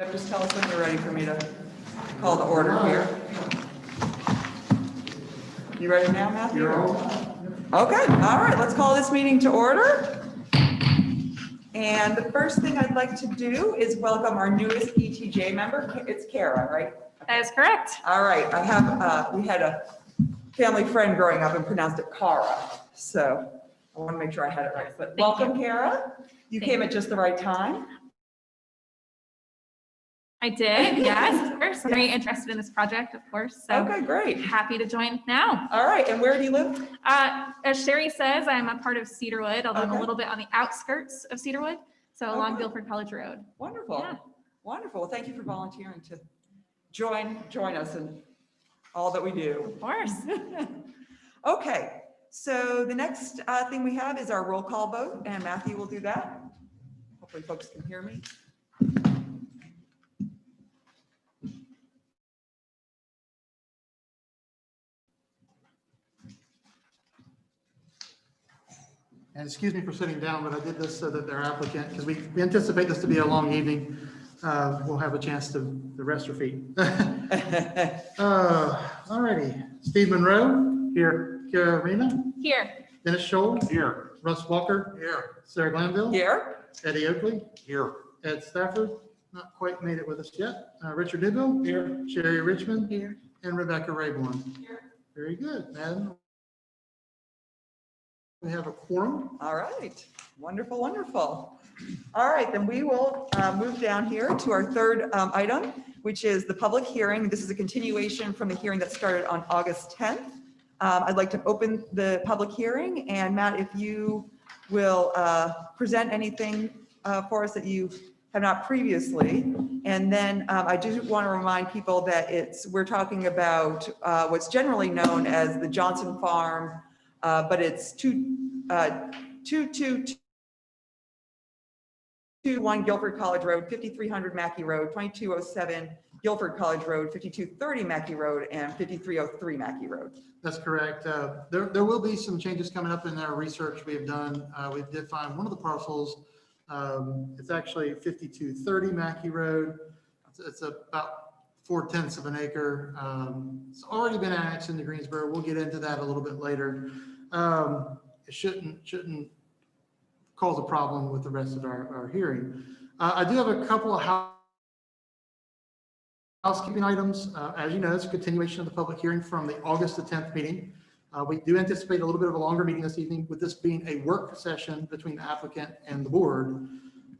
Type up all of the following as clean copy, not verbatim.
Just tell us when you're ready for me to call the order here. You ready now, Matthew? Okay, all right, let's call this meeting to order. And the first thing I'd like to do is welcome our newest ETJ member. It's Kara, right? That is correct. All right, we had a family friend growing up and pronounced it Kara, so I want to make sure I had it right. But welcome, Kara. You came at just the right time. I did, yes, of course. Very interested in this project, of course. So Okay, great. happy to join now. All right, and where do you live? As Sherry says, I'm a part of Cedarwood, although I'm Okay. a little bit on the outskirts of Cedarwood, so along Okay. Guilford College Road. Wonderful. Yeah. Wonderful. Well, thank you for volunteering to join us in all that we do. Of course. Okay, so the next thing we have is our roll call vote, and Matthew will do that. Hopefully folks can hear me. And excuse me for sitting down, but I did this so that their applicant, because we anticipate this to be a long evening, will have a chance to rest their feet. All righty. Steve Monroe. Here. Kara Rena. Here. Dennis Scholl. Here. Russ Walker. Here. Sarah Glanville. Here. Eddie Oakley. Here. Ed Stafford. Not quite made it with us yet. Richard Newbill. Here. Sherry Richmond. Here. And Rebecca Rayborn. Here. Very good, madam. We have a quorum. All right, wonderful, wonderful. All right, then we will move down here to our third item, which is the public hearing. This is a continuation from the hearing that started on August 10th. I'd like to open the public hearing, and Matt, if you will present anything for us that you have not previously. And then I do want to remind people that we're talking about what's generally known as the Johnson Farm, but it's 2221 Guilford College Road, 5300 Mackey Road, 2207 Guilford College Road, 5230 Mackey Road, and 5303 Mackey Road. That's correct. There will be some changes coming up in our research we have done. We did find one of the parcels. It's actually 5230 Mackey Road. It's about 4/10 of an acre. It's already been annexed into Greensboro. We'll get into that a little bit later. It shouldn't cause a problem with the rest of our hearing. I do have a couple of housekeeping items. As you know, it's a continuation of the public hearing from the August the 10th meeting. We do anticipate a little bit of a longer meeting this evening, with this being a work session between the applicant and the board.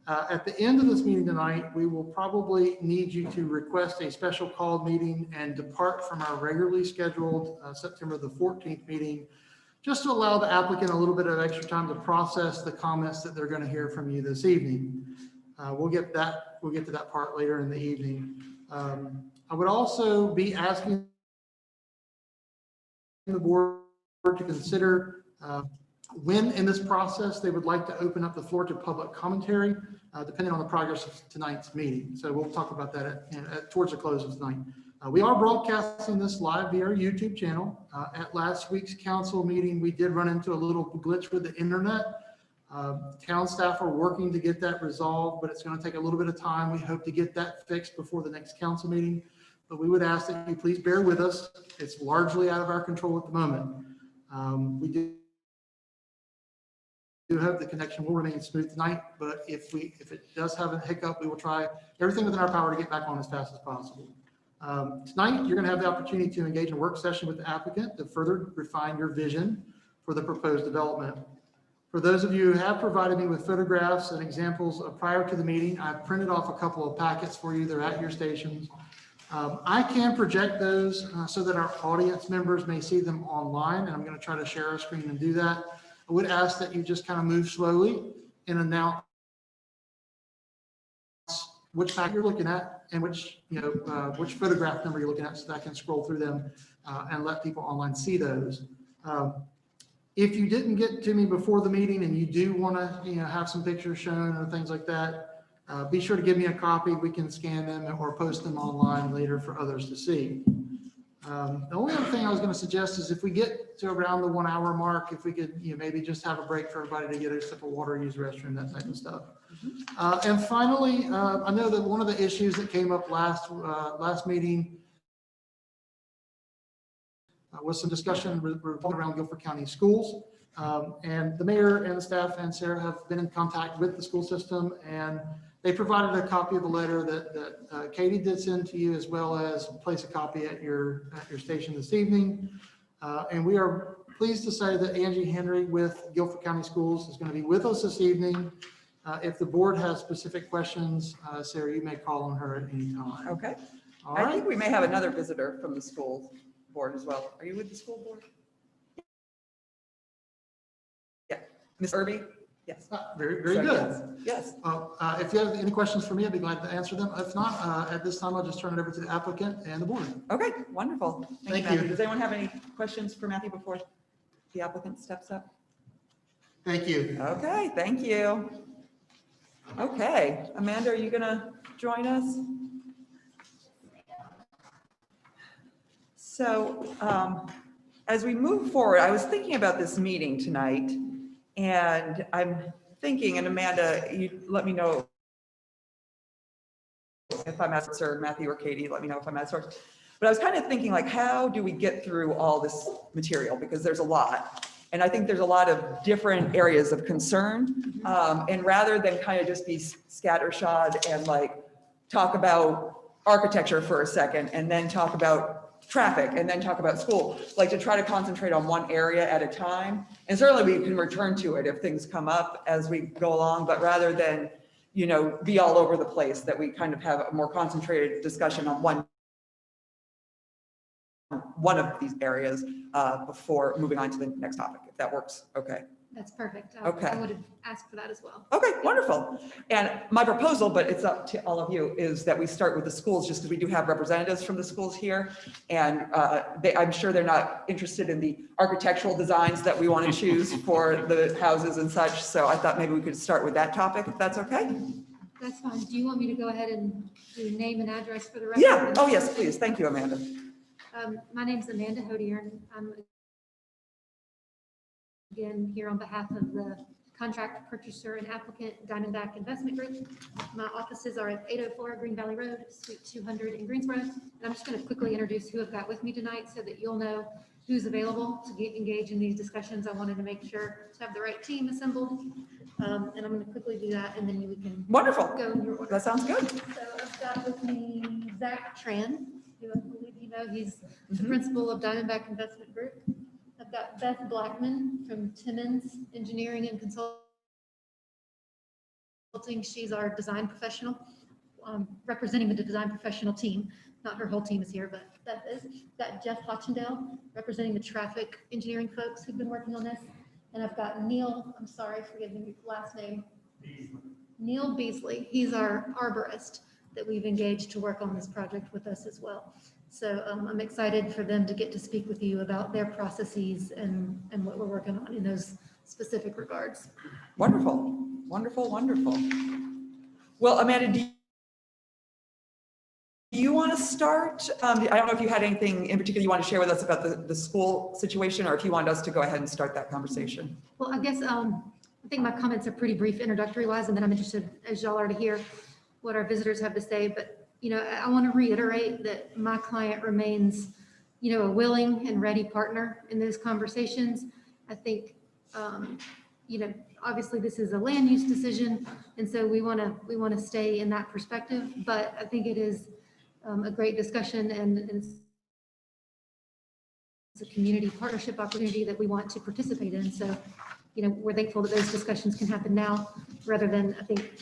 At the end of this meeting tonight, we will probably need you to request a special called meeting and depart from our regularly scheduled September the 14th meeting, just to allow the applicant a little bit of extra time to process the comments that they're going to hear from you this evening. We'll get to that part later in the evening. I would also be asking the board to consider when in this process they would like to open up the floor to public commentary, depending on the progress of tonight's meeting. So we'll talk about that towards the close of tonight. We are broadcasting this live via our YouTube channel. At last week's council meeting, we did run into a little glitch with the internet. Town staff are working to get that resolved, but it's going to take a little bit of time. We hope to get that fixed before the next council meeting, but we would ask that you please bear with us. It's largely out of our control at the moment. We do hope the connection will remain smooth tonight, but if it does have a hiccup, we will try everything within our power to get back on as fast as possible. Tonight, you're going to have the opportunity to engage in a work session with the applicant to further refine your vision for the proposed development. For those of you who have provided me with photographs and examples prior to the meeting, I've printed off a couple of packets for you. They're at your stations. I can project those so that our audience members may see them online, and I'm going to try to share our screen and do that. I would ask that you just kind of move slowly and announce which packet you're looking at and which photograph number you're looking at, so that I can scroll through them and let people online see those. If you didn't get to me before the meeting and you do want to have some pictures shown or things like that, be sure to give me a copy. We can scan them or post them online later for others to see. The only other thing I was going to suggest is if we get to around the 1 hour mark, if we could maybe just have a break for everybody to get a sip of water, use the restroom, that type of stuff. And finally, I know that one of the issues that came up last meeting was some discussion revolving around Guilford County schools. And the mayor and the staff and Sarah have been in contact with the school system, and they provided a copy of the letter that Katie did send to you, as well as place a copy at your station this evening. And we are pleased to say that Angie Henry with Guilford County Schools is going to be with us this evening. If the board has specific questions, Sarah, you may call on her at any time. Okay. All I right. think we may have another visitor from the school board as well. Are you with the school board? Yeah, Ms. Irby? Yes. Very, very So, good. Yes. If you have any questions for me, I'd be glad to answer them. If not, at this time, I'll just turn it over to the applicant and the board. Okay, wonderful. Thank Matthew. you. Does anyone have any questions for Matthew before the applicant steps up? Thank you. Okay, thank you. Okay, Amanda, are you going to join us? So as we move forward, I was thinking about this meeting tonight, and I'm thinking, and Amanda, you let me know if I'm at or Matthew or Katie, let me know if I'm at source. But I was kind of thinking, like, how do we get through all this material? Because there's a lot. And I think there's a lot of different areas of concern. And rather than kind of just be scattershot and like talk about architecture for a second, and then talk about traffic, and then talk about school, like to try to concentrate on one area at a time. And certainly we can return to it if things come up as we go along, but rather than, you know, be all over the place, that we kind of have a more concentrated discussion on one of these areas before moving on to the next topic, if that works. Okay. That's perfect. Okay. I would have asked for that as well. Okay, wonderful. And my proposal, but it's up to all of you, is that we start with the schools, just because we do have representatives from the schools here. And I'm sure they're not interested in the architectural designs that we want to choose for the houses and such. So I thought maybe we could start with that topic, if that's okay? That's fine. Do you want me to go ahead and do name and address for the record? Yeah, oh yes, please. Thank you, Amanda. My name's Amanda Hodier. I'm again here on behalf of the contract purchaser and applicant Diamondback Investment Group. My offices are at 804 Green Valley Road, Suite 200 in Greensboro. And I'm just going to quickly introduce who I've got with me tonight so that you'll know who's available to get engaged in these discussions. I wanted to make sure to have the right team assembled. And I'm going to quickly do that, and then we can Wonderful. go in your order. That sounds good. So I've got with me Zach Tran, who I believe you know, he's the principal of Diamondback Investment Group. I've got Beth Blackman from Timmons Engineering and Consulting. She's our design professional, representing the design professional team. Not her whole team is here, but Beth is. Got Jeff Hochendale, representing the traffic engineering folks who've been working on this. And I've got Neil, I'm sorry, forgive me, last name. Neil Beasley. He's our arborist that we've engaged to work on this project with us as well. So I'm excited for them to get to speak with you about their processes and what we're working on in those specific regards. Wonderful, wonderful, wonderful. Well, Amanda, do you want to start? I don't know if you had anything in particular you want to share with us about the school situation, or if you wanted us to go ahead and start that conversation. Well, I guess I think my comments are pretty brief introductory wise, and then I'm interested, as y'all are, to hear what our visitors have to say. But you know, I want to reiterate that my client remains, you know, a willing and ready partner in those conversations. I think, you know, obviously this is a land use decision, and so we want to stay in that perspective. But I think it is a great discussion, and it's a community partnership opportunity that we want to participate in. So, you know, we're thankful that those discussions can happen now, rather than, I think,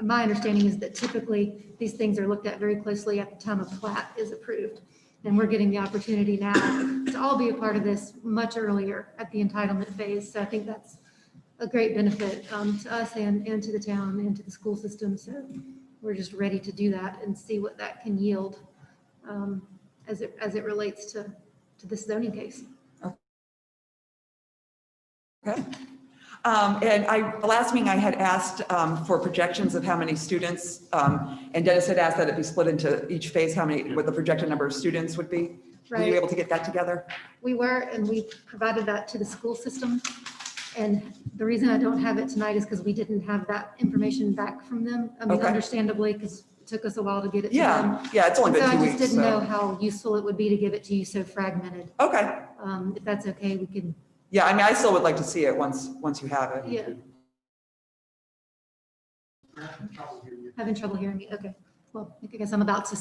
my understanding is that typically these things are looked at very closely at the time a plat is approved. And we're getting the opportunity now to all be a part of this much earlier at the entitlement phase. So I think that's a great benefit to us and to the town and to the school system. So we're just ready to do that and see what that can yield as it relates to this zoning case. Okay. And the last meeting I had asked for projections of how many students, and Dennis had asked that it be split into each phase, what the projected number of students would be. Were you Right. able to get that together? We were, and we provided that to the school system. And the reason I don't have it tonight is because we didn't have that information back from them. I mean, Okay. understandably, because it took us a while to get it to them. Yeah, it's only So been I 2 just weeks, didn't know so. how useful it would be to give it to you so fragmented. Okay, If that's okay, we can, yeah, I mean, I still would like to see it once you have it. yeah, having trouble hearing me. Okay. Well, I guess I'm about to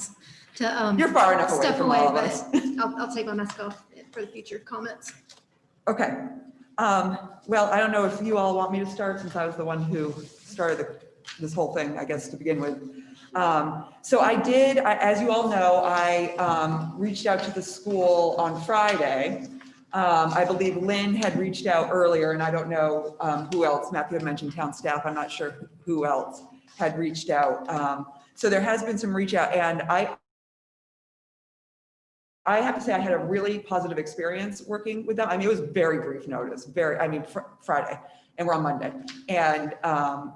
You're far enough away step from away, all of but us. I'll take my mask off for the future comments. Okay. Well, I don't know if you all want me to start since I was the one who started this whole thing, I guess, to begin with. So as you all know, I reached out to the school on Friday. I believe Lynn had reached out earlier, and I don't know who else. Matthew had mentioned town staff. I'm not sure who else had reached out. So there has been some reach out, and I have to say I had a really positive experience working with them. I mean, it was very brief notice, Friday, and we're on Monday. And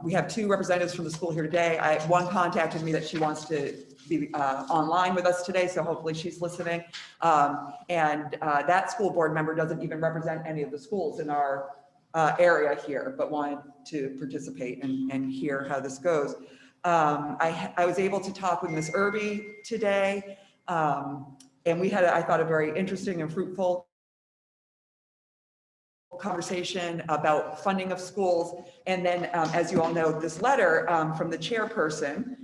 we have 2 representatives from the school here today. One contacted me that she wants to be online with us today, so hopefully she's listening. That school board member doesn't even represent any of the schools in our area here, but wanted to participate and hear how this goes. I was able to talk with Ms. Irby today. And we had, I thought, a very interesting and fruitful conversation about funding of schools. And then, as you all know, this letter from the chairperson,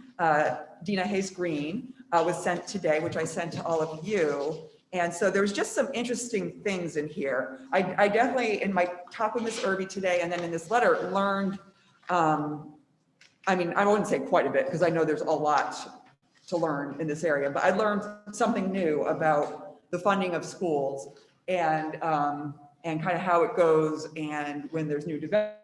Dina Hayes Green, was sent today, which I sent to all of you. And so there was just some interesting things in here. I definitely, in my talk with Ms. Irby today, and then in this letter, learned, I mean, I wouldn't say quite a bit, because I know there's a lot to learn in this area, but I learned something new about the funding of schools and kind of how it goes, and when there's new development,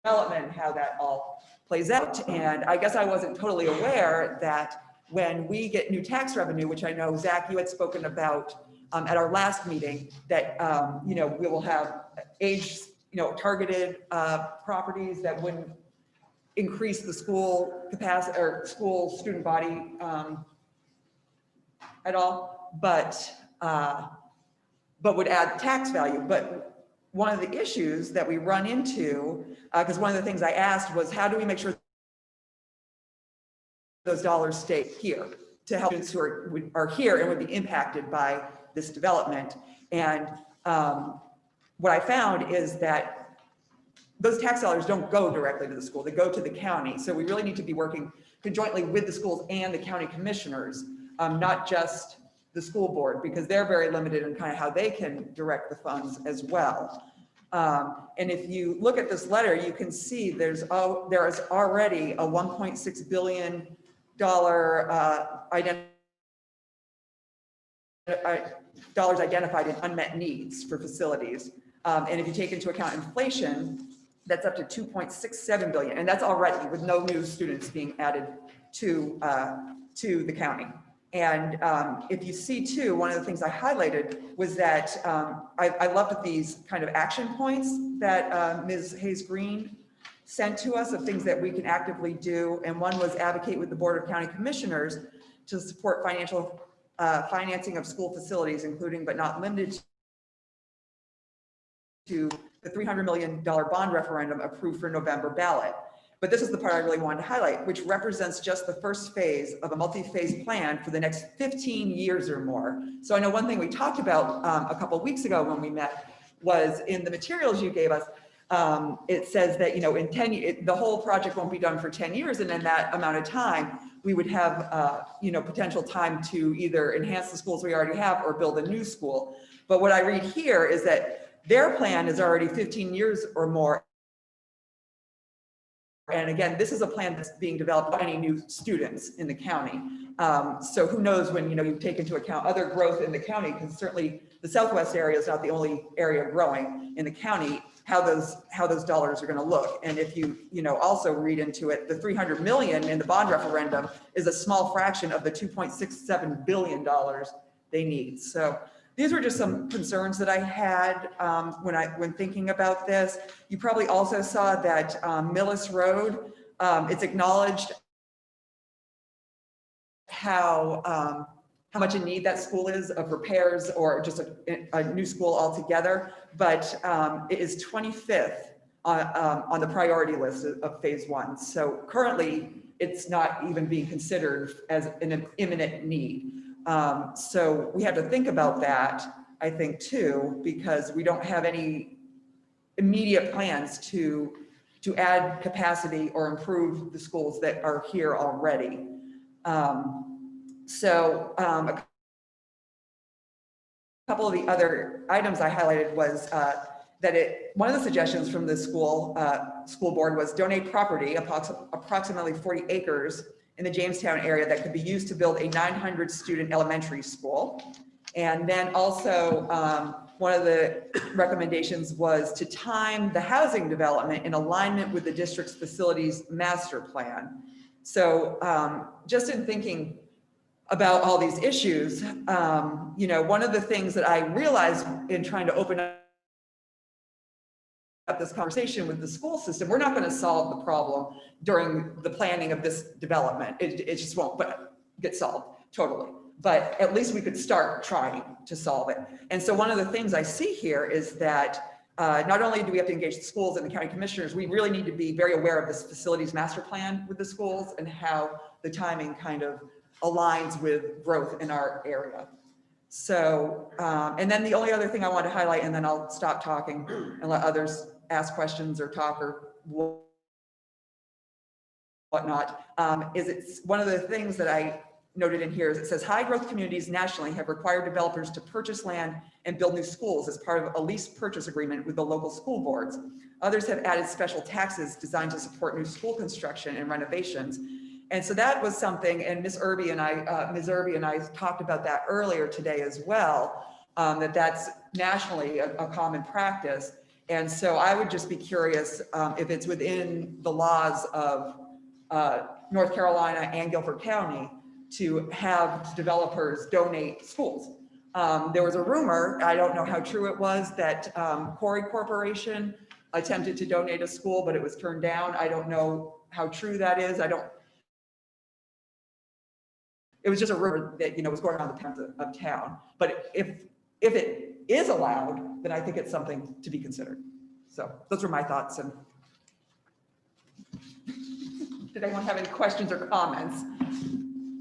how that all plays out. And I guess I wasn't totally aware that when we get new tax revenue, which I know, Zach, you had spoken about at our last meeting, that we will have targeted properties that wouldn't increase the school capacity or school student body at all, but would add tax value. But one of the issues that we run into, because one of the things I asked was, how do we make sure those dollars stay here to help students who are here and would be impacted by this development? And what I found is that those tax dollars don't go directly to the school, they go to the county. So we really need to be working conjointly with the schools and the county commissioners, not just the school board, because they're very limited in kind of how they can direct the funds as well. And if you look at this letter, you can see there is already a $1.6 billion dollars identified in unmet needs for facilities. And if you take into account inflation, that's up to 2.67 billion, and that's already with no new students being added to the county. And if you see too, one of the things I highlighted was that I loved these kind of action points that Ms. Hayes Green sent to us of things that we can actively do. And one was advocate with the Board of County Commissioners to support financing of school facilities, including but not limited to the $300 million bond referendum approved for November ballot. But this is the part I really wanted to highlight, which represents just the first phase of a multi-phase plan for the next 15 years or more. So I know one thing we talked about a couple of weeks ago when we met was in the materials you gave us, it says that, in 10 years, the whole project won't be done for 10 years. And in that amount of time, we would have, potential time to either enhance the schools we already have or build a new school. But what I read here is that their plan is already 15 years or more. And again, this is a plan that's being developed by any new students in the county. So who knows when, you take into account other growth in the county, because certainly the Southwest area is not the only area growing in the county, how those dollars are going to look. And if you, also read into it, the 300 million in the bond referendum is a small fraction of the $2.67 billion they need. So these were just some concerns that I had when thinking about this. You probably also saw that Millis Road, it's acknowledged how how much in need that school is of repairs or just a new school altogether, but it is 25th on the priority list of phase 1. So currently, it's not even being considered as an imminent need. So we have to think about that, I think, too, because we don't have any immediate plans to add capacity or improve the schools that are here already. A couple of the other items I highlighted was one of the suggestions from the school board was donate property, approximately 40 acres in the Jamestown area that could be used to build a 900 student elementary school. And then also one of the recommendations was to time the housing development in alignment with the district's facilities master plan. So just in thinking about all these issues, one of the things that I realized in trying to open up this conversation with the school system, we're not going to solve the problem during the planning of this development. It just won't get solved totally. But at least we could start trying to solve it. And so one of the things I see here is that not only do we have to engage the schools and the county commissioners, we really need to be very aware of this facilities master plan with the schools and how the timing kind of aligns with growth in our area. So, and then the only other thing I want to highlight, and then I'll stop talking and let others ask questions or talk or whatnot, is it's one of the things that I noted in here is it says high growth communities nationally have required developers to purchase land and build new schools as part of a lease purchase agreement with the local school boards. Others have added special taxes designed to support new school construction and renovations. And so that was something, and Ms. Irby and I talked about that earlier today as well, that's nationally a common practice. And so I would just be curious if it's within the laws of North Carolina and Guilford County to have developers donate schools. There was a rumor, I don't know how true it was, that Corey Corporation attempted to donate a school, but it was turned down. I don't know how true that is. It was just a rumor that was going on the parts of town. But if it is allowed, then I think it's something to be considered. So those were my thoughts. And did anyone have any questions or comments?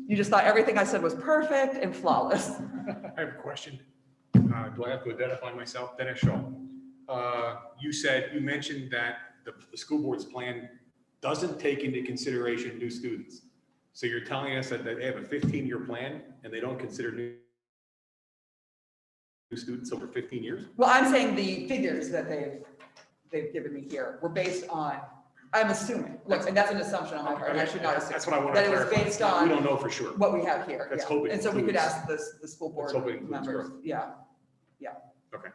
You just thought everything I said was perfect and flawless. I have a question. Do I have to identify myself? Dennis Shaw. You mentioned that the school board's plan doesn't take into consideration new students. So you're telling us that they have a 15-year plan and they don't consider new students over 15 years? Well, I'm saying the figures that they've given me here were based on, I'm assuming, look, and that's an assumption on my part, and I should not assume. That's what I want to That it was clarify. based on. We don't know for sure. What we have here. Let's yeah. hope it And so we could includes- ask the school board let's hope it includes members. growth. Yeah. Okay.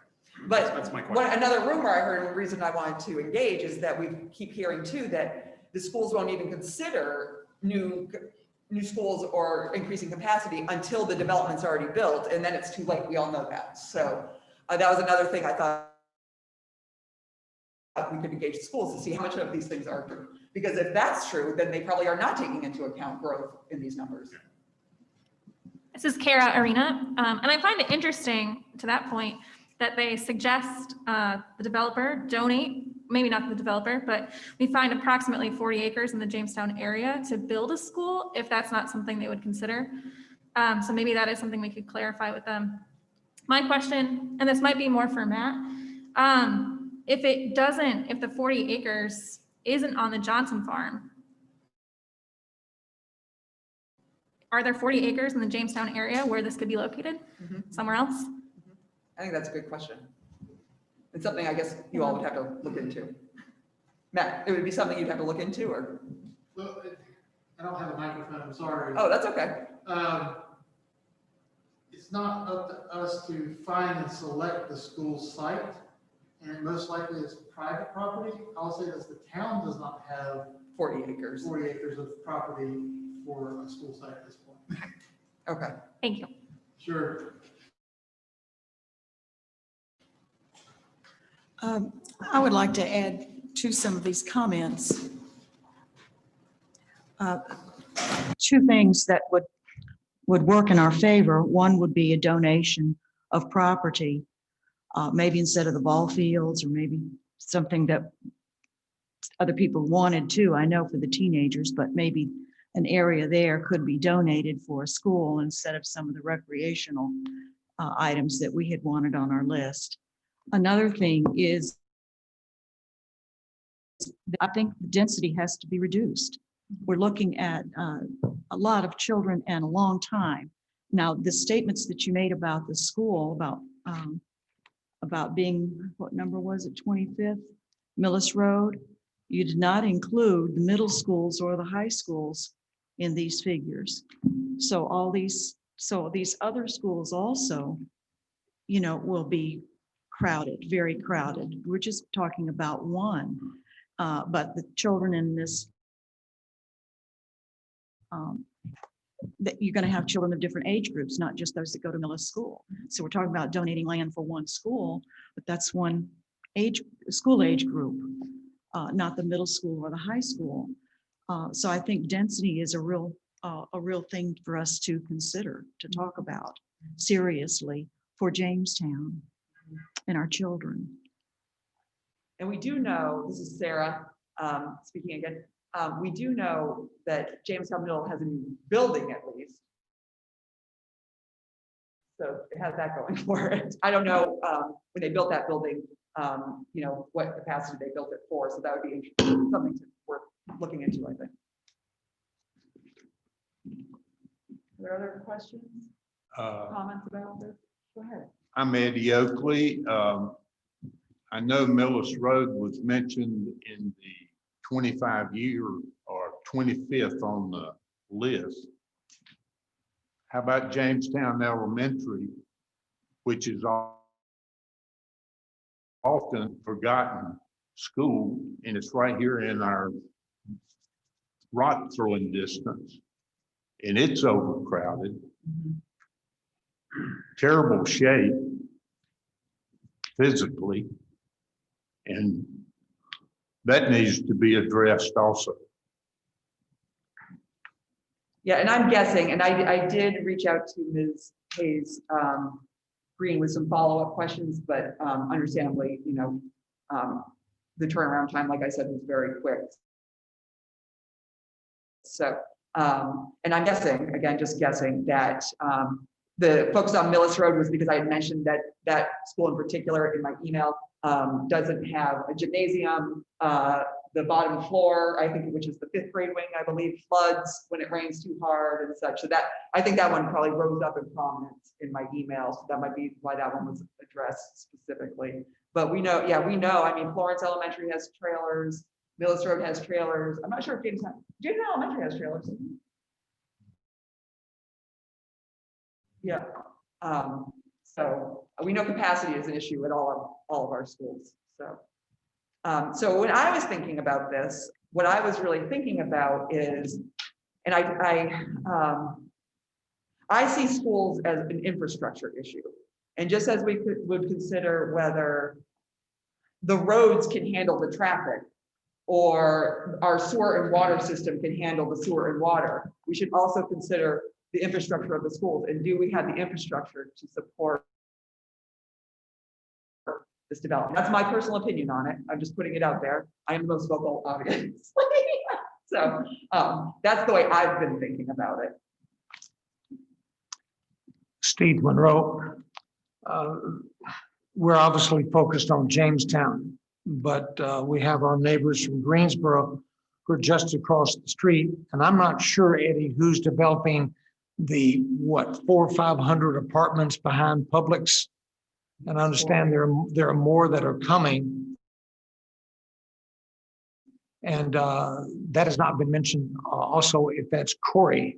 But That's my question. another rumor I heard, and the reason I wanted to engage is that we keep hearing too that the schools won't even consider new schools or increasing capacity until the development's already built, and then it's too late. We all know that. So that was another thing I thought we could engage the schools to see how much of these things are true. Because if that's true, then they probably are not taking into account growth in these numbers. This is Kara Arena, and I find it interesting to that point that they suggest the developer donate, maybe not the developer, but we find approximately 40 acres in the Jamestown area to build a school, if that's not something they would consider. So maybe that is something we could clarify with them. My question, and this might be more for Matt, if the 40 acres isn't on the Johnson farm, are there 40 acres in the Jamestown area where this could be located? Somewhere else? I think that's a good question. It's something I guess you all would have to look into. Matt, it would be something you'd have to look into, or? Well, I don't have a microphone, I'm sorry. Oh, that's okay. It's not up to us to find and select the school site, and most likely it's private property. I'll say that the town does not have 40 acres. 40 acres of property for a school site at this point. Okay. Thank you. Sure. I would like to add to some of these comments. Two things that would would work in our favor. One would be a donation of property, maybe instead of the ball fields, or maybe something that other people wanted too, I know, for the teenagers, but maybe an area there could be donated for a school instead of some of the recreational items that we had wanted on our list. Another thing is, I think the density has to be reduced. We're looking at a lot of children and a long time. Now, the statements that you made about the school, about being, what number was it, 25th, Millis Road? You did not include the middle schools or the high schools in these figures. So these other schools also, will be crowded, very crowded. We're just talking about one, but the children in this, that you're going to have children of different age groups, not just those that go to Millis School. So we're talking about donating land for one school, but that's one school age group, not the middle school or the high school. So I think density is a real thing for us to consider, to talk about seriously for Jamestown and our children. And we do know, this is Sarah speaking again, we do know that Jamestown Middle has a new building at least. So it has that going for it. I don't know when they built that building, what capacity they built it for. So that would be something worth looking into, I think. Are there other questions, comments about this? Go ahead. I'm Eddie Oakley. I know Millis Road was mentioned in the 25-year or 25th on the list. How about Jamestown Elementary, which is often forgotten school, and it's right here in our rock throwing distance, and it's overcrowded, terrible shape physically, and that needs to be addressed also. Yeah, and I'm guessing, and I did reach out to Ms. Hayes Green with some follow-up questions, but understandably, the turnaround time, like I said, was very quick. So, and I'm guessing, again, just guessing that the focus on Millis Road was because I had mentioned that school in particular in my email doesn't have a gymnasium. The bottom floor, I think, which is the 5th grade wing, I believe, floods when it rains too hard and such. So that, I think that one probably rose up in prominence in my email. So that might be why that one was addressed specifically. But we know, I mean, Florence Elementary has trailers, Millis Road has trailers. I'm not sure if Jamestown Elementary has trailers. Yeah. So we know capacity is an issue at all of our schools. So when I was thinking about this, what I was really thinking about is, and I see schools as an infrastructure issue. And just as we would consider whether the roads can handle the traffic or our sewer and water system can handle the sewer and water, we should also consider the infrastructure of the schools. And do we have the infrastructure to support this development? That's my personal opinion on it. I'm just putting it out there. I am the most vocal audience. So that's the way I've been thinking about it. Steve Monroe. We're obviously focused on Jamestown, but we have our neighbors from Greensboro who are just across the street. And I'm not sure, Eddie, who's developing the, 400 or 500 apartments behind Publix. And I understand there are more that are coming. And that has not been mentioned. Also, if that's Corey,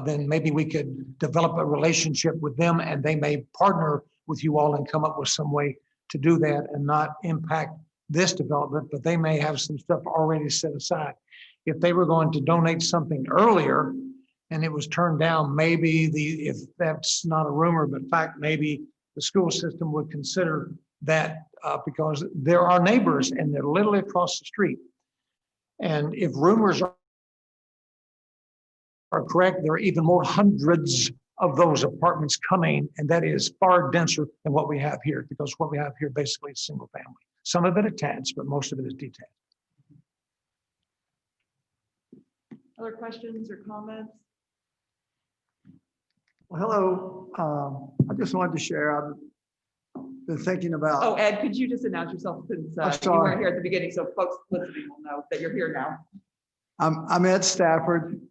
then maybe we could develop a relationship with them and they may partner with you all and come up with some way to do that and not impact this development, but they may have some stuff already set aside. If they were going to donate something earlier and it was turned down, maybe if that's not a rumor, but fact, maybe the school system would consider that because there are neighbors and they're literally across the street. And if rumors are correct, there are even more hundreds of those apartments coming, and that is far denser than what we have here, because what we have here basically is single family. Some of it attached, but most of it is detached. Other questions or comments? Well, hello. I just wanted to share, I've been thinking about. Oh, Ed, could you just announce yourself since I'm you sorry. weren't here at the beginning, so folks listening will know that you're here now. I'm Ed Stafford,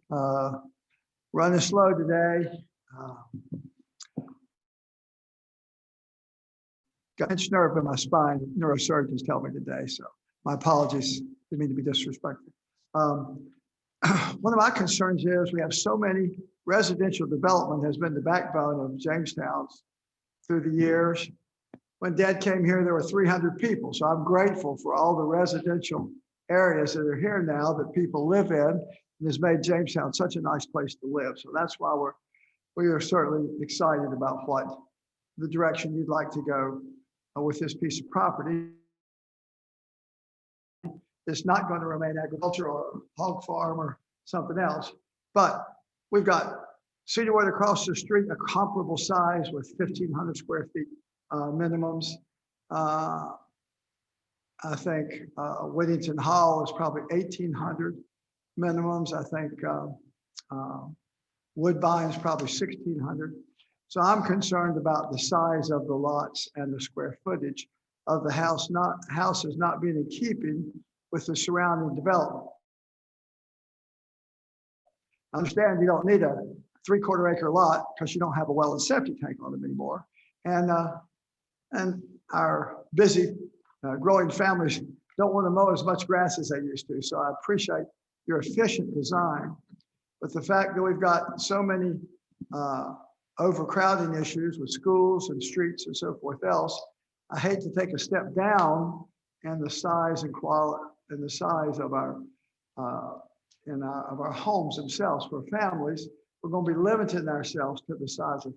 running slow today. Got an inch nerve in my spine, neurosurgeons tell me today, so my apologies, didn't mean to be disrespectful. One of my concerns is we have so many residential development has been the backbone of Jamestown's through the years. When Dad came here, there were 300 people, so I'm grateful for all the residential areas that are here now that people live in, and has made Jamestown such a nice place to live. So that's why we are certainly excited about what the direction you'd like to go with this piece of property. It's not going to remain agriculture or hog farm or something else, but we've got Cedarwood across the street, a comparable size with 1,500 square feet minimums. I think Whittington Hall is probably 1,800 minimums. I think Woodbine's probably 1,600. So I'm concerned about the size of the lots and the square footage of the houses not being in keeping with the surrounding development. I understand you don't need a 3/4 acre lot because you don't have a well and septic tank on them anymore. And our busy growing families don't want to mow as much grass as they used to. So I appreciate your efficient design. But the fact that we've got so many overcrowding issues with schools and streets and so forth else, I hate to take a step down in the size and quality and the size of our homes themselves for families. We're going to be limiting ourselves to the size of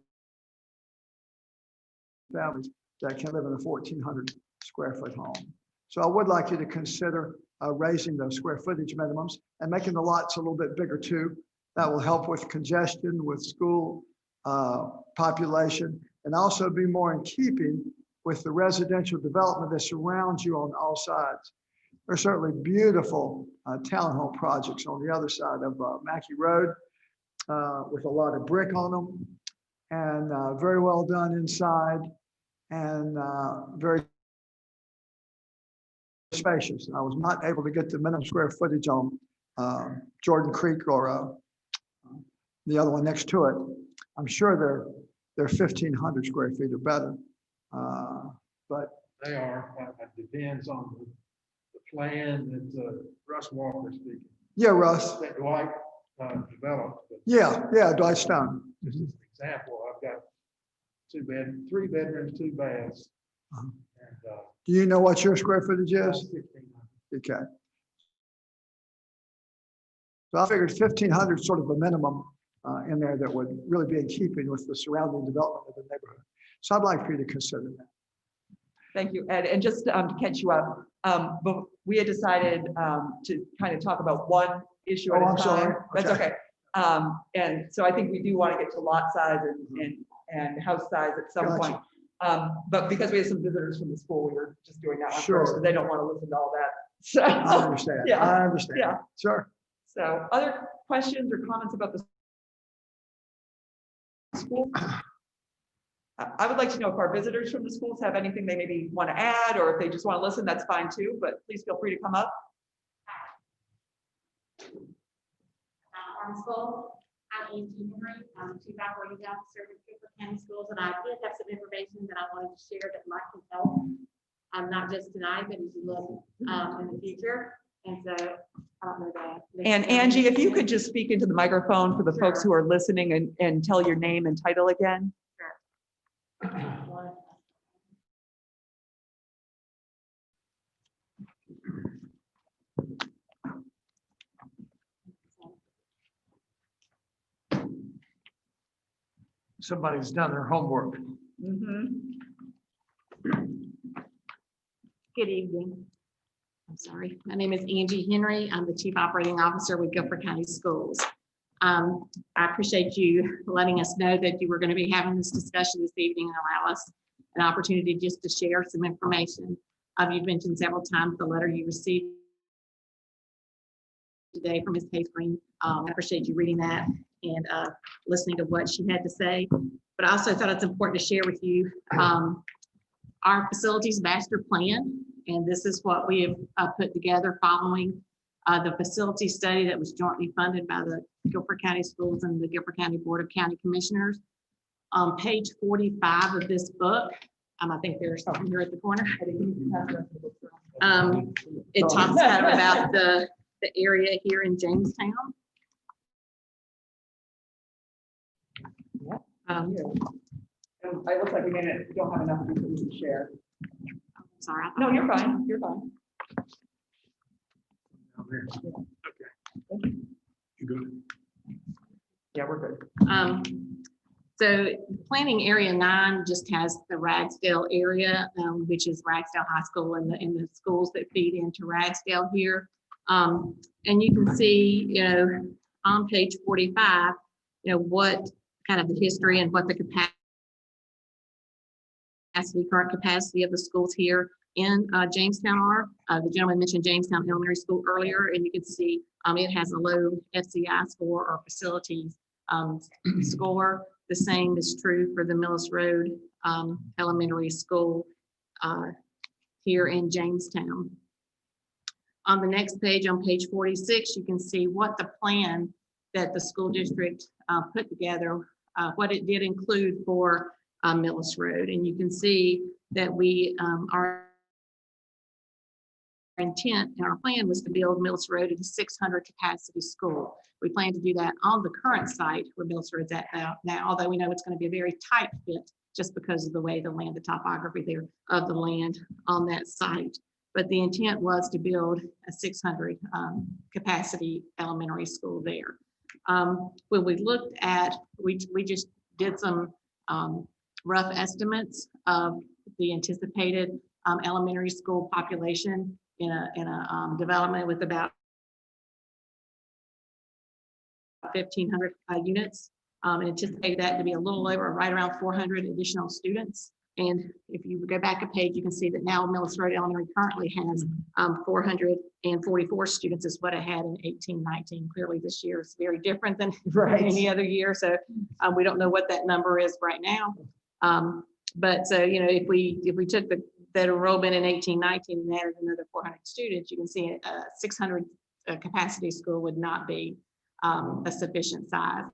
families that can live in a 1,400 square foot home. So I would like you to consider raising those square footage minimums and making the lots a little bit bigger too. That will help with congestion, with school population, and also be more in keeping with the residential development that surrounds you on all sides. There's certainly beautiful townhome projects on the other side of Mackey Road with a lot of brick on them and very well done inside and very spacious. I was not able to get the minimum square footage on Jordan Creek or the other one next to it. I'm sure they're 1,500 square feet or better, but they are. It depends on the plan that Russ Walker speaking. Yeah, Russ. That Dwight developed. But Yeah, Dwight Stone. just as an example, I've got 3 bedrooms, 2 baths. Uh-huh. And Do you know what your square footage is? 1,600. Okay. So I figured 1,500 is sort of a minimum in there that would really be in keeping with the surrounding development of the neighborhood. So I'd like for you to consider that. Thank you, Ed. And just to catch you up, but we had decided to kind of talk about one issue at Oh, a I'm time. sorry. That's Okay. okay. And so I think we do want to get to lot size and house size at some Gotcha. point. But because we have some visitors from the school, we were just doing that one Sure. first, because they don't want to listen to all that. So, I understand. Yeah, I understand. yeah. Sure. so other questions or comments about the school? I would like to know if our visitors from the schools have anything they maybe want to add, or if they just want to listen, that's fine too, but please feel free to come up. On school, I'm Angie Henry, I'm Chief Operating Officer with Cooper County Schools, and I did have some information that I wanted to share that might help. Not just tonight, but as you look in the future. And so I don't know that. And Angie, if you could just speak into the microphone for the folks who are listening and tell your name and title again. Somebody's done their homework. Mhm. Good evening. I'm sorry. My name is Angie Henry. I'm the Chief Operating Officer with Guilford County Schools. I appreciate you letting us know that you were going to be having this discussion this evening and allow us an opportunity just to share some information. You've mentioned several times the letter you received today from Ms. Hayes Green. I appreciate you reading that and listening to what she had to say. But I also thought it's important to share with you our facilities master plan. And this is what we have put together following the facility study that was jointly funded by the Guilford County Schools and the Guilford County Board of County Commissioners. On page 45 of this book, I think there's something here at the corner. It talks kind of about the area here in Jamestown. It looks like we don't have enough information to share. Sorry. I thought- No, you're fine. You're fine. Okay. You good? Yeah, we're good. So planning area 9 just has the Ragsdale area, which is Ragsdale High School and the schools that feed into Ragsdale here. And you can see, on page 45, what kind of the history and what the current capacity of the schools here in Jamestown are. The gentleman mentioned Jamestown Elementary School earlier, and you can see it has a low FCI score or facilities score. The same is true for the Millis Road Elementary School here in Jamestown. On the next page, on page 46, you can see what the plan that the school district put together, what it did include for Millis Road. And you can see that our intent and our plan was to build Millis Road as a 600 capacity school. We plan to do that on the current site where Millis Road's at now, although we know it's going to be a very tight fit just because of the way the topography there of the land on that site. But the intent was to build a 600 capacity elementary school there. When we looked at, we just did some rough estimates of the anticipated elementary school population in a development with about 1,500 units. Anticipate that to be a little over, right around 400 additional students. And if you go back a page, you can see that now Millis Road Elementary currently has 444 students is what it had in 18-19. Clearly this year is very different than any other year. So we don't know what that number is right now. But so, if we took that enrollment in 18-19 and added another 400 students, you can see a 600 capacity school would not be a sufficient size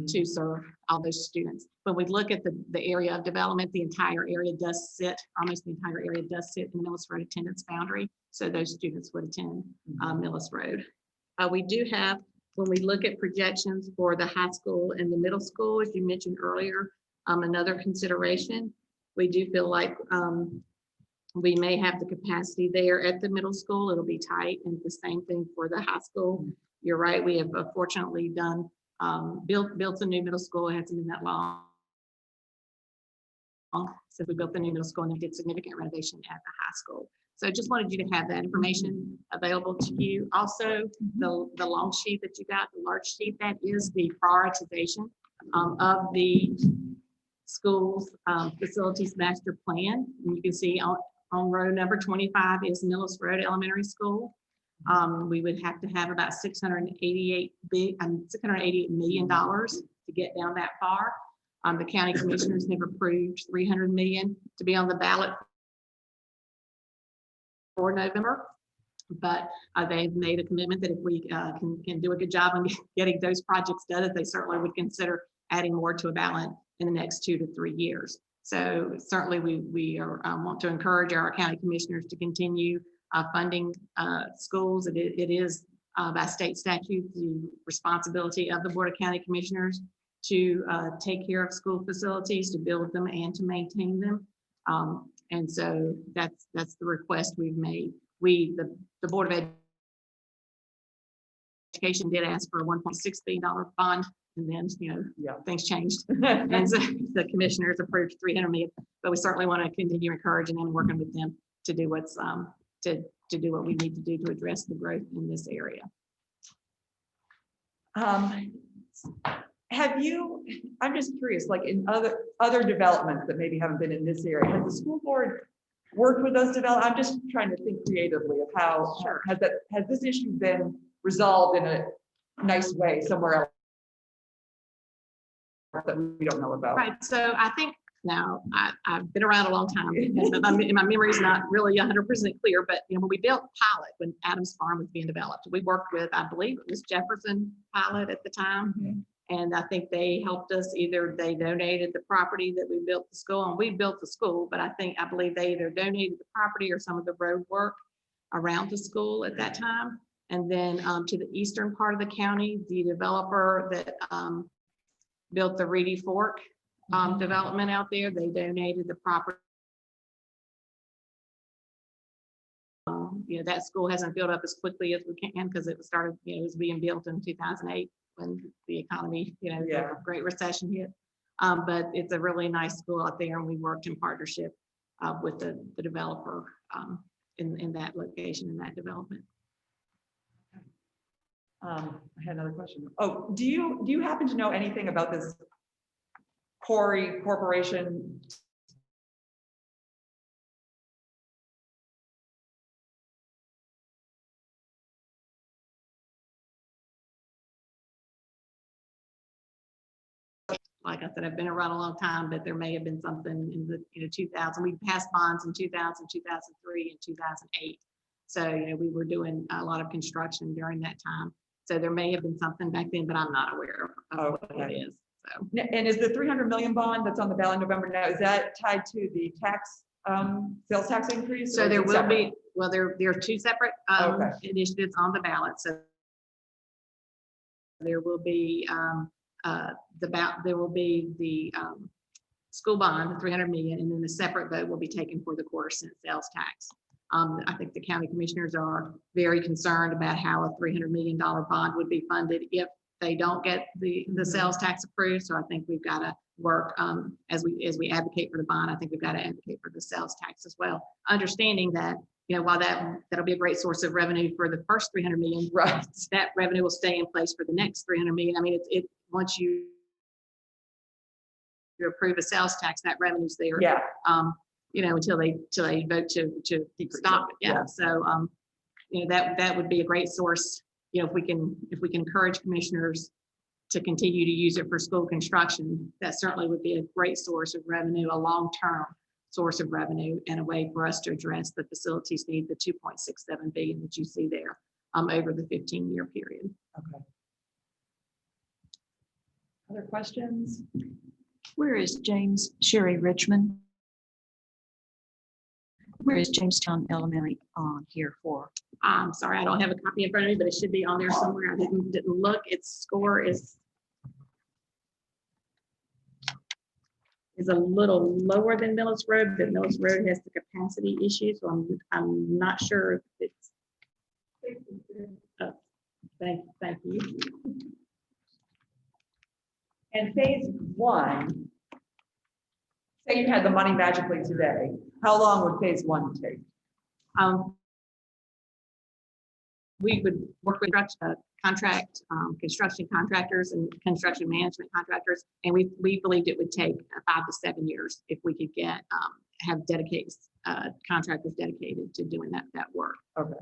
to serve all those students. When we look at the area of development, the entire area does sit, almost the entire area does sit in the Millis Road attendance boundary. So those students would attend Millis Road. We do have, when we look at projections for the high school and the middle school, as you mentioned earlier, another consideration, we do feel like we may have the capacity there at the middle school. It'll be tight, and the same thing for the high school. You're right, we have fortunately done built a new middle school. It hasn't been that long since we built the new middle school, and we did significant renovation at the high school. So just wanted you to have that information available to you. Also, the long sheet that you got, the large sheet, that is the prioritization of the school's facilities master plan. And you can see on row number 25 is Millis Road Elementary School. We would have to have about $688 million to get down that far. The county commissioners have approved $300 million to be on the ballot for November, but they've made a commitment that if we can do a good job on getting those projects done, that they certainly would consider adding more to a ballot in the next 2 to 3 years. So certainly we want to encourage our county commissioners to continue funding schools. It is by state statute the responsibility of the Board of County Commissioners to take care of school facilities, to build them and to maintain them. And so that's the request we've made. The Board of Education did ask for a $1.6 billion bond, and then things changed. And so the commissioners approved $300 million, but we certainly want to continue encouraging them and working with them to do what's to do what we need to do to address the growth in this area. Have you, I'm just curious, like in other developments that maybe haven't been in this area, has the school board worked with those developers? I'm just trying to think creatively of how, has this issue been resolved in a nice way somewhere else that we don't know about? Right, so I think now, I've been around a long time, and my memory is not really 100% clear, but when we built Pilot, when Adams Farm was being developed, we worked with, I believe it was Jefferson Pilot at the time. And I think they helped us, either they donated the property that we built the school on. We built the school, but I believe they either donated the property or some of the road work around the school at that time. And then to the eastern part of the county, the developer that built the Reedy Fork development out there, they donated the property. That school hasn't built up as quickly as we can because it started, it was being built in 2008 when the economy, the Great Recession hit. But it's a really nice school out there, and we worked in partnership with the developer in that location, in that development. I had another question. Oh, do you happen to know anything about this Corey Corporation? Like I said, I've been around a long time, but there may have been something in the 2000. We passed bonds in 2000, 2003, and 2008. So, we were doing a lot of construction during that time. So there may have been something back then, but I'm not aware of what it is. So. And is the 300 million bond that's on the ballot in November now, is that tied to the tax, sales tax increase? So there will be, well, there are two separate initiatives on the ballot. So there will be there will be the school bond, the 300 million, and then the separate vote will be taken for the quarter-cent sales tax. I think the county commissioners are very concerned about how a $300 million bond would be funded if they don't get the sales tax approved. So I think we've got to work as we advocate for the bond. I think we've got to advocate for the sales tax as well, understanding that while that'll be a great source of revenue for the first 300 million, right, that revenue will stay in place for the next 300 million. I mean, once you approve a sales tax, that revenue's there. Yeah. Until they vote to stop it. Yeah. So that would be a great source. If we can encourage commissioners to continue to use it for school construction, that certainly would be a great source of revenue, a long-term source of revenue, and a way for us to address the facilities need, the 2.67 billion that you see there over the 15-year period. Okay. Other questions? Where is Sherry Richmond? Where is Jamestown Elementary on here for? I'm sorry, I don't have a copy in front of me, but it should be on there somewhere. I didn't look. Its score is a little lower than Millis Road, but Millis Road has the capacity issue, so I'm not sure if it's. Thank you. And phase one, say you had the money magically today, how long would phase one take? We would work with construction contractors and construction management contractors, and we believed it would take 5 to 7 years if we could have dedicated contractors dedicated to doing that work. Okay.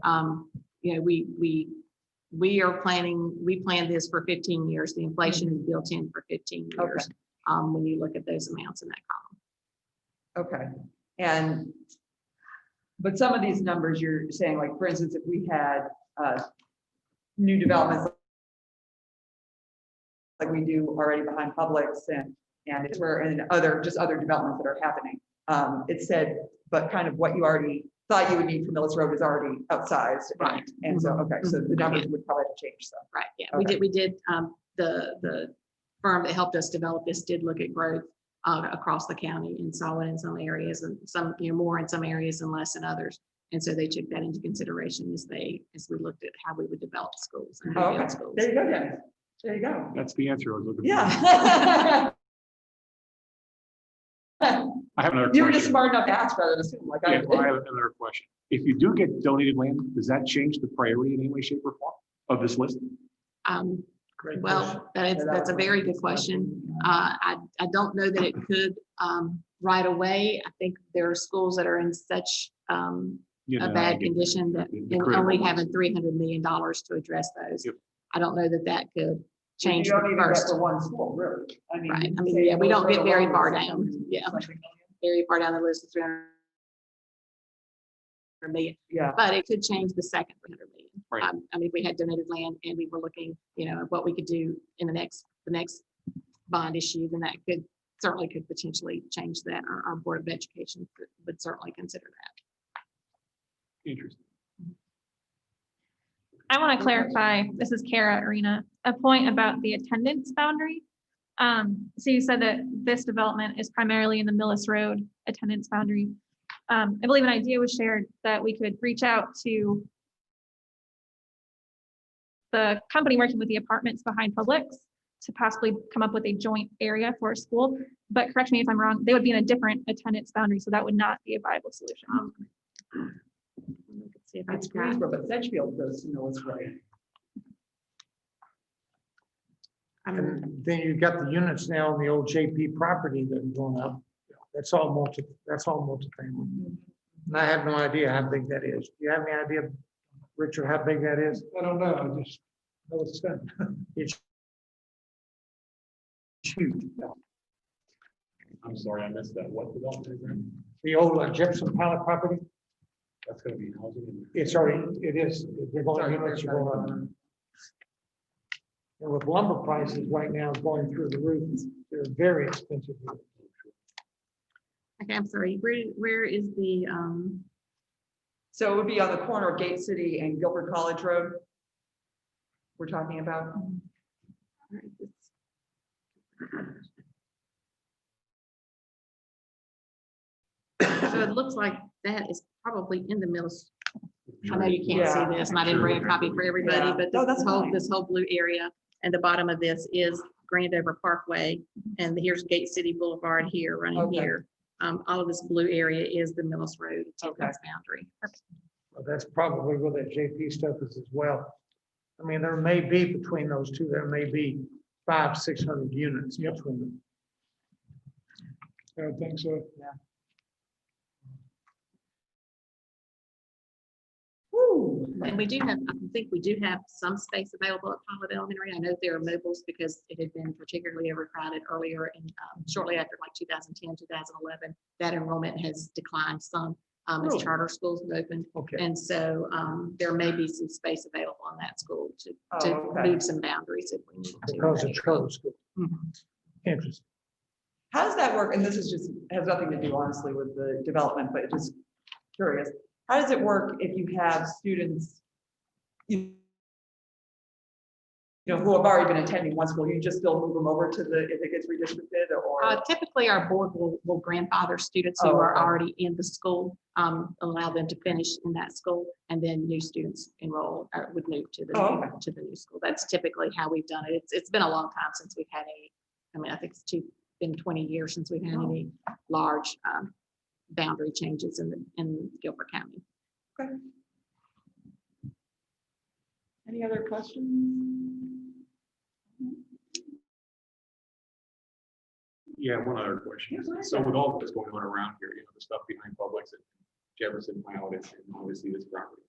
We planned this for 15 years. The inflation is built in for 15 years. Okay. When you look at those amounts in that column. Okay. But some of these numbers you're saying, like, for instance, if we had new developments like we do already behind Publix and other developments that are happening, it said, but kind of what you already thought you would need for Millis Road is already outsized. Right. And so, okay, so the numbers would probably have to change some. Right, yeah, Okay. we did, the firm that helped us develop this did look at growth across the county and saw it in some areas and some, more in some areas and less in others. And so they took that into consideration as we looked at how we would develop schools and rebuild schools. There you go, Dennis. There you go. That's the answer I was looking for. Yeah. I have another question. You were just smart enough to ask rather than assume, like I Yeah, did. well, I have another question. If you do get donated land, does that change the priority in any way, shape, or form of this list? Great question. Well, that's a very good question. I don't know that it could right away. I think there are schools that are in such a bad condition that only having $300 million to address those. Yep. I don't know that that could change You don't even get first. for one school, really. I mean, Right. you I mean, say yeah, we don't most get of the very loans far are down. Yeah. something. Very far down the list of 300 million, Yeah, but it could change the second 300 million. Right. I mean, we had donated land and we were looking, at what we could do in the next bond issue, then that certainly could potentially change that. Our Board of Education would certainly consider that. Interesting. I want to clarify, this is Kara Arena, a point about the attendance boundary. So you said that this development is primarily in the Millis Road attendance boundary. I believe an idea was shared that we could reach out to the company working with the apartments behind Publix to possibly come up with a joint area for a school. But correct me if I'm wrong, they would be in a different attendance boundary, so that would not be a viable solution. See if I it's got- Greensboro, but Sedgefield goes to Millis Road. And then you've got the units now on the old JP property that are going up. That's all multifamily. And I have no idea how big that is. Do you have any idea, Richard, how big that is? I don't know, I just know it's done. It's huge. I'm sorry, I missed that. What development is that? The old Jefferson Pilot property, That's gonna be housing. it is, they're going units, you're going up. And with lumber prices right now going through the roof, they're very expensive. Okay, I'm sorry, where is the, So it would be on the corner of Gate City and Gilbert College Road. We're talking about. so it looks like that is probably in the middle. I know you can't Yeah. see this, and I didn't bring a copy for everybody, Yeah. but No, that's this whole blue area and the bottom of this is Grandover Parkway. And here's Gate City Boulevard here, running Okay. here. All of this blue area is the Millis Road attendance boundary. Well, that's probably where that JP stuff is as well. I mean, there may be between those two, there may be 500-600 units between them. I think so. And we do have, I think we do have some space available at Pilot Elementary. I know there are mobiles because it had been particularly overcrowded earlier and shortly after like 2010, 2011, that enrollment has declined some as Really? charter schools have opened. Okay. And so there may be some space available on that school to Okay. move some boundaries if we need to. Because of charter school. Mhm. Interesting. How does that work? And this is just, has nothing to do honestly with the development, but just curious. How does it work if you have students, who have already been attending one school, you just still move them over to if it gets redistricted or? Typically, our board will grandfather students who Oh, are okay. already in the school, allow them to finish in that school, and then new students enroll or would move to the Oh, new, okay. to the new school. That's typically how we've done it. It's been a long time since we've had any. I mean, I think it's been 20 years since we've had Oh. any large boundary changes in Guilford County. Okay. Any other questions? Yeah, one other question. So with all of this going on around here, the stuff behind Publix and Jefferson Pilot and obviously this property.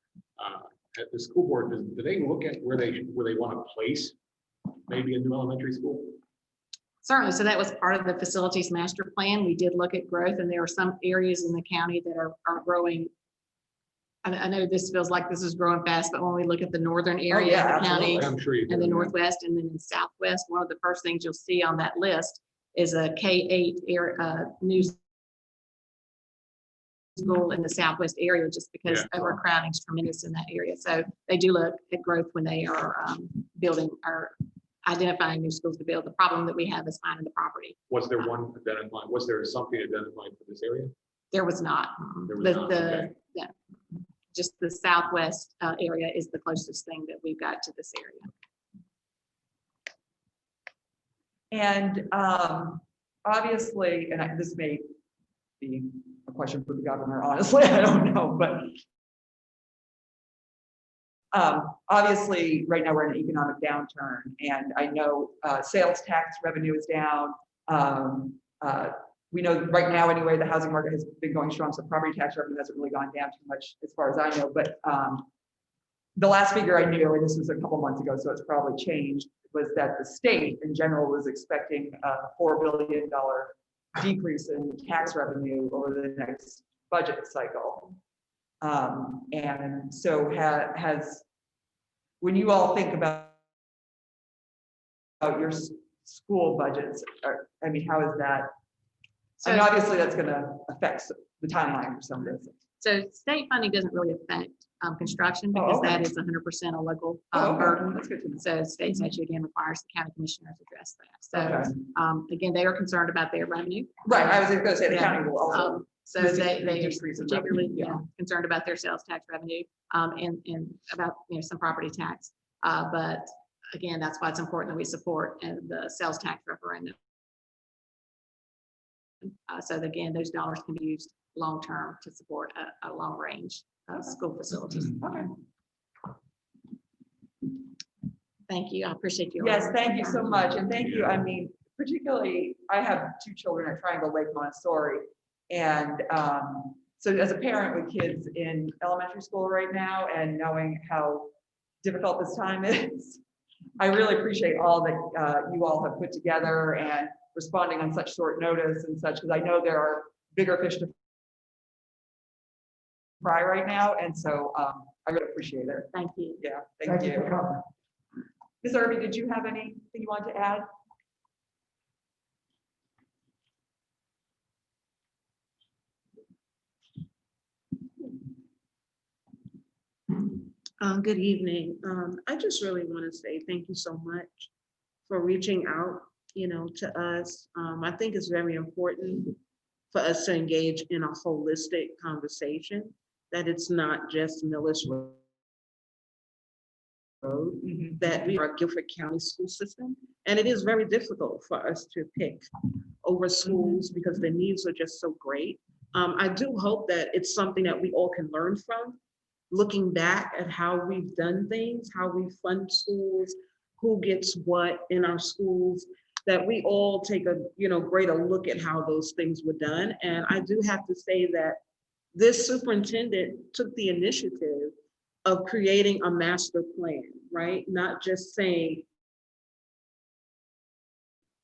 At the school board, do they look at where they want to place maybe a new elementary school? Certainly. So that was part of the facilities master plan. We did look at growth, and there are some areas in the county that are growing. I know this feels like this is growing fast, but when we look at the northern area yeah, of the county I'm sure you do. and the yeah. northwest and then in southwest, one of the first things you'll see on that list is a K-8 new school in the southwest area, just because Yeah. overcrowding is tremendous in that area. So they do look at growth when they are building or identifying new schools to build. The problem that we have is finding the property. Was there one identified? Was there something identified for this area? There was not. There was not, okay. Yeah, just the southwest area is the closest thing that we've got to this area. And obviously, and this may be a question for the governor, honestly, I don't know, but Obviously, right now we're in an economic downturn, and I know sales tax revenue is down. We know right now anyway, the housing market has been going strong, so property tax revenue hasn't really gone down too much as far as I know. But the last figure I knew, and this was a couple months ago, so it's probably changed, was that the state in general was expecting a $4 billion decrease in tax revenue over the next budget cycle. And so when you all think about your school budgets, I mean, how is that? And obviously that's going to affect the timeline for some of this. So state funding doesn't really affect construction because okay. that is 100% a local Okay. burden. That's good to know. So state statute again requires the county commissioners address that. Okay. So again, they are concerned about their revenue. Right, I was going to say the Yeah. county will also. So This is they a are decrease in particularly revenue, yeah. concerned about their sales tax revenue and about some property tax. But again, that's why it's important that we support the sales tax referendum. So again, those dollars can be used long-term to support a long-range school facilities. Okay. Thank you. I appreciate you. Yes, thank you so much. And thank you. I mean, particularly, I have 2 children at Triangle Lake Montessori. And so as a parent with kids in elementary school right now and knowing how difficult this time is, I really appreciate all that you all have put together and responding on such short notice and such, because I know there are bigger fish to fry right now. And so I really appreciate it. Thank you. Yeah, thank you. for coming. Ms. Irby, did you have anything you wanted to add? Good evening. I just really want to say thank you so much for reaching out, to us. I think it's very important for us to engage in a holistic conversation, that it's not just Millis Road, that we are a Guilford County school system. And it is very difficult for us to pick over schools because the needs are just so great. I do hope that it's something that we all can learn from, looking back at how we've done things, how we fund schools, who gets what in our schools, that we all take a greater look at how those things were done. And I do have to say that this superintendent took the initiative of creating a master plan, right? Not just saying,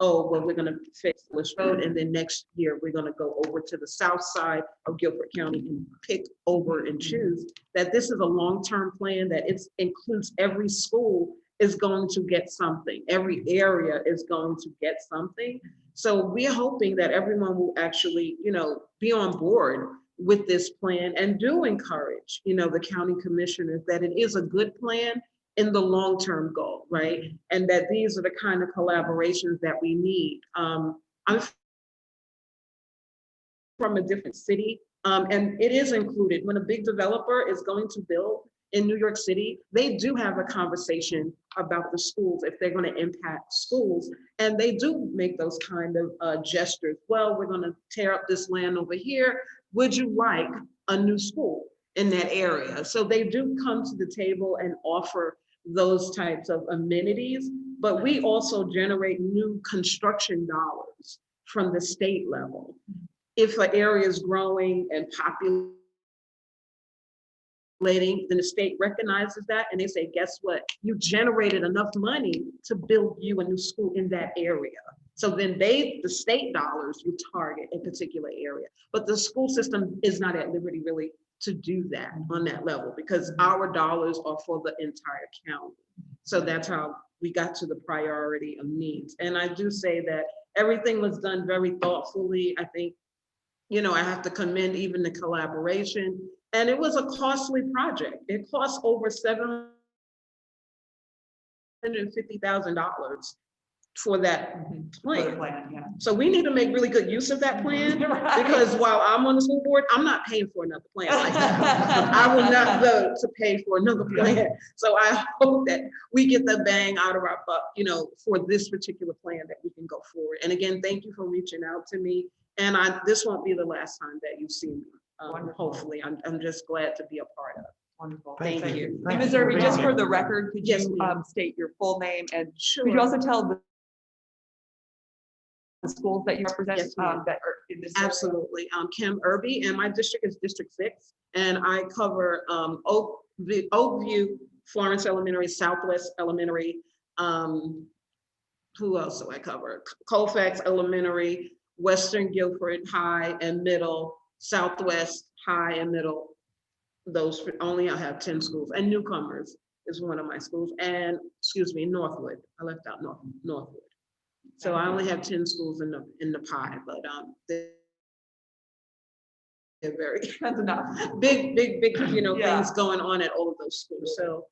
oh, well, we're going to fix this road, and then next year we're going to go over to the south side of Guilford County and pick over and choose. That this is a long-term plan, that it includes every school is going to get something. Every area is going to get something. So we're hoping that everyone will actually, be on board with this plan and do encourage, the county commissioners that it is a good plan in the long-term goal, right? And that these are the kind of collaborations that we need. I'm from a different city, and it is included. When a big developer is going to build in New York City, they do have a conversation about the schools, if they're going to impact schools. And they do make those kind of gestures. Well, we're going to tear up this land over here. Would you like a new school in that area? So they do come to the table and offer those types of amenities, but we also generate new construction dollars from the state level. If an area is growing and populating, then the state recognizes that and they say, guess what? You generated enough money to build you a new school in that area. So then the state dollars will target a particular area. But the school system is not at liberty really to do that on that level because our dollars are for the entire county. So that's how we got to the priority of needs. And I do say that everything was done very thoughtfully. I think, I have to commend even the collaboration. And it was a costly project. It cost over $750,000 for that plan. So we need to make really good use of that plan because while I'm on the school board, I'm not paying for another plan like that. I will not vote to pay for another plan. So I hope that we get the bang out of our buck, for this particular plan that we can go forward. And again, thank you for reaching out to me. And this won't be the last time that you see me. Hopefully, I'm just glad to be a part of. Wonderful. Thank Thank you. you. Thank Ms. you. Irby, just Thank for you. the record, could Yes, you ma'am. state your full name and could you Sure. also tell the schools that you represent Yes, ma'am. that are in this? area? Absolutely. Kim Irby, and my district is District 6, and I cover Oakview, Florence Elementary, Southwest Elementary. Who else do I cover? Colfax Elementary, Western Guilford High and Middle, Southwest High and Middle. Those only I have 10 schools, and Newcomers is one of my schools, and excuse me, Northwood. I left out Northwood. So I only have 10 schools in the pie, but they're very That's enough. big, Yeah. things going on at all of those schools. So,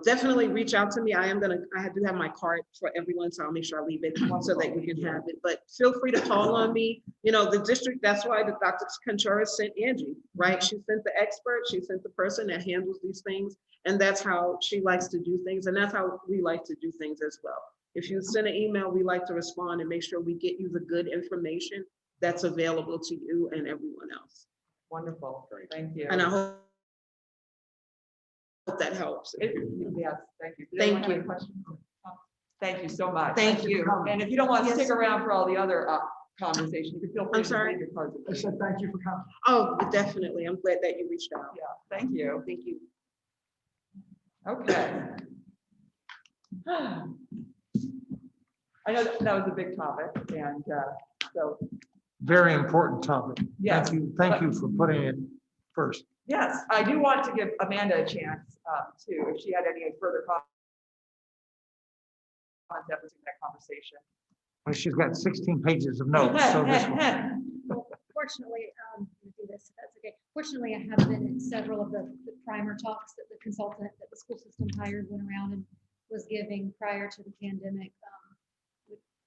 definitely reach out to me. I do have my card for everyone, so I'll make sure I leave it so that you can have it. But feel free to call on me. The district, that's why the Dr. Contreras sent Angie, right? She sent the expert, she sent the person that handles these things. And that's how she likes to do things. And that's how we like to do things as well. If you send an email, we like to respond and make sure we get you the good information that's available to you and everyone else. Wonderful. Thank you. And I hope that helps. Yes, thank you. Does Thank anyone have any you. questions? Thank you so much. Thank you. And if you don't want to Yes. stick around for all the other conversation, you can feel free I'm to sorry? leave your cards. I said, thank you for coming. Oh, definitely. I'm glad that you reached out. Yeah, thank you. Thank you. Okay. I know that was a big topic, and so, Very important topic. Yes. Thank you for putting it first. yes, I do want to give Amanda a chance too, if she had any further comments after that conversation. Well, she's got 16 pages of notes, so this one. Fortunately, let me do this, if that's okay. Fortunately, I have been in several of the primer talks that the consultant that the school system hired went around and was giving prior to the pandemic.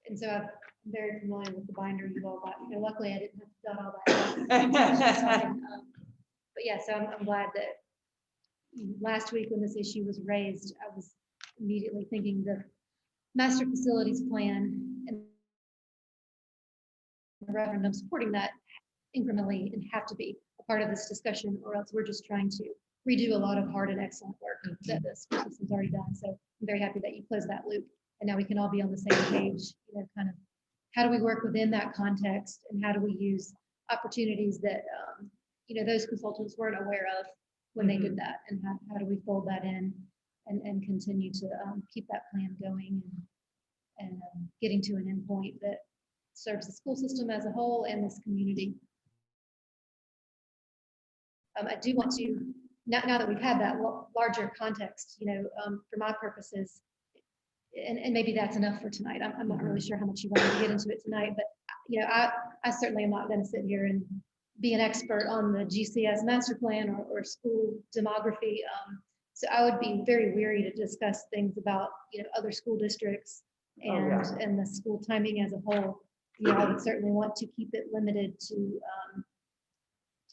And so I'm very familiar with the binder you all got. Luckily, I didn't have to dot all that out. But yeah, so I'm glad that last week when this issue was raised, I was immediately thinking the master facilities plan and the referendum supporting that incrementally and have to be a part of this discussion, or else we're just trying to redo a lot of hard and excellent work that the school system's already done. So I'm very happy that you closed that loop. And now we can all be on the same page, kind of how do we work within that context and how do we use opportunities that, those consultants weren't aware of when they did that, and how do we fold that in and continue to keep that plan going and getting to an endpoint that serves the school system as a whole and this community. I do want to, now that we've had that larger context, for my purposes, and maybe that's enough for tonight. I'm not really sure how much you wanted to get into it tonight, but I certainly am not going to sit here and be an expert on the GCS master plan or school demography. So I would be very weary to discuss things about other school districts and the school timing as a whole. I would certainly want to keep it limited to.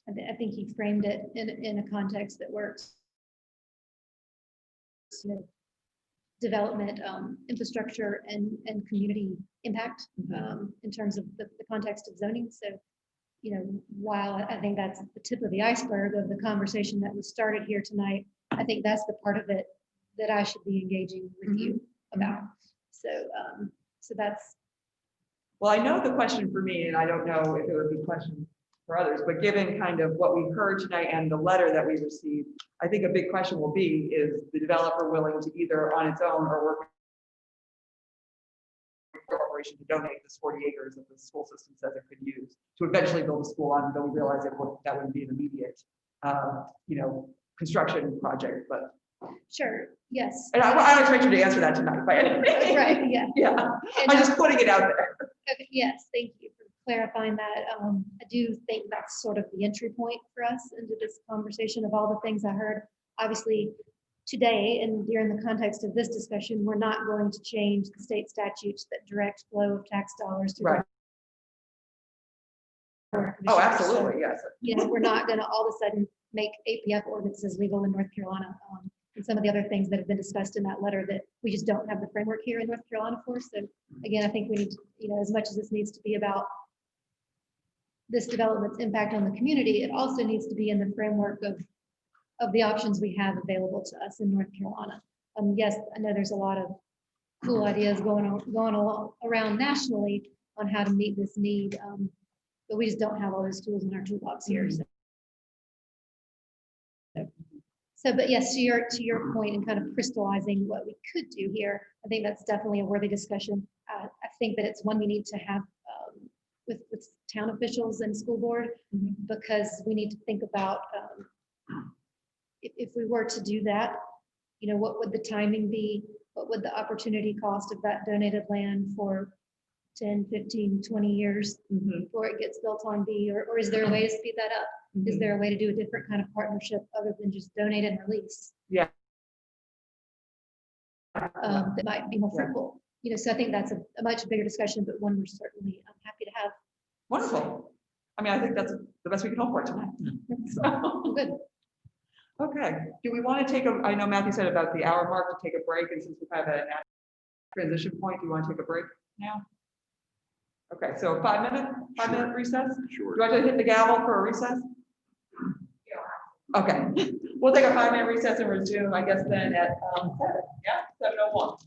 I think he framed it in a context that works. Development, infrastructure, and community impact in terms of the context of zoning. So, while I think that's the tip of the iceberg of the conversation that was started here tonight, I think that's the part of it that I should be engaging with you about. So, so that's. Well, I know the question for me, and I don't know if it would be a question for others, but given kind of what we've heard tonight and the letter that we received, I think a big question will be, is the developer willing to either on its own or work with the corporation to donate this 40 acres that the school system says it could use to eventually build a school on, though we realize that wouldn't be an immediate, construction project, but. Sure, yes. And I don't expect you to answer that tonight, by any means. Right, yeah. Yeah, And I'm just putting it out there. okay, yes, thank you for clarifying that. I do think that's sort of the entry point for us into this conversation of all the things I heard. Obviously, today and during the context of this discussion, we're not going to change the state statutes that direct flow of tax dollars to. Right. Oh, absolutely, yes. We're not going to all of a sudden make APF ordinances legal in North Carolina. And some of the other things that have been discussed in that letter that we just don't have the framework here in North Carolina for. So again, I think we need to, as much as this needs to be about this development's impact on the community, it also needs to be in the framework of of the options we have available to us in North Carolina. Yes, I know there's a lot of cool ideas going along around nationally on how to meet this need, but we just don't have all those tools in our toolbox here. So, but yes, to your point and kind of crystallizing what we could do here, I think that's definitely a worthy discussion. I think that it's one we need to have with town officials and school board, because we need to think about if we were to do that, what would the timing be? What would the opportunity cost of that donated land for 10, 15, 20 years before it gets built on B? Or is there a way to speed that up? Is there a way to do a different kind of partnership other than just donate and release? Yeah. That might be more fruitful. So I think that's a much bigger discussion, but one we're certainly happy to have. Wonderful. I mean, I think that's the best we can hope for tonight. So, Good. okay. Do we want to take I know Matthew said about the hour mark to take a break, and since we have a transition point, do you want to take a break now? Okay, so 5-minute recess? Sure. Do I have to hit the gavel for a recess? Okay, we'll take a 5-minute recess and resume, I guess, then at 7:01.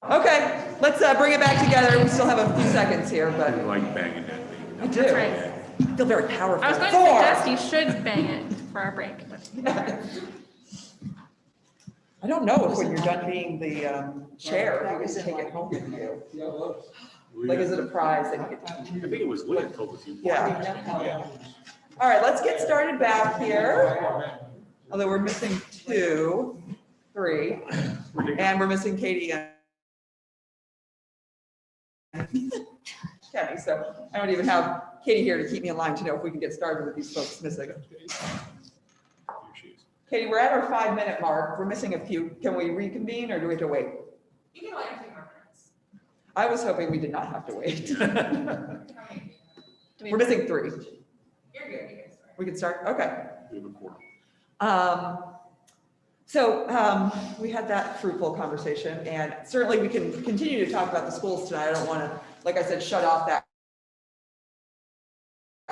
Okay, let's bring it back together. We still have a few seconds here, I but like banging that thing. I do. That's right. Feel very powerful. I was going to Four. suggest you should bang it for our break. But I don't know if when you're done being the chair, you can take it home with you. Like, is it a prize that you get to I think it was Lynn told us you. Yeah. All right, let's get started back here. Although we're missing 2, 3, and we're missing Katie and Kenny. So I don't even have Katie here to keep me in line to know if we can get started with these folks missing. Katie, we're at our 5-minute mark. We're missing a few. Can we reconvene or do we have to wait? you can wait a few more minutes. I was hoping we did not have to wait. We're missing 3. You're good. You can start. We can start? Okay. We have a quorum. So we had that fruitful conversation, and certainly we can continue to talk about the schools tonight. I don't want to, like I said, shut off that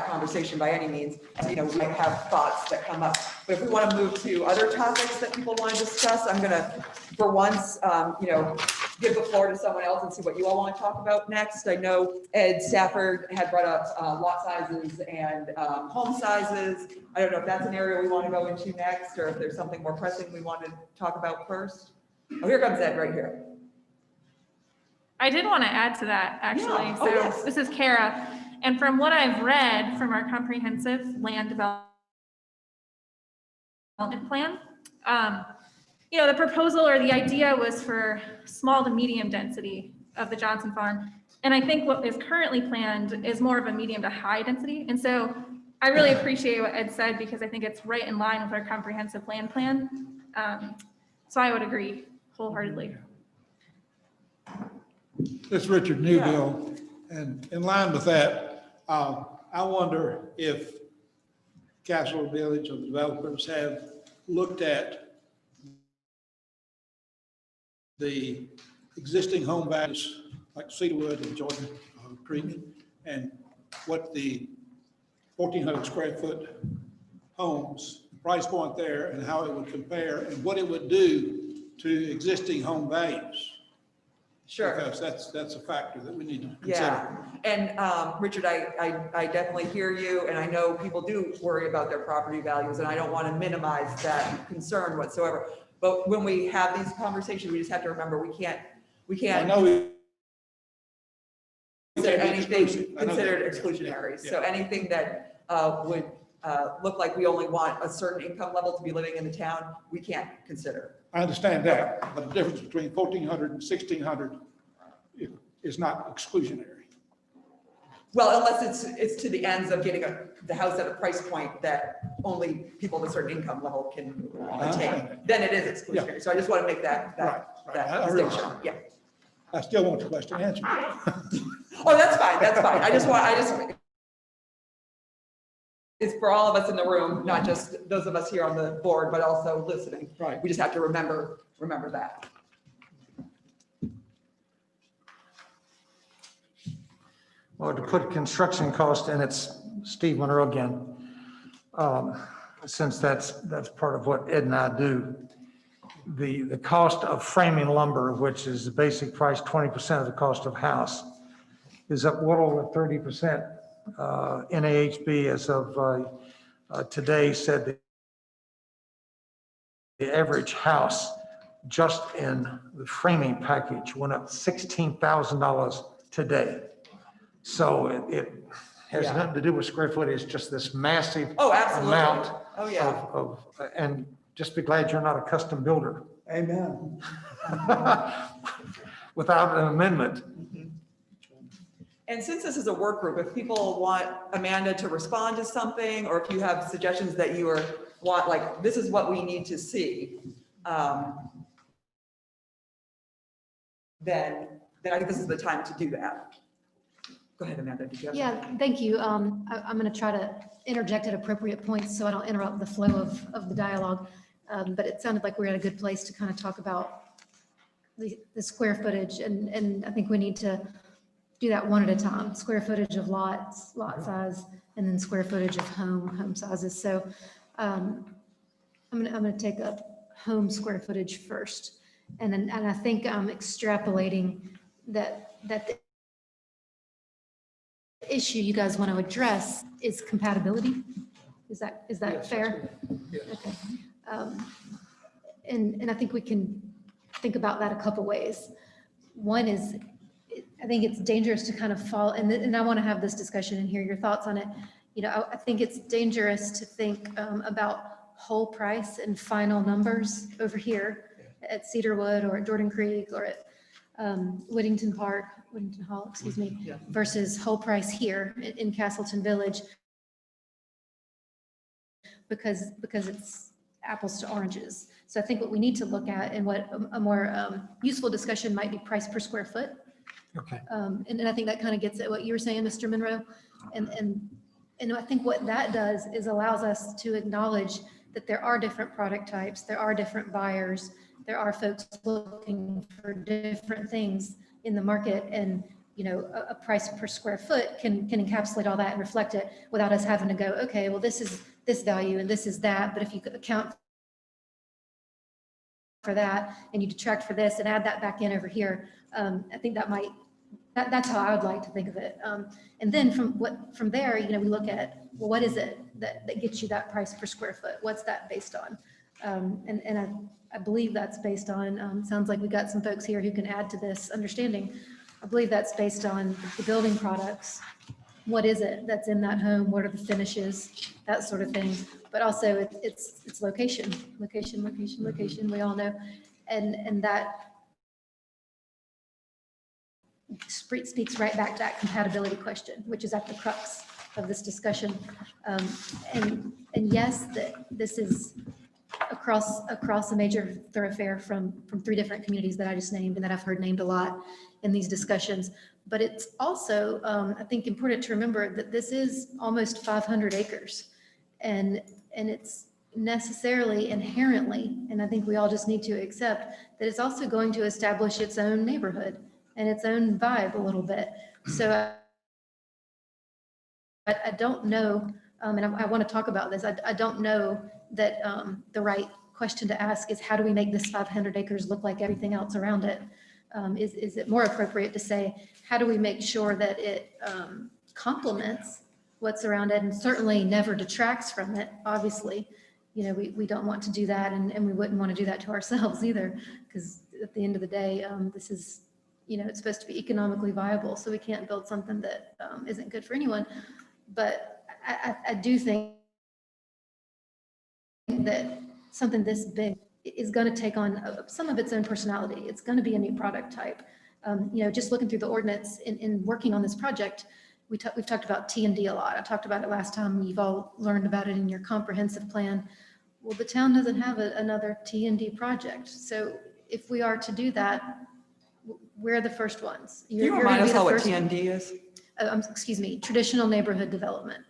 conversation by any means. You know, we might have thoughts that come up, but if we want to move to other topics that people want to discuss, I'm going to, for once, you know, give the floor to someone else and see what you all want to talk about next. I know Ed Stafford had brought up lot sizes and home sizes. I don't know if that's an area we want to go into next, or if there's something more pressing we want to talk about first. Oh, here comes Ed right here. I did want to add to that, actually. Yeah. So Oh, yes. this is Kara. And from what I've read from our comprehensive land development plan, you know, the proposal or the idea was for small to medium density of the Johnson Farm. And I think what is currently planned is more of a medium to high density. And so I really appreciate what Ed said, because I think it's right in line with our comprehensive land plan. So I would agree wholeheartedly. This is Richard Newville, and in line with that, I wonder if Castle Village or the developers have looked at the existing home values like Cedarwood and Jordan Creek, and what the 1,400 square foot homes, price point there, and how it would compare, and what it would do to existing home values. Sure. Because that's a factor that we need to consider. Yeah, and Richard, I definitely hear you, and I know people do worry about their property values, and I don't want to minimize that concern whatsoever. But when we have these conversations, we just have to remember, we can't I know we consider can't be anything exclusive. I know that. considered exclusionary. So Yeah. anything that would look like we only want a certain income level to be living in the town, we can't consider. I understand that, but the difference between 1,400 and 1,600 is not exclusionary. Well, unless it's to the ends of getting the house at a price point that only people of a certain income level can attain, then it is exclusionary. So I just want to make that Right. I realize distinction, yeah. I still want the question answered. Oh, that's fine, that's fine. It's for all of us in the room, not just those of us here on the board, but also listening. Right. We just have to remember that. Well, to put construction cost in, it's Steve Monroe again. Since that's part of what Ed and I do. The cost of framing lumber, which is the basic price, 20% of the cost of house, is up well over 30%. NAHB, as of today, said that the average house just in the framing package went up $16,000 today. So it has Yeah. nothing to do with square footage, just this massive Oh, absolutely. amount Oh, yeah. and just be glad you're not a custom builder Amen. Mm-hmm. without an amendment. And since this is a work group, if people want Amanda to respond to something, or if you have suggestions that you want, like, this is what we need to see, then I think this is the time to do that. Go ahead, Amanda. Did you have Yeah, thank you. I'm going to try to interject at appropriate points so I don't interrupt the flow of the dialogue. But it sounded like we're at a good place to kind of talk about the square footage, and I think we need to do that one at a time. Square footage of lots, lot size, and then square footage of home sizes. So I'm going to take up home square footage first. And I think I'm extrapolating that the issue you guys want to address is compatibility. Is that Yes, that's fair? Yes. Okay. And I think we can think about that a couple ways. One is, I think it's dangerous to kind of fall, and I want to have this discussion and hear your thoughts on it. I think it's dangerous to think about whole price and final numbers over here at Cedarwood or at Jordan Creek or at Whittington Hall, excuse me, Yeah. versus whole price here in Castleton Village, because it's apples to oranges. So I think what we need to look at and what a more useful discussion might be price per square foot. Okay. And I think that kind of gets at what you were saying, Mr. Monroe. And I think what that does is allows us to acknowledge that there are different product types, there are different buyers, there are folks looking for different things in the market, and a price per square foot can encapsulate all that and reflect it without us having to go, okay, well, this is this value and this is that, but if you could account for that and you detract for this and add that back in over here, I think that's how I would like to think of it. And then from there, we look at, well, what is it that gets you that price per square foot? What's that based on? And I believe that's based on, sounds like we got some folks here who can add to this understanding. I believe that's based on the building products. What is it that's in that home? What are the finishes? That sort of thing. But also it's location. We all know. And that speaks right back to that compatibility question, which is at the crux of this discussion. And yes, that this is across a major thoroughfare from 3 different communities that I just named and that I've heard named a lot in these discussions. But it's also, I think, important to remember that this is almost 500 acres. And it's necessarily inherently, and I think we all just need to accept that it's also going to establish its own neighborhood and its own vibe a little bit. So I don't know, and I want to talk about this. I don't know that the right question to ask is, how do we make this 500 acres look like everything else around it? Is it more appropriate to say, how do we make sure that it complements what's around it and certainly never detracts from it? Obviously, we don't want to do that, and we wouldn't want to do that to ourselves either, because at the end of the day, this is, it's supposed to be economically viable, so we can't build something that isn't good for anyone. But I do think that something this big is going to take on some of its own personality. It's going to be a new product type. Just looking through the ordinance in working on this project, we've talked about T&D a lot. I talked about it last time. You've all learned about it in your comprehensive plan. Well, the town doesn't have another T&D project. So if we are to do that, we're the first ones. Can you remind us all what TND is? Excuse me, traditional neighborhood development.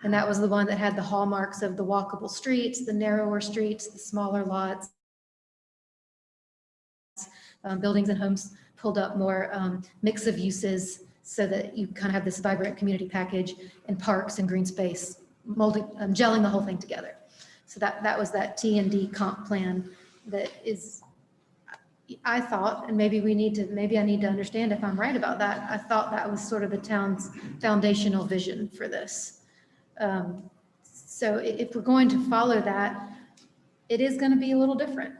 And that was the one that had the hallmarks of the walkable streets, the narrower streets, the smaller lots, buildings and homes pulled up more, mix of uses, so that you kind of have this vibrant community package, and parks and green space, molding, gelling the whole thing together. So that was that T&D comp plan that is, I thought, and maybe I need to understand if I'm right about that. I thought that was sort of the town's foundational vision for this. So if we're going to follow that, it is going to be a little different.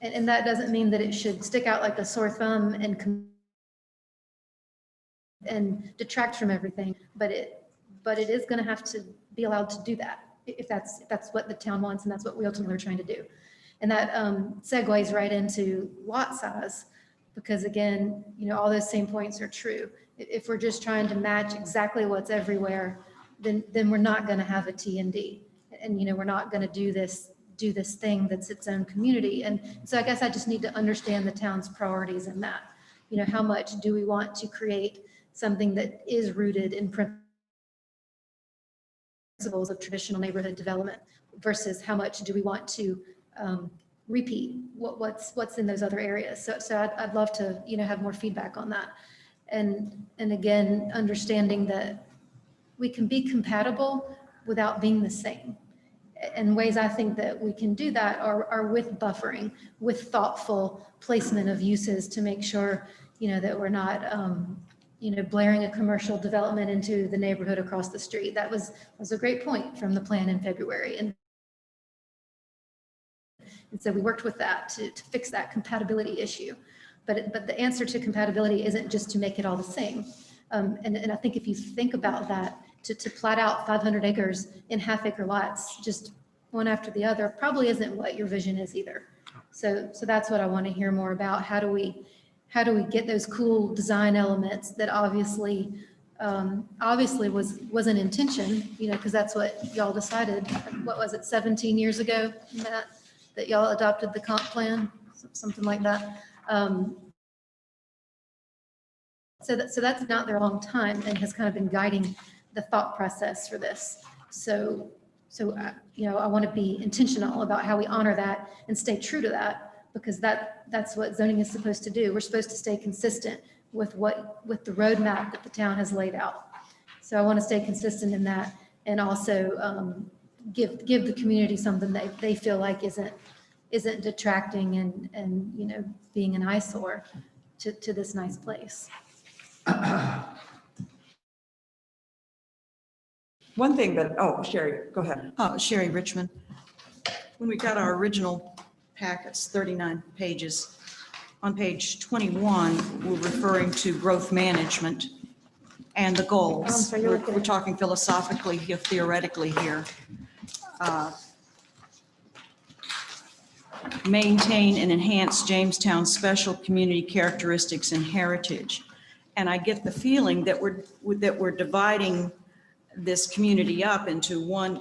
And that doesn't mean that it should stick out like a sore thumb and detract from everything, but it is going to have to be allowed to do that if that's what the town wants, and that's what we ultimately are trying to do. And that segues right into lot size, because again, all those same points are true. If we're just trying to match exactly what's everywhere, then we're not going to have a T&D, and we're not going to do this thing that's its own community. And so I guess I just need to understand the town's priorities in that. How much do we want to create something that is rooted in principles of traditional neighborhood development versus how much do we want to repeat what's in those other areas. So I'd love to have more feedback on that. And again, understanding that we can be compatible without being the same. And ways I think that we can do that are with buffering, with thoughtful placement of uses to make sure, that we're not, blaring a commercial development into the neighborhood across the street. That was a great point from the plan in February. And so we worked with that to fix that compatibility issue. But the answer to compatibility isn't just to make it all the same. And I think if you think about that, to plat out 500 acres in half-acre lots, just one after the other, probably isn't what your vision is either. So that's what I want to hear more about. How do we get those cool design elements that obviously was an intention, because that's what y'all decided. What was it, 17 years ago, Matt, that y'all adopted the comp plan, something like that. So that's not their long time and has kind of been guiding the thought process for this. So I want to be intentional about how we honor that and stay true to that, because that's what zoning is supposed to do. We're supposed to stay consistent with the roadmap that the town has laid out. So I want to stay consistent in that, and also give the community something that they feel like isn't detracting and being an eyesore to this nice place. One thing that, Sherry, go ahead. Sherry Richmond. When we got our original packets, 39 pages, on page 21, we're referring to growth management and the goals. I'm sorry, you're looking We're at- talking philosophically, theoretically here. Maintain and enhance Jamestown's special community characteristics and heritage. And I get the feeling that we're dividing this community up into one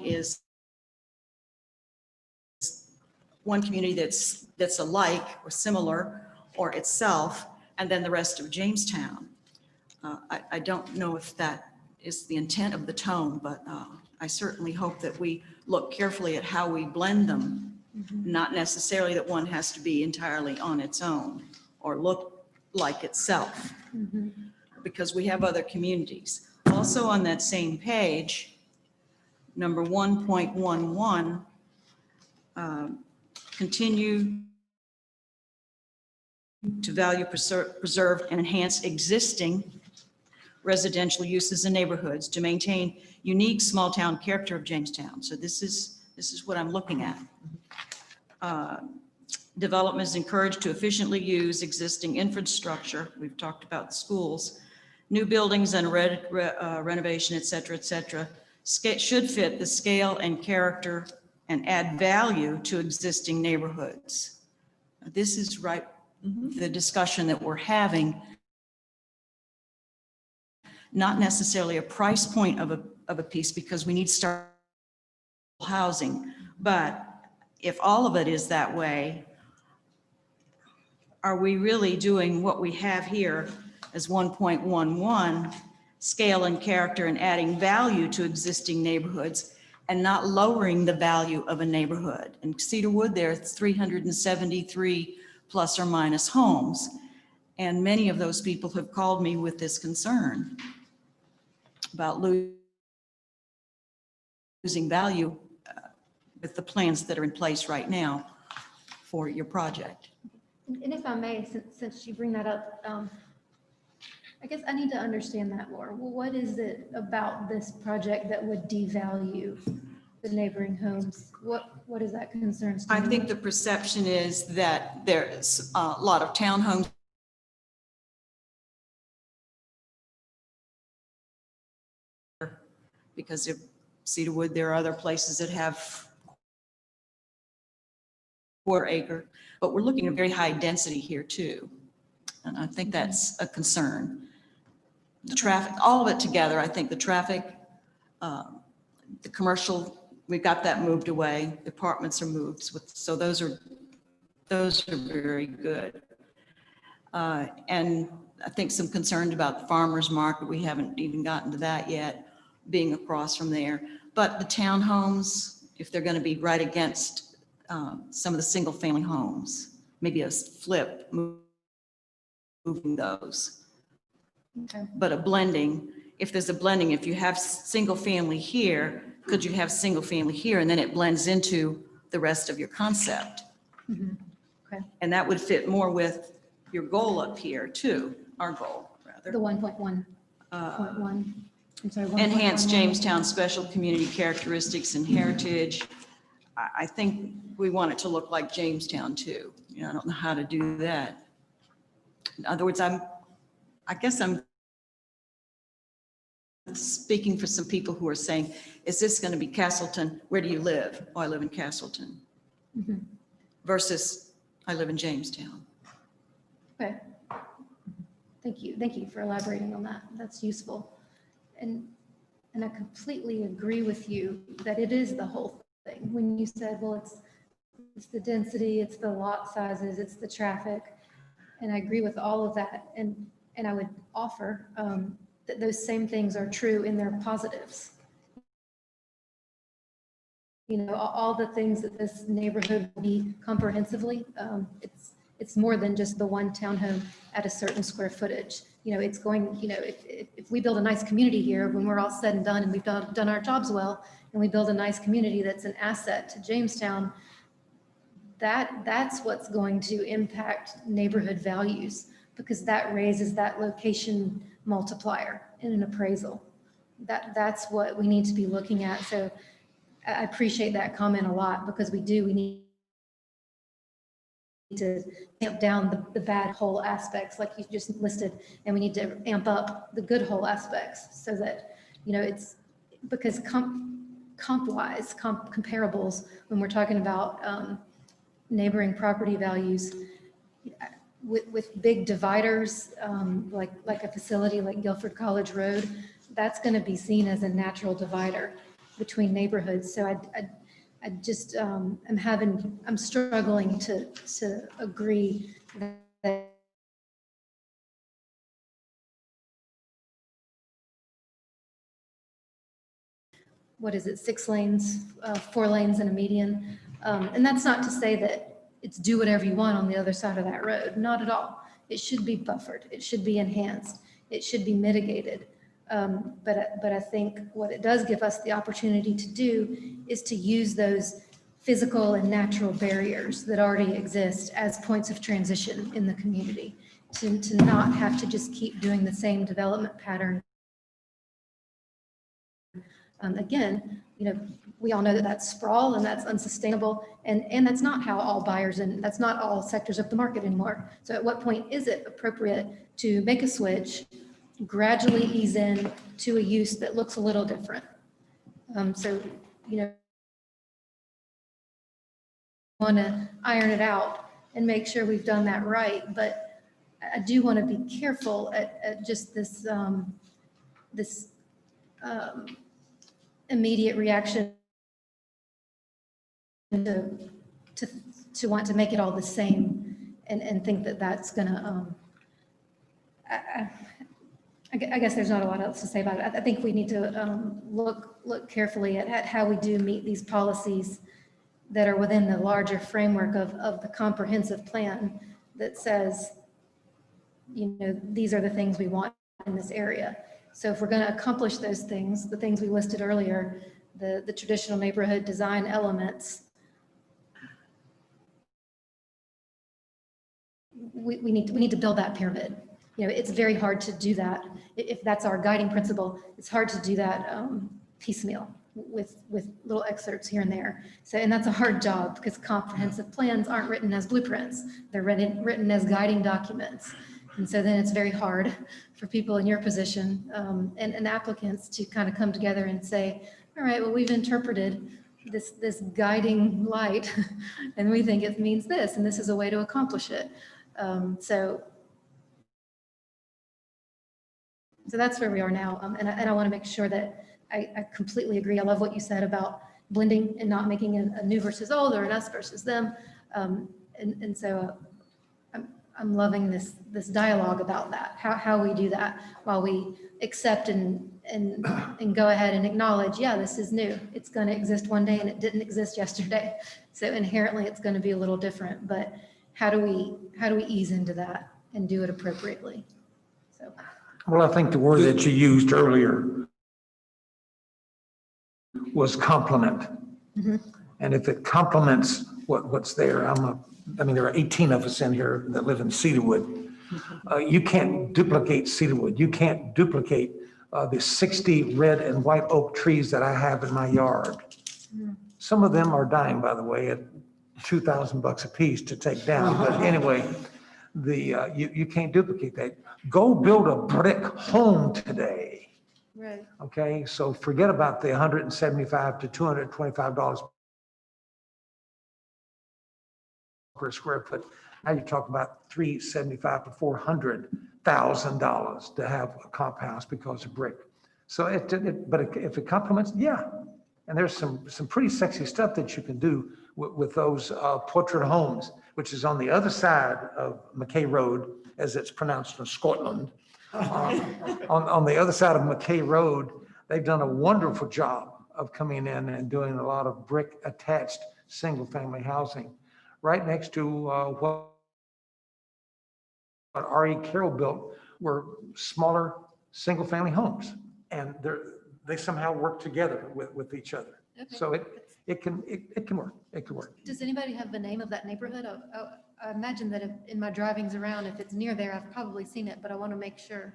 community that's alike or similar or itself, and then the rest of Jamestown. I don't know if that is the intent of the tone, but I certainly hope that we look carefully at how we blend them. Not necessarily that one has to be entirely on its own or look like itself, because we have other communities. Also on that same page, number 1.11, continue to value, preserve, and enhance existing residential uses and neighborhoods to maintain unique small-town character of Jamestown. So this is what I'm looking at. Development is encouraged to efficiently use existing infrastructure. We've talked about the schools, new buildings and renovation, et cetera, should fit the scale and character and add value to existing neighborhoods. This is right, the discussion that we're having, not necessarily a price point of a piece, because we need to start housing. But if all of it is that way, are we really doing what we have here as 1.11, scale and character and adding value to existing neighborhoods and not lowering the value of a neighborhood? In Cedarwood, there's 373 plus or minus homes. And many of those people have called me with this concern about losing value with the plans that are in place right now for your project. And if I may, since you bring that up, I guess I need to understand that more. Well, what is it about this project that would devalue the neighboring homes? What is that concerns to I me? think the perception is that there's a lot of townhomes because of Cedarwood. There are other places that have quarter acre, but we're looking at very high density here too. And I think that's a concern. The traffic, all of it together, I think the traffic, the commercial, we've got that moved away. The apartments are moved. So those are very good. And I think some concerns about the farmer's market. We haven't even gotten to that yet, being across from there. But the townhomes, if they're going to be right against some of the single family homes, maybe a flip, moving those. Okay. But a blending, if there's a blending, if you have single family here, could you have single family here? And then it blends into the rest of your concept. Mhm. Okay. And that would fit more with your goal up here too, our goal, The rather. 1.1.1. I'm sorry. 1.11. Enhance Jamestown special community characteristics and heritage. I think we want it to look like Jamestown too. You know, I don't know how to do that. In other words, I guess I'm speaking for some people who are saying, is this going to be Castleton? Where do you live? Oh, I live in Castleton. Mhm. Versus I live in Jamestown. Okay. Thank you. Thank you for elaborating on that. That's useful. And I completely agree with you that it is the whole thing. When you said, well, it's the density, it's the lot sizes, it's the traffic. And I agree with all of that. And I would offer that those same things are true in their positives. You know, all the things that this neighborhood will be comprehensively, it's more than just the one townhome at a certain square footage. You know, it's going, you know, if we build a nice community here, when we're all said and done and we've done our jobs well, and we build a nice community that's an asset to Jamestown, that's what's going to impact neighborhood values, because that raises that location multiplier in an appraisal. That's what we need to be looking at. So I appreciate that comment a lot, because we need to amp down the bad whole aspects like you just listed, and we need to amp up the good whole aspects so that, you know, it's because comp-wise, comparables, when we're talking about neighboring property values, with big dividers, like a facility like Guilford College Road, that's going to be seen as a natural divider between neighborhoods. So I just, I'm struggling to agree that what is it, 6 lanes, 4 lanes and a median. And that's not to say that it's do whatever you want on the other side of that road. Not at all. It should be buffered. It should be enhanced. It should be mitigated. But I think what it does give us the opportunity to do is to use those physical and natural barriers that already exist as points of transition in the community, to not have to just keep doing the same development pattern. Again, you know, we all know that that's sprawl and that's unsustainable, and that's not how all buyers and that's not all sectors of the market anymore. So at what point is it appropriate to make a switch, gradually ease in to a use that looks a little different? So, you know, want to iron it out and make sure we've done that right, but I do want to be careful at just this immediate reaction to want to make it all the same and think that that's gonna I guess there's not a lot else to say about it. I think we need to look carefully at how we do meet these policies that are within the larger framework of the comprehensive plan that says, you know, these are the things we want in this area. So if we're going to accomplish those things, the things we listed earlier, the traditional neighborhood design elements, we need to build that pyramid. You know, it's very hard to do that. If that's our guiding principle, it's hard to do that piecemeal with little excerpts here and there. So, and that's a hard job because comprehensive plans aren't written as blueprints. They're written as guiding documents. And so then it's very hard for people in your position and applicants to kind of come together and say, all right, well, we've interpreted this guiding light and we think it means this, and this is a way to accomplish it. So that's where we are now. And I want to make sure that I completely agree. I love what you said about blending and not making a new versus old or an us versus them. And so I'm loving this dialogue about that, how we do that while we accept and go ahead and acknowledge, yeah, this is new. It's going to exist one day and it didn't exist yesterday. So inherently it's going to be a little different, but how do we ease into that and do it appropriately? So. Well, I think the word that you used earlier was complement. Mhm. And if it complements what's there, I mean, there are 18 of us in here that live in Cedarwood. You can't duplicate Cedarwood. You can't duplicate the 60 red and white oak trees that I have in my yard. Some of them are dying, by the way, at $2,000 a piece to take down. But anyway, you can't duplicate that. Go build a brick home today. Right. Okay, so forget about the $175 to $225 per square foot. Now you talk about $375 to $400,000 to have a comp house because of brick. So but if it complements, yeah. And there's some pretty sexy stuff that you can do with those portrait homes, which is on the other side of McKay Road, as it's pronounced in Scotland. On the other side of McKay Road, they've done a wonderful job of coming in and doing a lot of brick attached single family housing right next to what R.E. Carroll built were smaller single family homes, and they somehow work together with each other. Okay. So it can work. It could work. Does anybody have the name of that neighborhood? I imagine that in my drivings around, if it's near there, I've probably seen it, but I want to make sure.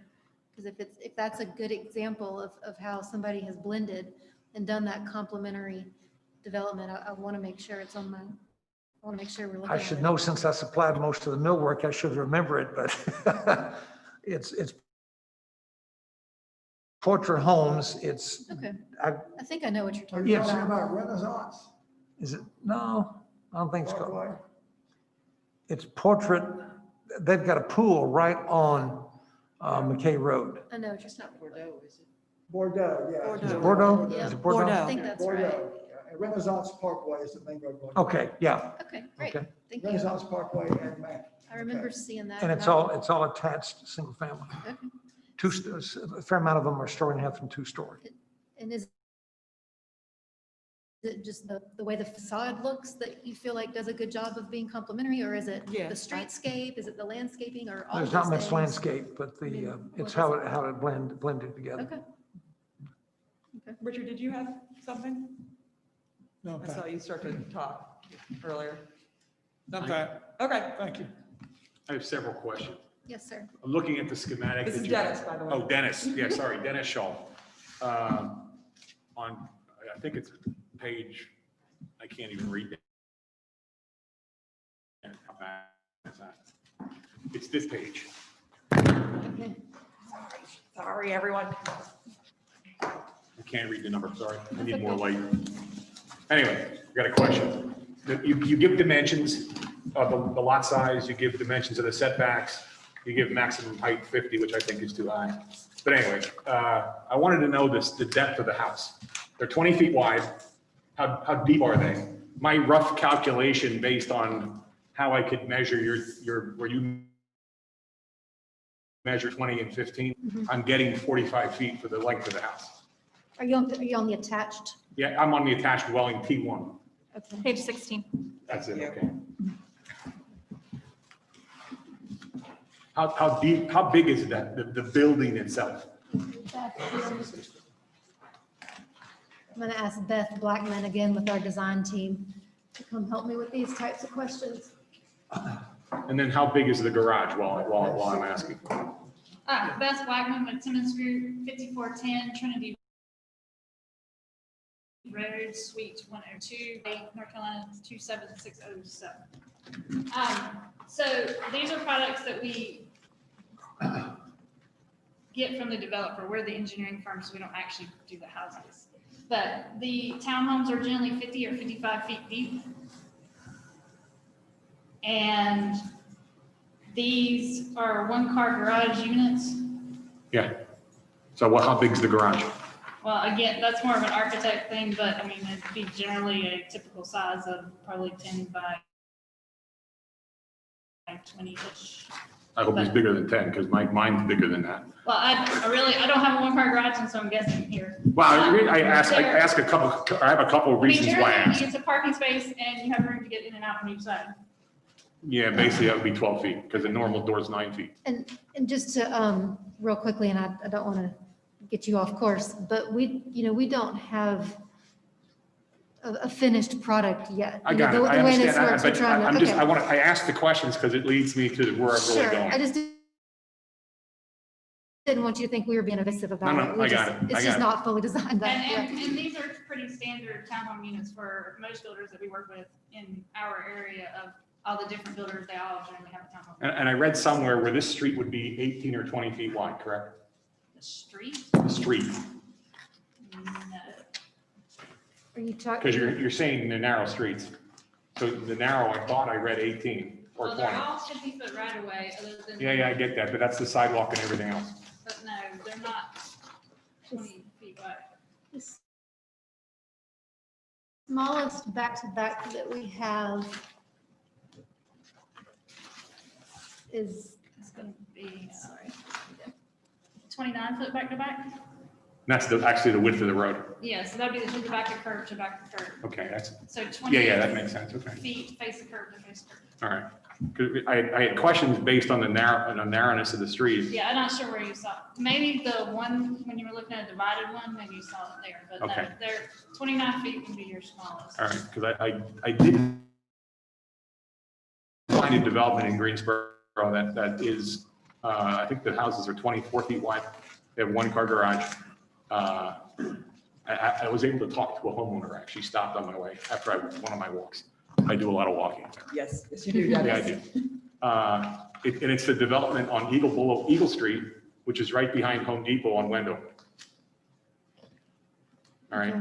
Because if that's a good example of how somebody has blended and done that complementary development, I want to make sure it's on my, I want to make sure we're looking I at should it. know since I supplied most of the millwork, I should remember it, but it's portrait homes. It's, Okay, I, I think I know what you're Are talking you Yes. talking about. about Renaissance? is it? No, I don't think so. Parkway? It's portrait. They've got a pool right on McKay Road. I know what you're It's not Bordeaux, is it? Bordeaux, yeah. Bordeaux. Is it Bordeaux? Yeah. Is it Bordeaux? I think that's right. Bordeaux. Yeah, and Renaissance Parkway is the main road. going. Okay, yeah. Okay, great. Okay. Thank you. Renaissance Parkway and Mac. I remember seeing that. And it's all attached, single family. Okay. A fair amount of them are story and a half and 2-story. And is it just the way the facade looks that you feel like does a good job of being complementary, or is it the Yes. streetscape? Is it the landscaping, or all There's of not those much things? landscape, but I mean, it's what how it blended together. Okay. Richard, did you have something? No, I saw you start to talk earlier. not that. Okay, Thank you. I have several questions. Yes, sir. I'm looking at the schematic. this that is you- Dennis, by the way. Oh, Dennis, yeah, sorry, Dennis Shaw. On, I think it's page, I can't even read it. How bad is that? It's this page. Okay. Sorry, everyone. I can't read the number, sorry. I need more light. Anyway, I got a question. You give dimensions of the lot size, you give dimensions of the setbacks, you give maximum height 50, which I think is too high. But anyway, I wanted to know the depth of the house. They're 20 feet wide. How deep are they? My rough calculation based on how I could measure where you measure 20 and 15, I'm getting 45 feet for the length of the house. Are you on the attached? Yeah, I'm on the attached dwelling T1. Okay. Page 16. That's it, Yeah. okay. How deep, how big is that, the building itself? I'm going to ask Beth Blackman again with our design team to come help me with these types of questions. And then how big is the garage while I'm asking? Beth Blackman with Simmons Group, 5410 Trinity Road, Suite 102, North Carolina 27607. So these are products that we get from the developer. We're the engineering firm, so we don't actually do the houses. But the townhomes are generally 50 or 55 feet deep. And these are 1-car garage units. Yeah. So how big's the garage? Well, again, that's more of an architect thing, but I mean, it'd be generally a typical size of probably 10 by 20-ish. I hope it's bigger than 10, because mine's bigger than that. Well, I don't have a 1-car garage, and so I'm guessing here. Well, I have a couple of I mean, reasons why I generally, asked. it's a parking space, and you have room to get in and out on each side. Yeah, basically that would be 12 feet, because the normal door is 9 feet. And just to, real quickly, and I don't want to get you off course, but we don't have a finished product yet. I You know, got it. the I way this understand. works, we're But trying to- I'm just, okay. I asked the questions because it leads me to where I'm really Sure, going. I just didn't want you to think we were being evasive about No, it. I got it. I It's got just it. not fully designed that. And these are pretty standard townhome units for most builders that we work with in our area of all the different builders, they all generally have a townhome. And I read somewhere where this street would be 18 or 20 feet wide, correct? The street? The street, No. Are you talking? because you're saying the narrow streets. So the narrow, I thought I read 18 or Well, 20. they're all 50-foot right away, other than. Yeah, I get that, but that's the sidewalk and everything else. But no, they're not 20 feet wide. The smallest back-to-back that we have is, It's gonna be, 29-foot back to back? That's actually the width of the road. Yeah, so that'd be the back of curb to back of curb. Okay, that's, So 20. yeah, that makes sense, okay. Feet face the curb to face curb. All right. 'Cause I had questions based on the narrowness of the street. Yeah, I'm not sure where you saw, maybe the one, when you were looking at a divided one, maybe you saw it there, but no, Okay. they're 29 feet would be your smallest. All right, because I didn't find a development in Greensboro that is, I think the houses are 24 feet wide. They have one car garage. I was able to talk to a homeowner, actually stopped on my way after one of my walks. I do a lot of walking. Yes, yes, you do. Yeah, I Dennis. do. And it's the development on Eagle Street, which is right behind Home Depot on Wendell. All right.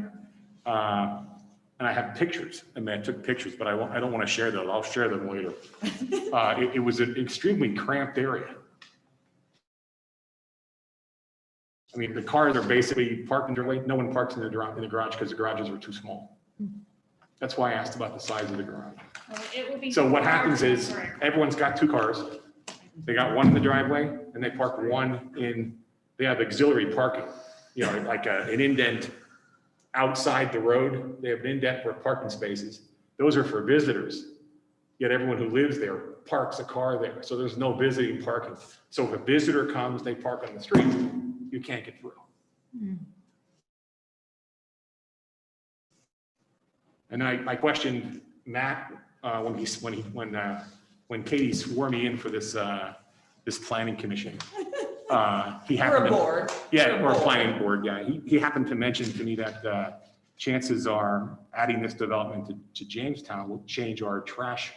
And I have pictures. I mean, I took pictures, but I don't want to share those. I'll share them later. It was an extremely cramped area. I mean, the cars are basically parked in their lane. No one parks in the garage because the garages are too small. That's why I asked about the size of the garage. Well, it will be. So what happens is Correct. everyone's got two cars. They got one in the driveway and they park one they have auxiliary parking, like an indent outside the road. They have an indent for parking spaces. Those are for visitors. Yet everyone who lives there parks a car there. So there's no visiting parking. So if a visitor comes, they park on the street. You can't get through. And I questioned Matt when Katie swore me in for this planning commission. He happened Or a to- board. Yeah, or a planning board, yeah. He happened to mention to me that chances are adding this development to Jamestown will change our trash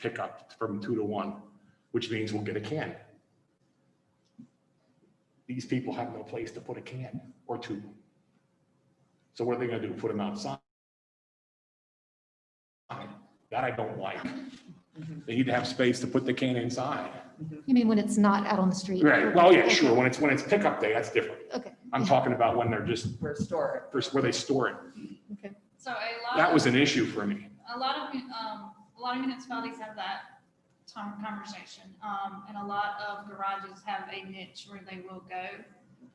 pickup from 2 to 1, which means we'll get a can. These people have no place to put a can or two. So what are they gonna do? Put them outside? That I don't like. They need to have space to put the can inside. you mean when it's not out on the street? Right, well, yeah, sure, when it's pickup day, that's different. Okay. I'm talking about when they're just, Where to store it. where they store it. So a lot. That was an issue for me. A lot of municipalities have that conversation, and a lot of garages have a niche where they will go.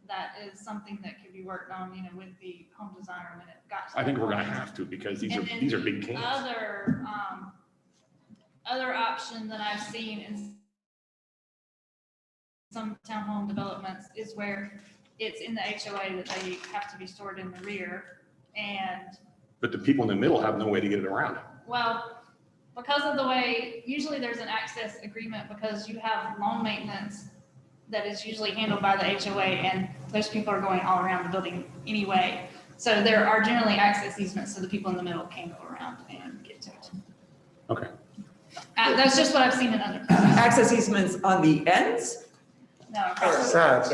That is something that could be worked on, with the home designer when it got. to I think that we're gonna point. have to, because these And then are the big cans. Other option that I've seen in some townhome developments is where it's in the HOA that they have to be stored in the rear. And, But the people in the middle have no way to get it around. well, because of the way, usually there's an access agreement because you have lawn maintenance that is usually handled by the HOA, and those people are going all around the building anyway. So there are generally access easements so the people in the middle can go around and get to it. Okay. That's just what I've seen in other. Access easements on the ends? No, across Sides.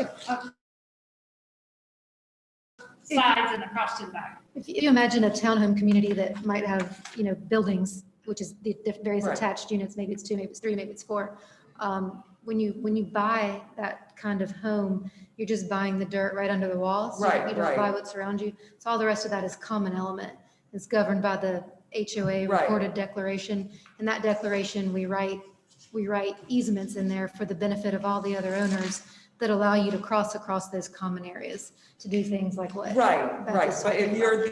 sides and across to the back. If you imagine a townhome community that might have, buildings, which is the various Right. attached units, maybe it's 2, maybe it's 3, maybe it's 4. When you buy that kind of home, you're just buying the dirt right under the walls. Right, You don't right. buy what's around you. So all the rest of that is common element. It's governed by the HOA Right. recorded declaration. And that declaration, we write easements in there for the benefit of all the other owners that allow you to cross across those common areas to do things like what? Right, Beth right. is But if talking you're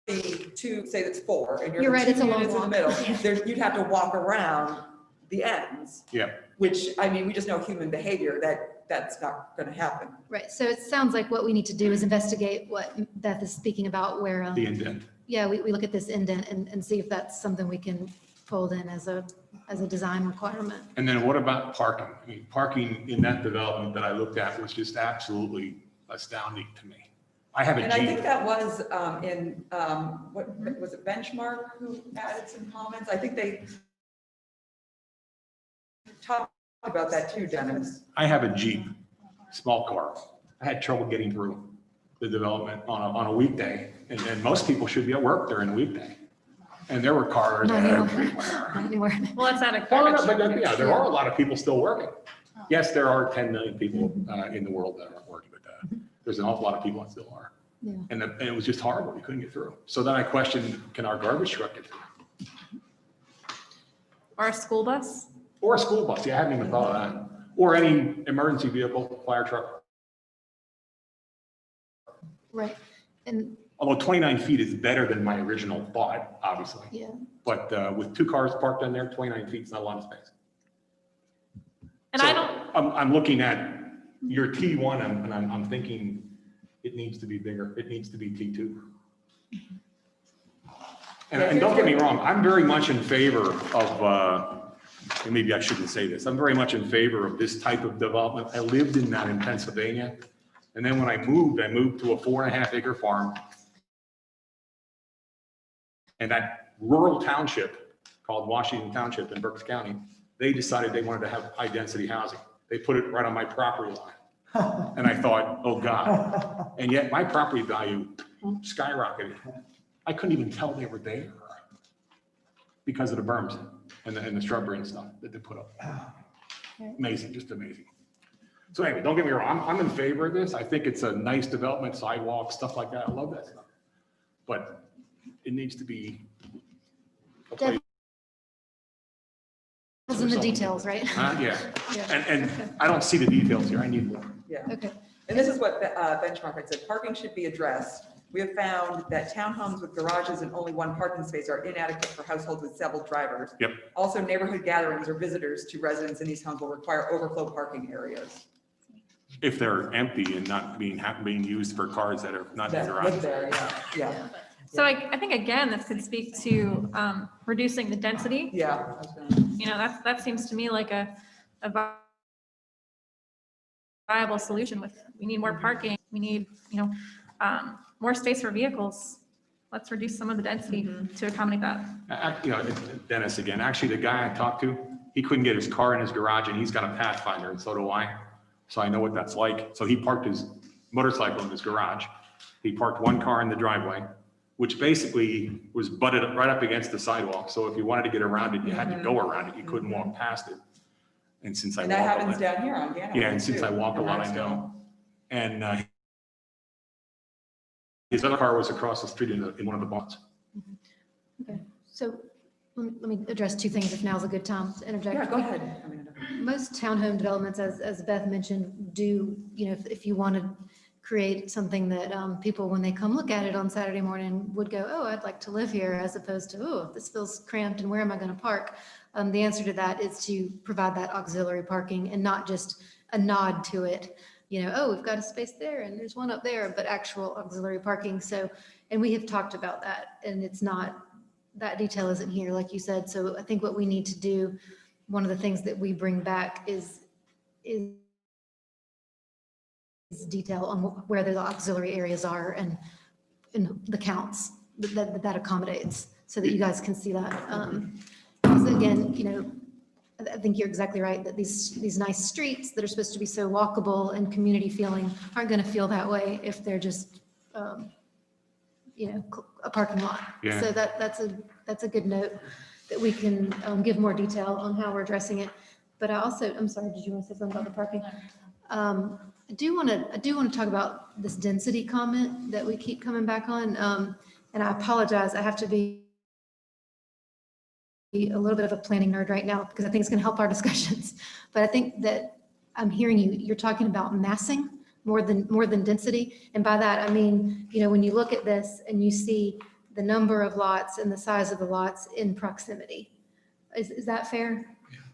the two, say that's 4, and You're you're right, the it's a 2 long units in the walk. middle, you'd have to walk around the ends. Yeah. Which, I mean, we just know human behavior, that that's not going to happen. Right, so it sounds like what we need to do is investigate what Beth is speaking about, where, The indent. yeah, we look at this indent and see if that's something we can fold in as a design requirement. And then what about parking? I mean, parking in that development that I looked at was just absolutely astounding to me. I have a And I think Jeep. that was in, what, was it Benchmark who added some comments? I think they talked about that too, Dennis. I have a Jeep, small car. I had trouble getting through the development on a weekday. And most people should be at work during the weekday. And there were cars Not anymore. everywhere. Not anymore. Well, it's at a Well, no, garbage. but yeah, there are a lot of people still working. Yes, there are 10 million people in the world that aren't working, but there's an awful lot of people that still are. Yeah. And it was just horrible. You couldn't get through. So then I questioned, can our garbage truck get through? Or a school bus? Or a school bus. Yeah, I hadn't even thought of that. Or any emergency vehicle, fire truck. Right, and, Although 29 feet is better than my original thought, obviously. yeah, But with 2 cars parked in there, 29 feet is not a lot of space. And So I don't, I'm looking at your T1 and I'm thinking it needs to be bigger. It needs to be T2. And don't get me wrong, I'm very much in favor of, and maybe I shouldn't say this, I'm very much in favor of this type of development. I lived in that in Pennsylvania. And then when I moved to a 4.5 acre farm. And that rural township called Washington Township in Berks County, they decided they wanted to have high density housing. They put it right on my property line. And I thought, oh God. And yet my property value skyrocketed. I couldn't even tell they were there because of the berms and the shrubbery and stuff that they put up. Amazing, just amazing. So anyway, don't get me wrong, I'm in favor of this. I think it's a nice development, sidewalks, stuff like that. I love that stuff. But it needs to be a place. it's in the details, right? Yeah, Yeah. and I don't see the details here. I need more. Yeah. Okay, And this is what Benchmark had said, parking should be addressed. We have found that townhomes with garages and only one parking space are inadequate for households with several drivers. Yep. Also, neighborhood gatherings or visitors to residents in these homes will require overflow parking areas. If they're empty and not being used for cars that are not in the That live garage. there, yeah. so I think again, this could speak to reducing the density. Yeah. I was gonna- You know, that seems to me like a viable solution with, we need more parking, we need, more space for vehicles. Let's reduce some of the density to accommodate that. Dennis again, actually the guy I talked to, he couldn't get his car in his garage and he's got a Pathfinder and so do I. So I know what that's like. So he parked his motorcycle in his garage. He parked one car in the driveway, which basically was butted right up against the sidewalk. So if you wanted to get around it, you had to go around it. You couldn't walk past it. And since I And walk that a happens lot, down here on Gannett. yeah, and since too, I walk a in lot, I Knoxville. know. And his other car was across the street in one of the barns. okay, so let me address 2 things if now's a good time to interject. Yeah, go ahead. Most townhome developments, as Beth mentioned, do, if you want to create something that people, when they come look at it on Saturday morning, would go, oh, I'd like to live here, as opposed to, oh, this feels cramped and where am I going to park? The answer to that is to provide that auxiliary parking and not just a nod to it. Oh, we've got a space there and there's one up there, but actual auxiliary parking. So, and we have talked about that, and it's not, that detail isn't here, like you said. So I think what we need to do, one of the things that we bring back is detail on where the auxiliary areas are and the counts that accommodates, so that you guys can see that. Because again, I think you're exactly right that these nice streets that are supposed to be so walkable and community feeling aren't going to feel that way if they're just, a parking lot. Yeah. So that's a good note that we can give more detail on how we're addressing it. But I'm sorry, did you want to say something about the parking? I do want to talk about this density comment that we keep coming back on. And I apologize, I have to be a little bit of a planning nerd right now because I think it's going to help our discussions. But I think that I'm hearing you're talking about massing more than density. And by that, I mean, when you look at this and you see the number of lots and the size of the lots in proximity. Is that fair?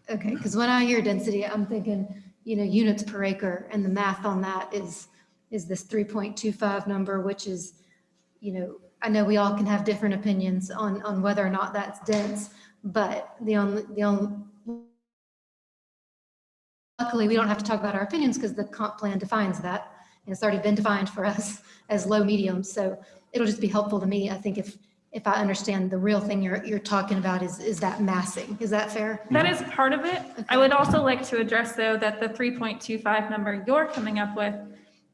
Okay, because when I hear density, I'm thinking, units per acre, and the math on that is this 3.25 number, which is, I know we all can have different opinions on whether or not that's dense, but luckily, we don't have to talk about our opinions because the comp plan defines that. And it's already been defined for us as low, medium. So it'll just be helpful to me, I think, if I understand the real thing you're talking about is that massing. Is that fair? That is part of it. I would also like to address, though, that the 3.25 number you're coming up with,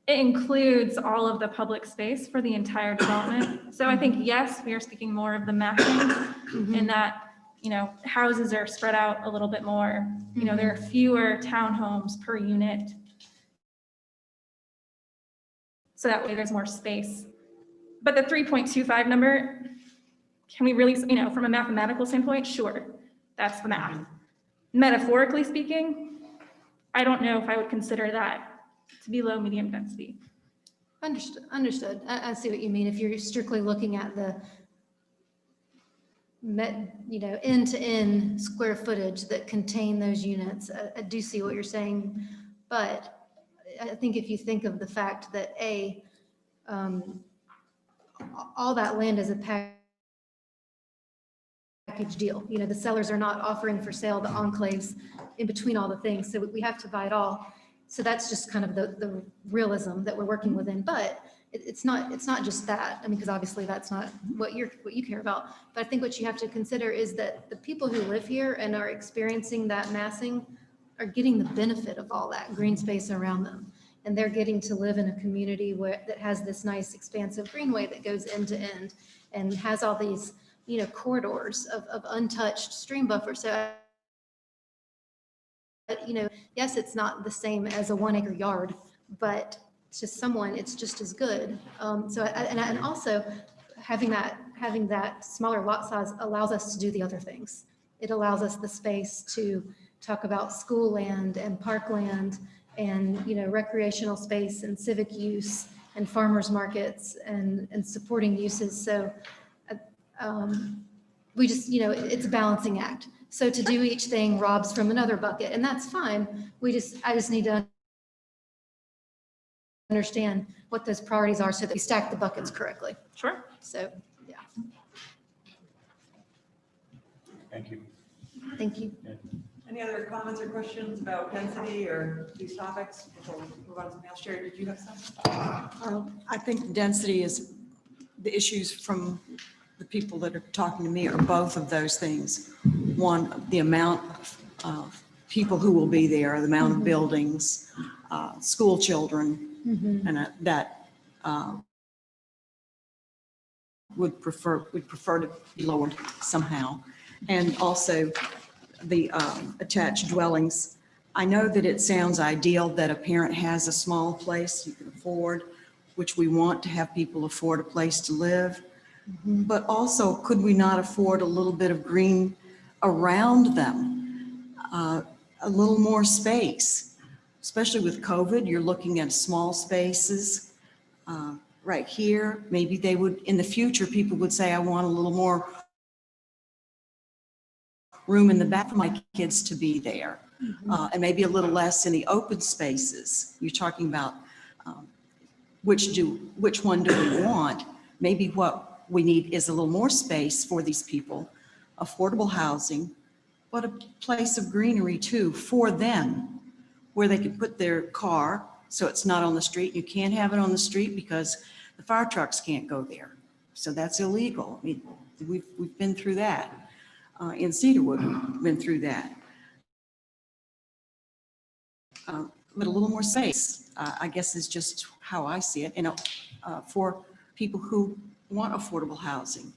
it includes all of the public space for the entire development. So I think, yes, we are speaking more of the mapping in that, houses are spread out a little bit more. There are fewer townhomes per unit. So that way there's more space. But the 3.25 number, can we really, from a mathematical standpoint, sure, that's the math. Metaphorically speaking, I don't know if I would consider that to be low, medium density. Understood. I see what you mean. If you're strictly looking at the end-to-end square footage that contain those units, I do see what you're saying. But I think if you think of the fact that all that land is a package deal. The sellers are not offering for sale the enclaves in between all the things. So we have to buy it all. So that's just kind of the realism that we're working within. But it's not just that. I mean, because obviously that's not what you care about. But I think what you have to consider is that the people who live here and are experiencing that massing are getting the benefit of all that green space around them. And they're getting to live in a community that has this nice expansive greenway that goes end to end and has all these, corridors of untouched stream buffers. So, yes, it's not the same as a 1 acre yard, but to someone, it's just as good. And also having that smaller lot size allows us to do the other things. It allows us the space to talk about school land and park land and, recreational space and civic use and farmers markets and supporting uses. So we just, it's a balancing act. So to do each thing robs from another bucket, and that's fine. I just need to understand what those priorities are so that we stack the buckets correctly. Sure. So, yeah. Thank you. Thank you. Any other comments or questions about density or these topics before we move on to something else? Sherry, did you have something? I think density is the issues from the people that are talking to me are both of those things. One, the amount of people who will be there, the amount of buildings, school children, and that would prefer to be lowered somehow. And also the attached dwellings. I know that it sounds ideal that a parent has a small place you can afford, which we want to have people afford a place to live. But also, could we not afford a little bit of green around them? A little more space, especially with COVID, you're looking at small spaces right here. Maybe they would, in the future, people would say, I want a little more room in the back for my kids to be there. And maybe a little less in the open spaces. You're talking about which one do we want? Maybe what we need is a little more space for these people, affordable housing, but a place of greenery too for them, where they can put their car so it's not on the street. You can't have it on the street because the fire trucks can't go there. So that's illegal. I mean, we've been through that. In Cedarwood, we've been through that. But a little more space, I guess, is just how I see it. For people who want affordable housing,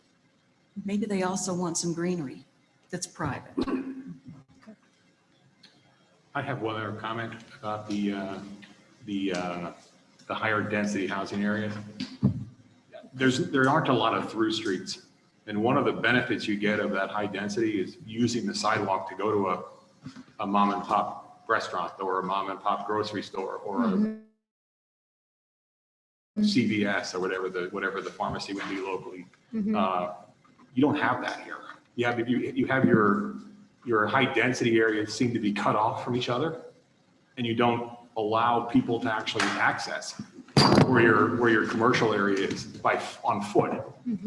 maybe they also want some greenery that's private. I have one other comment about the higher density housing areas. There aren't a lot of through streets. And one of the benefits you get of that high density is using the sidewalk to go to a mom and pop restaurant or a mom and pop grocery store or a CVS or whatever the pharmacy would be locally. You don't have that here. You have your high density areas seem to be cut off from each other. and you don't allow people to actually access where your commercial area is on foot.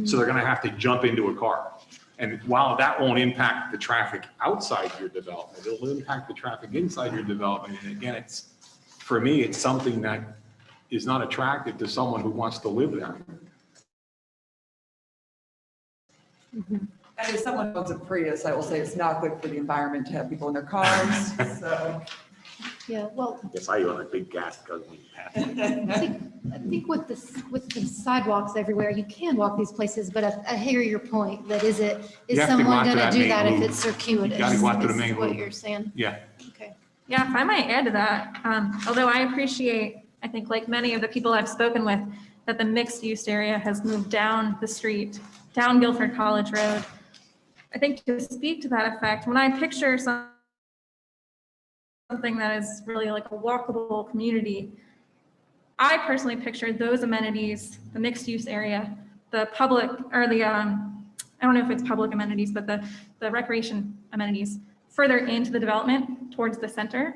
So they're gonna have to jump into a car. And while that won't impact the traffic outside your development, it'll impact the traffic inside your development. And again, for me, it's something that is not attractive to someone who wants to live there. And as someone who owns a Prius, I will say it's not good for the environment to have people in their cars, so. Yeah, well, Yes, I own a big gas guzzling I think with the sidewalks everywhere, you can walk these places, but I hear your point, that is You have to go someone out to gonna that do main that if loop. it's circuitous? You gotta go out to the is main what loop. you're saying, Yeah. okay. Yeah, if I might add to that, although I appreciate, I think like many of the people I've spoken with, that the mixed use area has moved down the street, down Guilford College Road. I think to speak to that effect, when I picture something that is really like a walkable community, I personally picture those amenities, the mixed use area, the public, or the, I don't know if it's public amenities, but the recreation amenities further into the development towards the center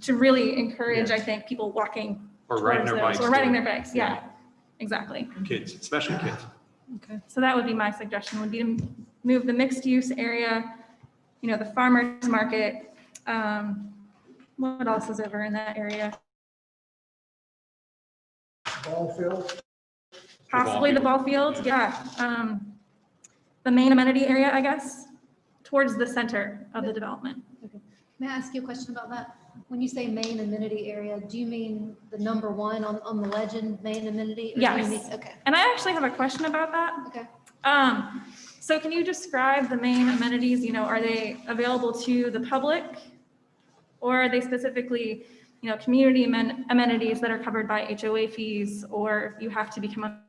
to really encourage, I think, people walking Or riding towards their those, bikes. or riding too. their bikes, yeah, exactly. Kids, especially kids. Okay. So that would be my suggestion, would be to move the mixed use area, the farmer's market. What else is over in that area? Ball field. Possibly the ball field, yeah. The main amenity area, I guess, towards the center of the development. May I ask you a question about that? When you say main amenity area, do you mean the number one on the legend, main amenity? Or do you Yes. mean- Okay, And I actually have a question about that. okay. So can you describe the main amenities, are they available to the public? Or are they specifically, community amenities that are covered by HOA fees, or you have to become a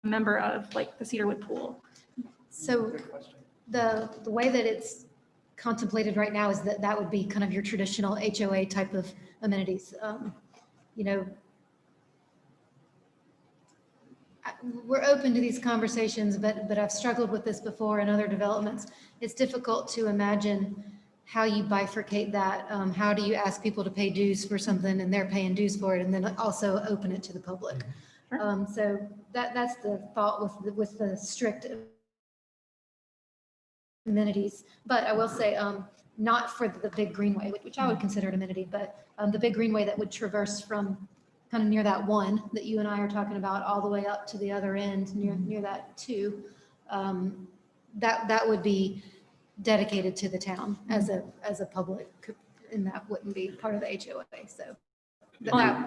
member of like the Cedarwood Pool? So the way that it's contemplated right now is that would be kind of your traditional HOA type of amenities. We're open to these conversations, but I've struggled with this before in other developments. It's difficult to imagine how you bifurcate that. How do you ask people to pay dues for something and they're paying dues for it, and then also open it to the public? So that's the thought with the strict amenities. But I will say, not for the big greenway, which I would consider an amenity, but the big greenway that would traverse from kind of near that one that you and I are talking about, all the way up to the other end, near that two, that would be dedicated to the town as a public, and that wouldn't be part of the HOA. So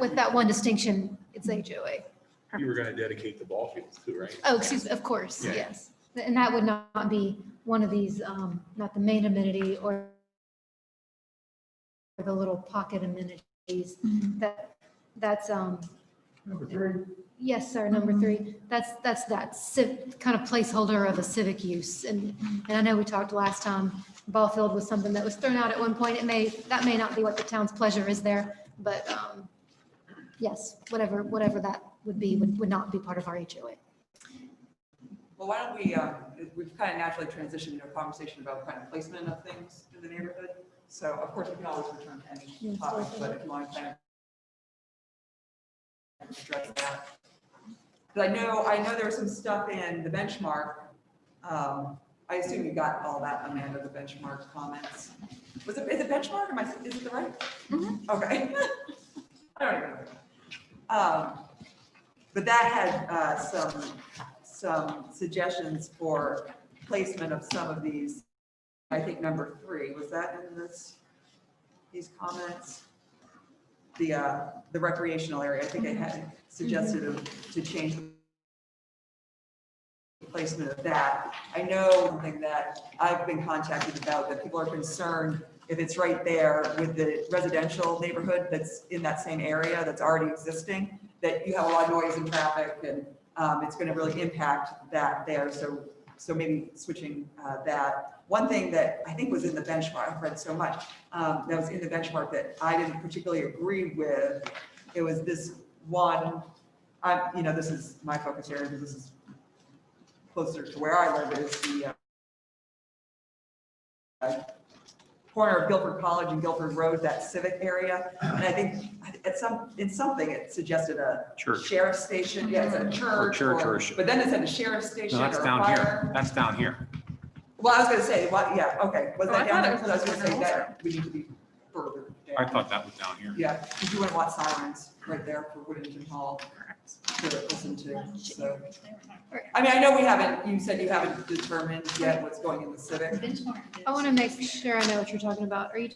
with that one distinction, it's HOA. You were gonna dedicate the ball fields too, right? Oh, excuse me, of course, Yeah. yes. And that would not be one of these, not the main amenity or the little pocket amenities. That's, Number three. yes, sir, number three. That's that kind of placeholder of a civic use. And I know we talked last time, ball field was something that was thrown out at one point. That may not be what the town's pleasure is there, but yes, whatever that would be, would not be part of our HOA. Well, why don't we've kind of naturally transitioned into a conversation about kind of placement of things in the neighborhood. So of course, we can always return to any topic, but if you want to kind of address that. But I know there was some stuff in the benchmark. I assume you got all that, Amanda, the benchmark comments. Is it benchmark? Is it the right? Okay. I don't even know. But that had some suggestions for placement of some of these. I think number 3, was that in these comments? The recreational area, I think I had suggested to change the placement of that. I know something that I've been contacted about, that people are concerned if it's right there with the residential neighborhood that's in that same area that's already existing, that you have a lot of noise and traffic, and it's going to really impact that there. So maybe switching that. One thing that I think was in the benchmark, I've read so much, that was in the benchmark that I didn't particularly agree with. It was this one, this is my focus area because this is closer to where I live, is corner of Guilford College and Guilford Road, that civic area. And I think in something, it suggested a Church. sheriff's station. Yeah, it's a church. or But then it said a sheriff's station No, or that's a down fire. here. That's down here. Well, I was gonna say, what, yeah, okay. Was Oh, that I down thought it there? was 'Cause I was on gonna the say corner that we need to be further down. I thought that was down here. Yeah, because you wouldn't want sirens right there for Whittington Hall to listen to, so. I mean, I know you said you haven't determined yet what's going in the civic. I want to make sure I know what you're talking about. Are you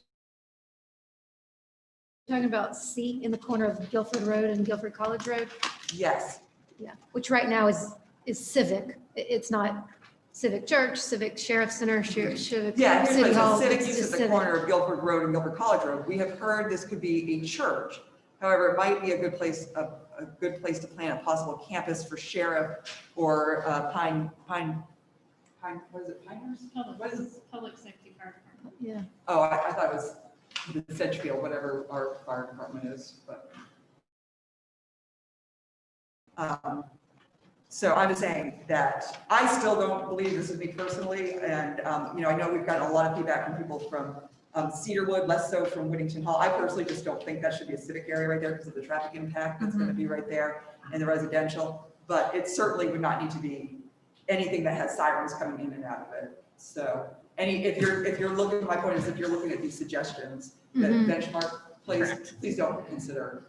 talking about C in the corner of Guilford Road and Guilford College Road? Yes, Yeah, which right now is civic. It's not civic church, civic sheriff center, civic yeah, here's what city it hall. says, civic It's use at just the civic. corner of Guilford Road and Guilford College Road. We have heard this could be a church. However, it might be a good place to plan a possible campus for sheriff or Pine, what is it, Pinehurst? What is it? Public safety fire department. Yeah. Oh, I thought it was the Sedgefield, whatever our fire department is, but. So I was saying that I still don't believe, this is me personally, and, I know we've gotten a lot of feedback from people from Cedarwood, less so from Whittington Hall. I personally just don't think that should be a civic area right there because of the traffic impact that's gonna be right there and the residential, but it certainly would not need to be anything that has sirens coming in and out of it. So if you're looking, my point is if you're looking at these suggestions, that benchmark, please don't consider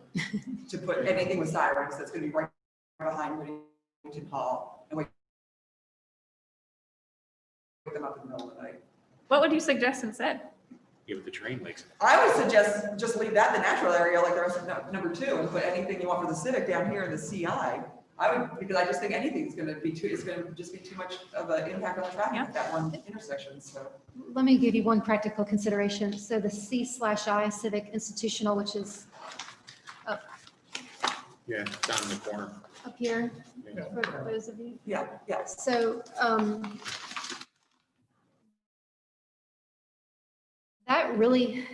to put anything with sirens that's gonna be right behind Whittington Hall and wake them up in the middle of the night. What would you suggest instead? Yeah, but the train makes it. I would suggest just leave that the natural area like the rest of number 2 and put anything you want for the civic down here in the CI. Because I just think anything's gonna be it's gonna just be too much of an impact on the traffic at that one intersection, so. Let me give you one practical consideration. So the C/I civic institutional, which is Yeah, down in the corner. up here Yeah. for those of you. Yeah, yes. So that really,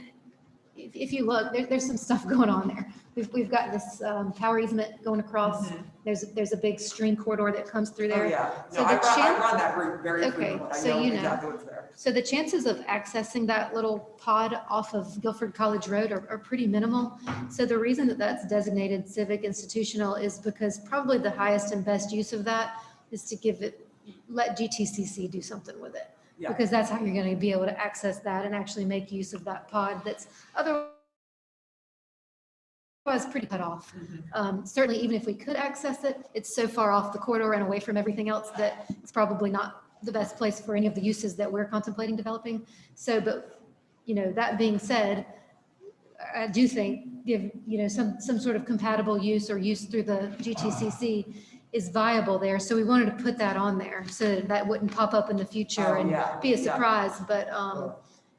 if you look, there's some stuff going on there. We've got this power easement going across. There's a big stream corridor that comes through Oh, there. yeah. So No, the I run that route very Okay, frequently. I so know you know. exactly what's there. So the chances of accessing that little pod off of Guilford College Road are pretty minimal. So the reason that that's designated civic institutional is because probably the highest and best use of that is to let GTCC do something with it. Yeah. Because that's how you're going to be able to access that and actually make use of that pod that's otherwise pretty cut off. Certainly, even if we could access it, it's so far off the corridor and away from everything else that it's probably not the best place for any of the uses that we're contemplating developing. So, but, that being said, I do think give, some sort of compatible use or use through the GTCC is viable there. So we wanted to put that on there so that wouldn't pop up in the future and be a surprise. But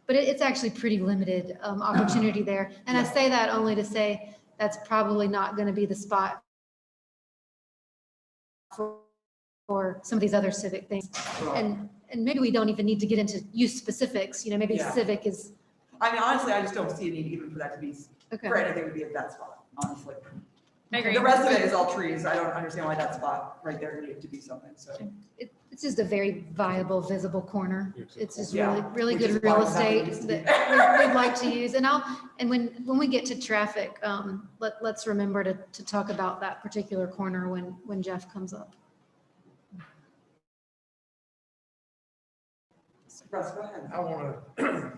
it's actually pretty limited opportunity there. And I say that only to say that's probably not going to be the spot for some of these other civic things. And maybe we don't even need to get into use specifics, maybe civic is. I mean, honestly, I just don't see a need even for that to be, Okay. for anything to be at that spot, honestly. I agree. The rest of it is all trees. I don't understand why that spot right there needed to be something, so. It's just a very viable, visible corner. It's just Yeah, really which is good why real we're happy estate it used to be. that we'd like to use. And when we get to traffic, let's remember to talk about that particular corner when Jeff comes up. Russ, go ahead. I want to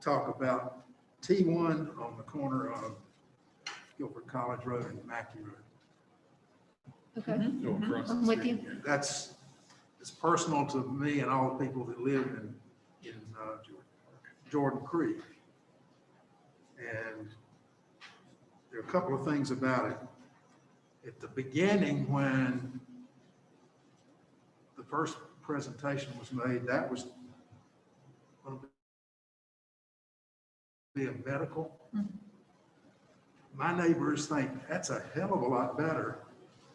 talk about T1 on the corner of Guilford College Road and Mackey Road. Okay. Go across the I'm with street. you. It's personal to me and all the people that live in Jordan Creek. And there are a couple of things about it. At the beginning, when the first presentation was made, that was going to be a medical. My neighbors think that's a hell of a lot better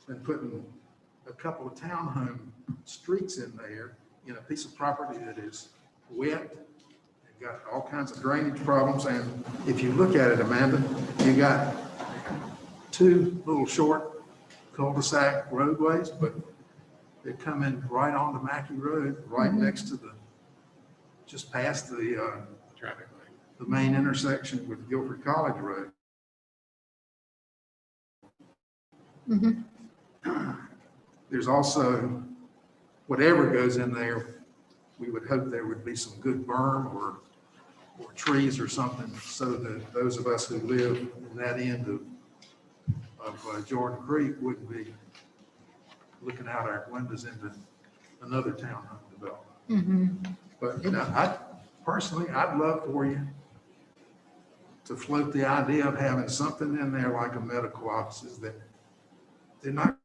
than putting a couple of townhome streets in there in a piece of property that is wet, and got all kinds of drainage problems. And if you look at it, Amanda, you got two little short cul-de-sac roadways, but they come in right onto Mackey Road, right next to just past the Traffic the main intersection with Guilford College Road. Mhm. There's also, whatever goes in there, we would hope there would be some good berm or trees or something so that those of us who live in that end of Jordan Creek wouldn't be looking out our windows into another townhome development. Mhm. But, you know, I'd love for you to float the idea of having something in there like a medical offices that they're not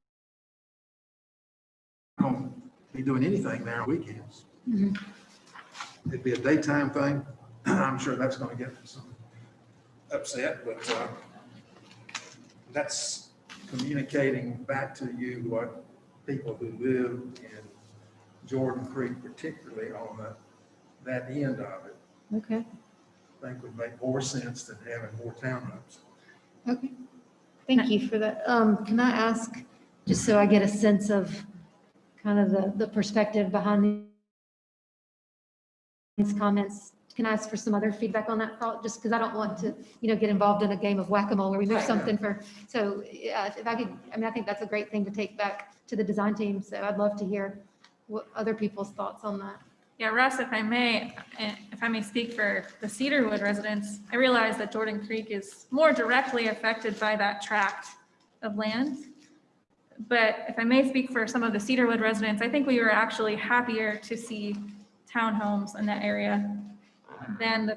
going to be doing anything there on weekends. Mhm. It'd be a daytime thing. I'm sure that's going to get some upset, but that's communicating back to you what people who live in Jordan Creek, particularly on that end of it, Okay, think would make more sense than having more townhomes. okay. Thank you for that. Can I ask, just so I get a sense of kind of the perspective behind these comments, can I ask for some other feedback on that thought? Just because I don't want to, get involved in a game of whack-a-mole where we move Right, yeah. something so yeah, if I could, I think that's a great thing to take back to the design team. So I'd love to hear what other people's thoughts on that. Yeah, Russ, if I may speak for the Cedarwood residents, I realize that Jordan Creek is more directly affected by that tract of land. But if I may speak for some of the Cedarwood residents, I think we were actually happier to see townhomes in that area than the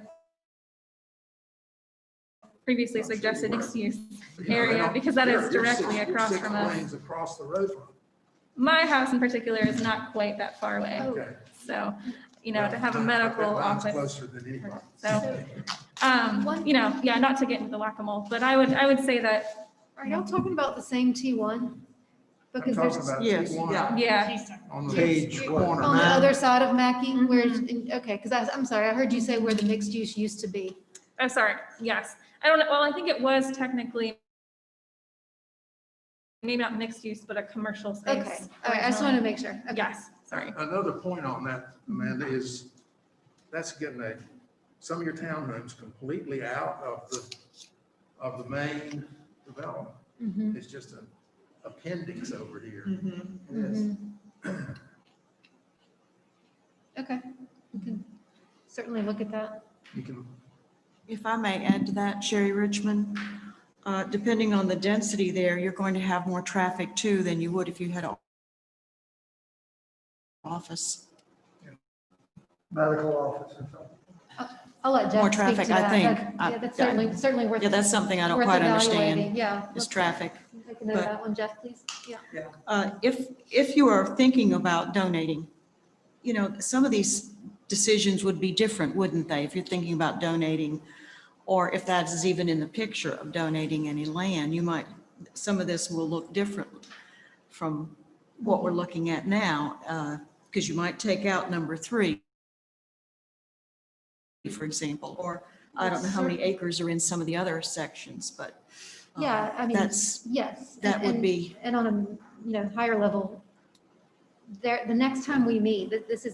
previously suggested mixed-use area, because that is directly across from us. Lanes across the road from it. My house in particular is not quite that far away. Okay. So, to have a medical Mine's office. closer than anybody. So, yeah, not to get into the whack-a-mole, but I would say that, Are y'all talking about the same T1? Because I'm there's, talking about Yes, T1 yeah, on the Page corner. on the other side of Mackey, Mhm. where, okay, because I'm sorry, I heard you say where the mixed use used to be. oh, sorry, yes. I don't know, well, I think it was technically maybe not mixed use, but a commercial space. Okay, all right, I just wanted to make sure. Okay. Yes, sorry. Another point on that, Amanda, is that's getting some of your townhomes completely out of the main development. Mhm. It's just an appendix over here. Mhm. Okay, we can certainly look at that. You can, If I may add to that, Sherry Richmond, depending on the density there, you're going to have more traffic too than you would if you had an office. Medical office or something. I'll let Jeff More speak traffic, to I that. think. Yeah, that's certainly worth. Yeah, that's something I don't worth quite evaluating. understand, Yeah. is traffic. Take a note of that one, Jeff, please. Yeah. If you are thinking about donating, some of these decisions would be different, wouldn't they? If you're thinking about donating, or if that is even in the picture of donating any land, some of this will look different from what we're looking at now, because you might take out number 3, for example, or I don't know how many acres are in some of the other sections, but Yeah, I mean, that's, yes. that would and- be, And on a, higher level, the next time we meet, this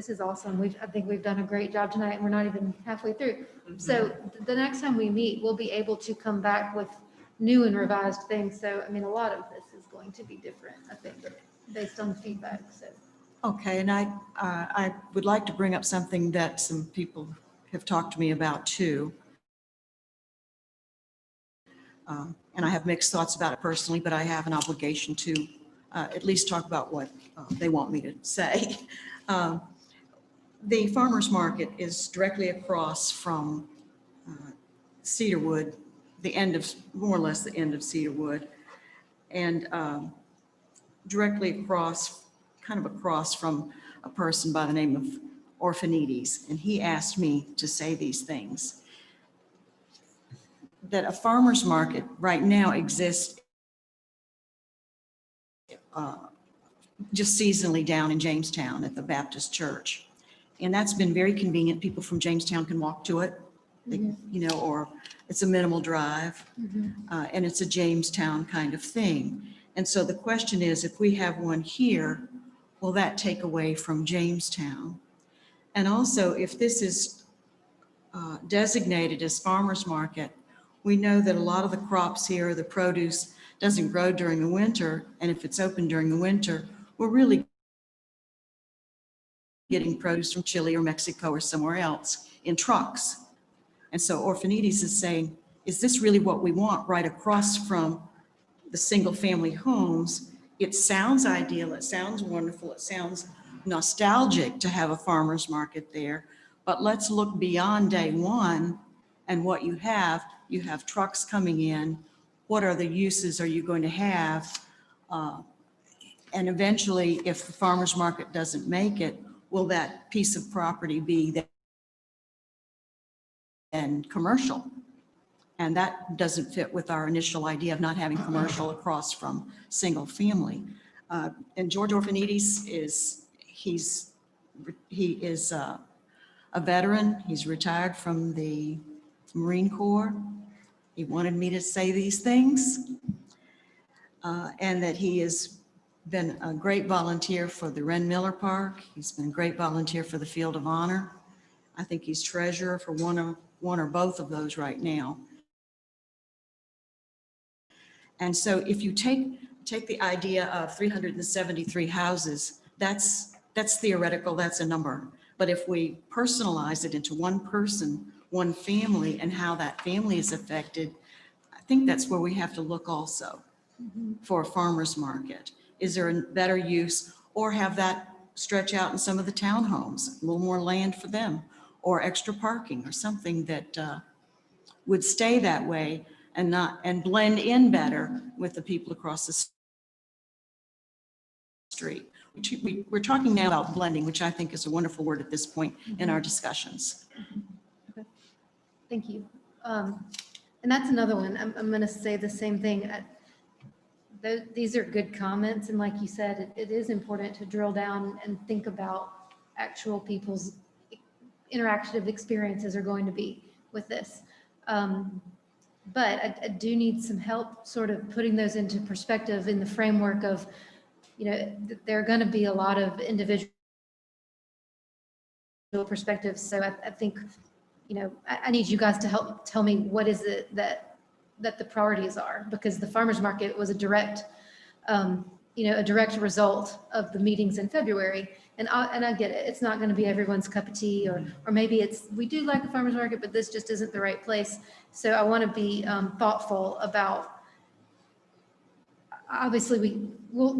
is awesome. I think we've done a great job tonight and we're not even halfway through. So the next time we meet, we'll be able to come back with new and revised things. So, I mean, a lot of this is going to be different, I think, based on feedback, so. okay, and I would like to bring up something that some people have talked to me about too. And I have mixed thoughts about it personally, but I have an obligation to at least talk about what they want me to say. The farmer's market is directly across from Cedarwood, more or less the end of Cedarwood, and directly across, kind of across from a person by the name of Orphanides. And he asked me to say these things. That a farmer's market right now exists just seasonally down in Jamestown at the Baptist Church. And that's been very convenient. People from Jamestown can walk to it, or it's a minimal drive, and it's a Jamestown kind of thing. And so the question is, if we have one here, will that take away from Jamestown? And also, if this is designated as farmer's market, we know that a lot of the crops here, the produce, doesn't grow during the winter. And if it's open during the winter, we're really getting produce from Chile or Mexico or somewhere else in trucks. And so Orphanides is saying, is this really what we want right across from the single family homes? It sounds ideal, it sounds wonderful, it sounds nostalgic to have a farmer's market there, but let's look beyond day one and what you have trucks coming in. What are the uses are you going to have? And eventually, if the farmer's market doesn't make it, will that piece of property be then commercial? And that doesn't fit with our initial idea of not having commercial across from single family. And George Orphanides he is a veteran. He's retired from the Marine Corps. He wanted me to say these things, and that he has been a great volunteer for the Ren Miller Park. He's been a great volunteer for the Field of Honor. I think he's treasurer for one or both of those right now. And so if you take the idea of 373 houses, that's theoretical, that's a number. But if we personalize it into one person, one family, and how that family is affected, I think that's where we have to look also for a farmer's market. Is there a better use, or have that stretch out in some of the townhomes, a little more land for them, or extra parking or something that would stay that way and blend in better with the people across the street. We're talking now about blending, which I think is a wonderful word at this point in our discussions. Okay. Thank you. And that's another one. I'm going to say the same thing. These are good comments. And like you said, it is important to drill down and think about actual people's interactive experiences are going to be with this. But I do need some help sort of putting those into perspective in the framework of, there are going to be a lot of individual perspectives. So I think, I need you guys to help tell me what is it that the priorities are, because the farmer's market was a direct result of the meetings in February. And I get it. It's not going to be everyone's cup of tea, or maybe we do like the farmer's market, but this just isn't the right place. So I want to be thoughtful about, obviously we'll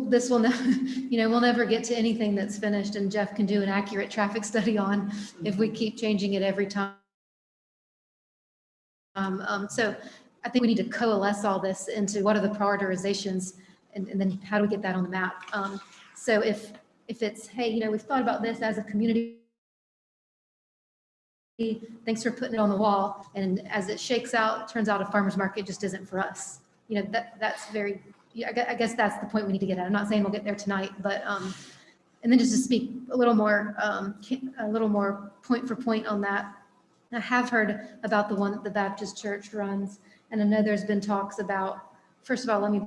never get to anything that's finished, and Jeff can do an accurate traffic study on if we keep changing it every time. So I think we need to coalesce all this into what are the prioritizations, and then how do we get that on the map? So if it's, hey, we've thought about this as a community, thanks for putting it on the wall, and as it shakes out, it turns out a farmer's market just isn't for us. That's very, I guess that's the point we need to get at. I'm not saying we'll get there tonight, but and then just to speak a little more point for point on that. I have heard about the one that the Baptist Church runs, and I know there's been talks about, first of all, let me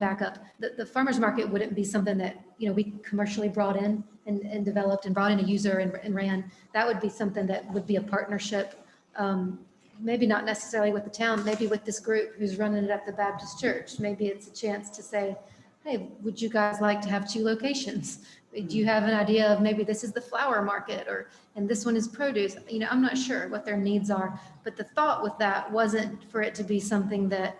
back up. The farmer's market wouldn't be something that, we commercially brought in and developed and brought in a user and ran. That would be something that would be a partnership, maybe not necessarily with the town, maybe with this group who's running it at the Baptist Church. Maybe it's a chance to say, hey, would you guys like to have 2 locations? Do you have an idea of maybe this is the flower market, and this one is produce? I'm not sure what their needs are, but the thought with that wasn't for it to be something that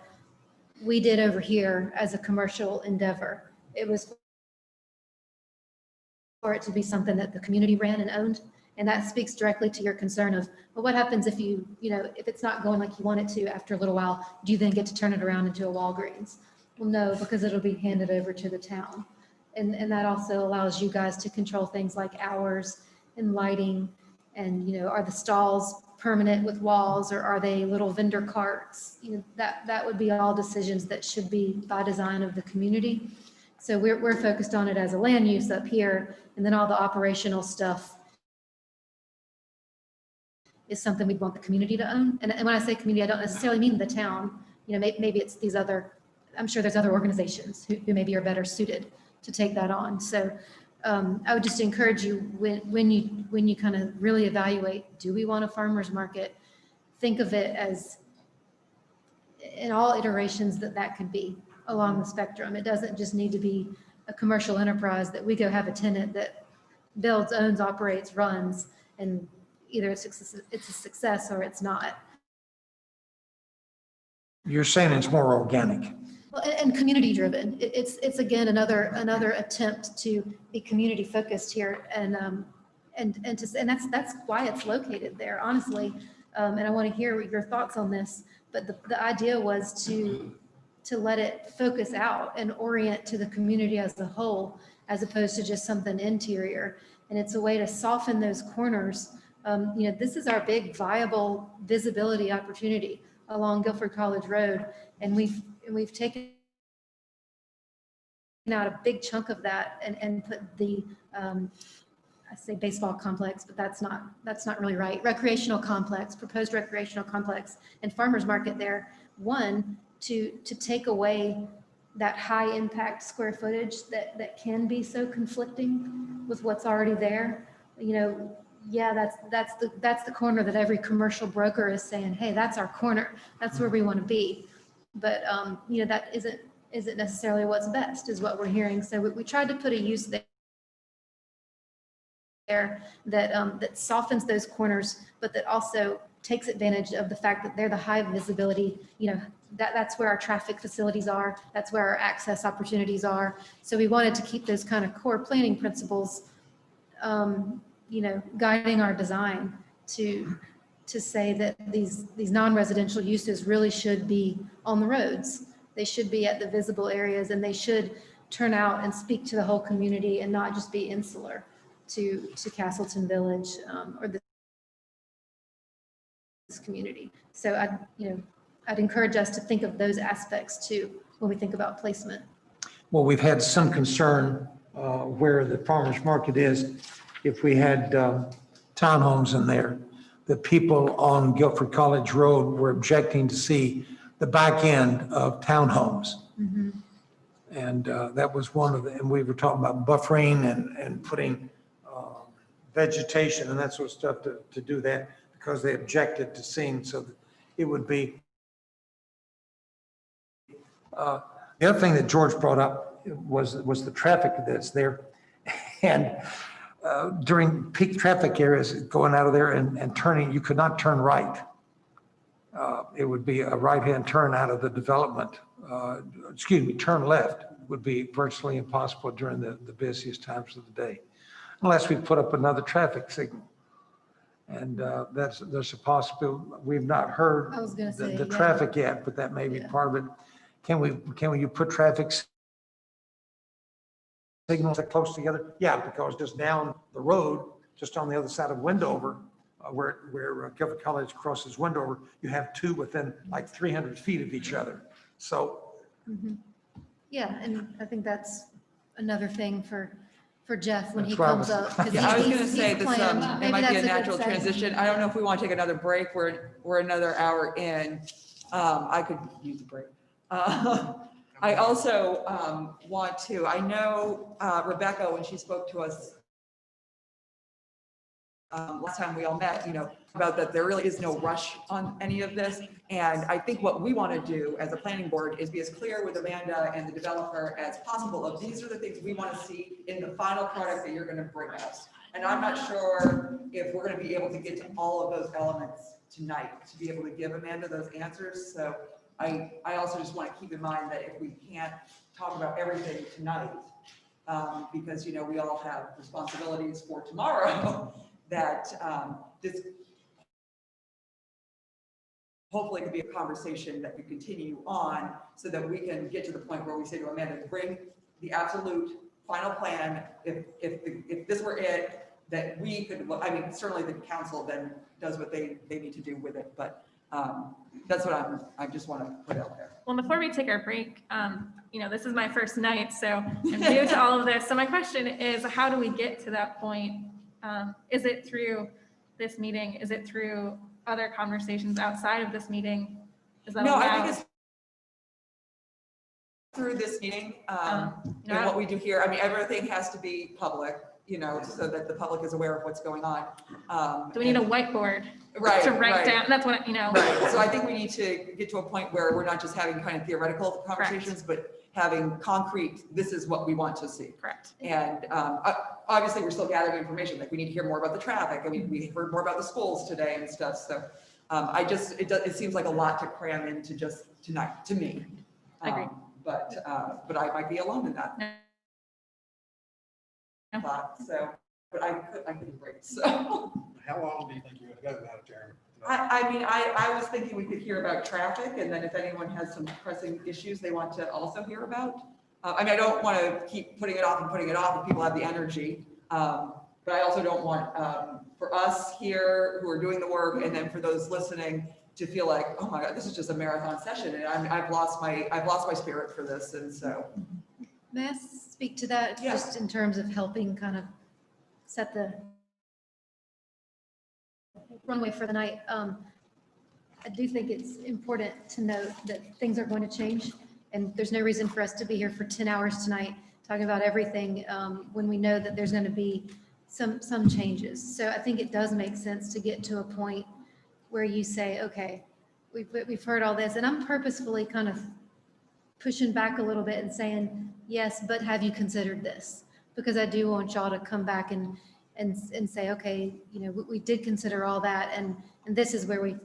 we did over here as a commercial endeavor. It was for it to be something that the community ran and owned. And that speaks directly to your concern of, well, what happens if if it's not going like you want it to after a little while, do you then get to turn it around into a Walgreens? Well, no, because it'll be handed over to the town. And that also allows you guys to control things like hours and lighting, and, are the stalls permanent with walls, or are they little vendor carts? That would be all decisions that should be by design of the community. So we're focused on it as a land use up here, and then all the operational stuff is something we'd want the community to own. And when I say community, I don't necessarily mean the town. Maybe it's these other, I'm sure there's other organizations who maybe are better suited to take that on. So I would just encourage you when you kind of really evaluate, do we want a farmer's market? Think of it as in all iterations that could be along the spectrum. It doesn't just need to be a commercial enterprise that we go have a tenant that builds, owns, operates, runs, and either it's a success or it's not. You're saying it's more organic. Well, and community driven. It's again another attempt to be community focused here, and that's why it's located there, honestly. And I want to hear your thoughts on this. But the idea was to let it focus out and orient to the community as a whole, as opposed to just something interior. And it's a way to soften those corners. This is our big viable visibility opportunity along Guilford College Road, and we've taken out a big chunk of that and put the I say baseball complex, but that's not really right. Recreational complex, proposed recreational complex, and farmers market there. One, to take away that high impact square footage that can be so conflicting with what's already there. Yeah, that's the corner that every commercial broker is saying, hey, that's our corner. That's where we want to be. But that isn't necessarily what's best, is what we're hearing. So we tried to put a use there that softens those corners, but that also takes advantage of the fact that they're the high visibility. That's where our traffic facilities are. That's where our access opportunities are. So we wanted to keep those kind of core planning principles, guiding our design to say that these non-residential uses really should be on the roads. They should be at the visible areas, and they should turn out and speak to the whole community and not just be insular to Castleton Village or this community. So I'd encourage us to think of those aspects too when we think about placement. Well, we've had some concern where the farmer's market is. If we had townhomes in there, the people on Guilford College Road were objecting to see the back end of townhomes. Mm-hmm. And that was one of the, and we were talking about buffering and putting vegetation and that sort of stuff to do that, because they objected to seeing, so that it would be. The other thing that George brought up was the traffic that's there. And during peak traffic areas, going out of there and turning, you could not turn right. It would be a right-hand turn out of the development. Turn left would be virtually impossible during the busiest times of the day, unless we put up another traffic signal. And there's a possibility. We've not heard I was gonna say, the yeah. traffic yet, but that may be part of it. Can we put traffic signals that close together? Yeah, because just down the road, just on the other side of Wendover, where Guilford College crosses Wendover, you have two within like 300 feet of each other. So. Mm-hmm. Yeah, and I think that's another thing for Jeff when he That's why I comes was- up. 'cause Yeah, I was he's- gonna say he's this, planned. it Maybe might be that's a good natural segue. transition. I don't know if we want to take another break. We're another hour in. I could use a break. I also want to, I know Rebecca, when she spoke to us last time we all met, about that there really is no rush on any of this. And I think what we want to do as a planning board is be as clear with Amanda and the developer as possible of these are the things we want to see in the final product that you're going to bring us. And I'm not sure if we're going to be able to get to all of those elements tonight to be able to give Amanda those answers. So I also just want to keep in mind that if we can't talk about everything tonight, because, we all have responsibilities for tomorrow, that this hopefully could be a conversation that we continue on so that we can get to the point where we say to Amanda, bring the absolute final plan. If this were it, that we could, certainly the council then does what they need to do with it. But that's what I just want to put out there. Well, before we take our break, this is my first night, so I'm new to all of this. So my question is, how do we get to that point? Is it through this meeting? Is it through other conversations outside of this meeting? Is that No, allowed? I think through this meeting, you know, and what we do here, I mean, everything has to be public, you know, so that the public is aware of what's going on. Do we need a whiteboard Right, to write right. down? That's what, you know. Right, so I think we need to get to a point where we're not just having kind of theoretical conversations, but having concrete, this is what we want to see. Correct. And obviously, we're still gathering information, like we need to hear more about the traffic. I mean, we heard more about the schools today and stuff, so it seems like a lot to cram into just tonight, to me. I agree. But I might be alone in that No. thought, so, but I couldn't break, so. How long do you think you're gonna go, Madam Chairman? I mean, I was thinking we could hear about traffic, and then if anyone has some pressing issues they want to also hear about. I mean, I don't want to keep putting it off if people have the energy. But I also don't want, for us here who are doing the work, and then for those listening to feel like, oh my God, this is just a marathon session, and I've lost my spirit for this, and so. May I speak to that? Yeah. Just in terms of helping kind of set the runway for the night. I do think it's important to note that things are going to change, and there's no reason for us to be here for 10 hours tonight talking about everything when we know that there's going to be some changes. So I think it does make sense to get to a point where you say, okay, we've heard all this, and I'm purposefully kind of pushing back a little bit and saying, yes, but have you considered this? Because I do want y'all to come back and say, okay, you know, we did consider all that, and this is where we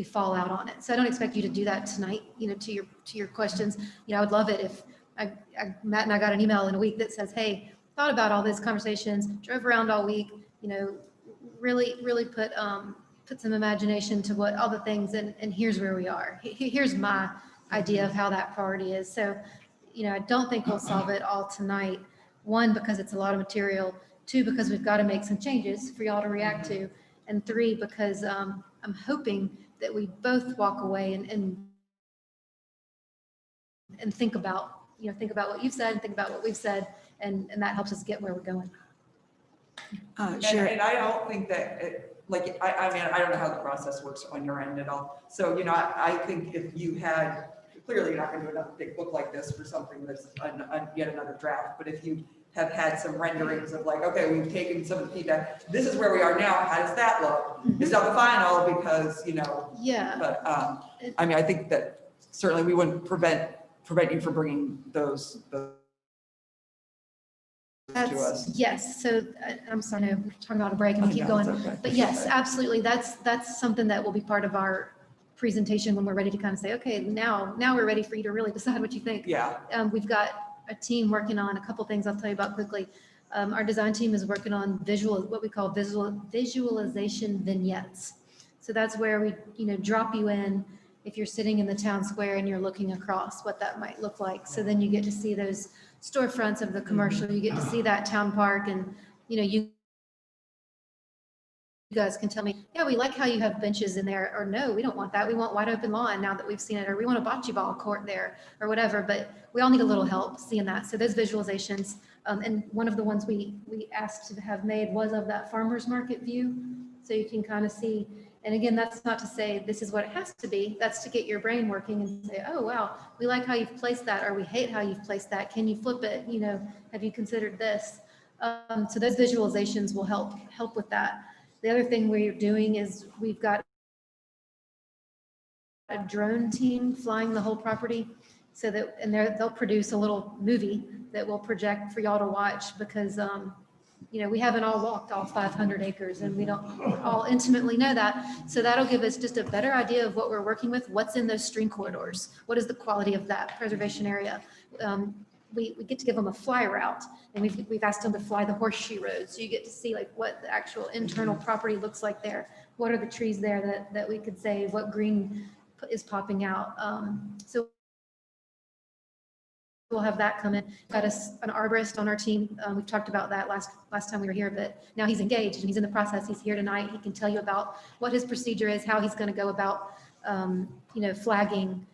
fall out on it. So I don't expect you to do that tonight, you know, to your questions. You know, I would love it if Matt and I got an email in a week that says, hey, thought about all these conversations, drove around all week, you know, really put some imagination to what all the things, and here's where we are. Here's my idea of how that priority is. So, you know, I don't think we'll solve it all tonight. One, because it's a lot of material. Two, because we've got to make some changes for y'all to react to. And three, because I'm hoping that we both walk away and think about what you've said and think about what we've said, and that helps us get where we're going. Sure. And I don't think that, I mean, I don't know how the process works on your end at all. So, you know, I think if you had, clearly you're not going to do another big book like this for something that's yet another draft, but if you have had some renderings of like, okay, we've taken some of the feedback, this is where we are now, how does that look? It's not the final because, you know. Yeah. But, I mean, I think that certainly we wouldn't prevent you from bringing those to us. Yes, so I'm sorry, we're talking about a break and we keep going. Okay. But yes, absolutely, that's something that will be part of our presentation when we're ready to kind of say, okay, now we're ready for you to really decide what you think. Yeah. We've got a team working on a couple things I'll tell you about quickly. Our design team is working on what we call visualization vignettes. So that's where we, you know, drop you in if you're sitting in the town square and you're looking across what that might look like. So then you get to see those storefronts of the commercial, you get to see that town park, and, you know, you guys can tell me, yeah, we like how you have benches in there, or no, we don't want that. We want wide open lawn now that we've seen it, or we want a bocce ball court there, or whatever. But we all need a little help seeing that. So those visualizations, and one of the ones we asked to have made was of that farmer's market view. So you can kind of see, and again, that's not to say this is what it has to be. That's to get your brain working and say, oh, wow, we like how you've placed that, or we hate how you've placed that. Can you flip it? You know, have you considered this? So those visualizations will help with that. The other thing we're doing is we've got a drone team flying the whole property, so that, and they'll produce a little movie that we'll project for y'all to watch, because you know, we haven't all walked all 500 acres and we don't all intimately know that. So that'll give us just a better idea of what we're working with, what's in those stream corridors, what is the quality of that preservation area. We get to give them a fly route, and we've asked them to fly the horseshoe road. So you get to see like what the actual internal property looks like there. What are the trees there that we could save? What green is popping out? So we'll have that come in. Got an arborist on our team. We've talked about that last time we were here, but now he's engaged and he's in the process. He's here tonight. He can tell you about what his procedure is, how he's going to go about, you know, flagging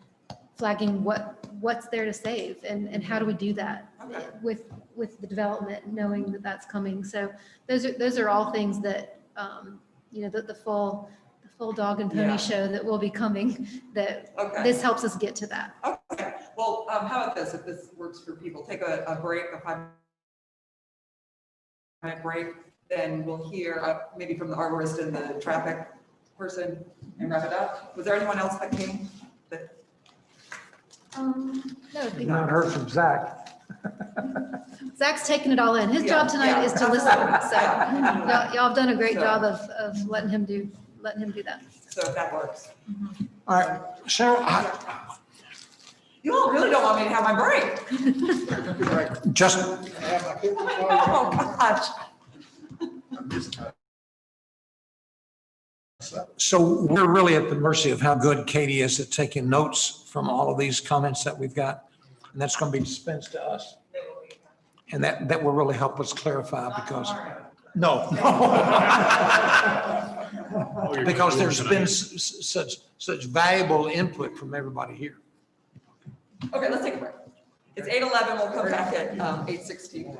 what's there to save, and how do we do that with the development, knowing that that's coming. So those are all things that, you know, the full full dog and Yeah. pony show that will be coming, that Okay. this helps us get to that. Okay, well, how about this, if this works for people, take a break, a 5-minute break, then we'll hear maybe from the arborist and the traffic person and wrap it up. Was there anyone else that came? No, We've not heard from Zach. Zach's taking it all in. His job tonight is to listen. So y'all have done a great job of letting him do that. So if that works. All right, Sarah, You all really don't want me to have my break. just, Oh, gosh. so we're really at the mercy of how good Katie is at taking notes from all of these comments that we've got. And that's going to be dispensed to us. And that will really help us clarify because, no. Because there's been such valuable input from everybody here. Okay, let's take a break. It's 8:11, we'll come back at 8:16.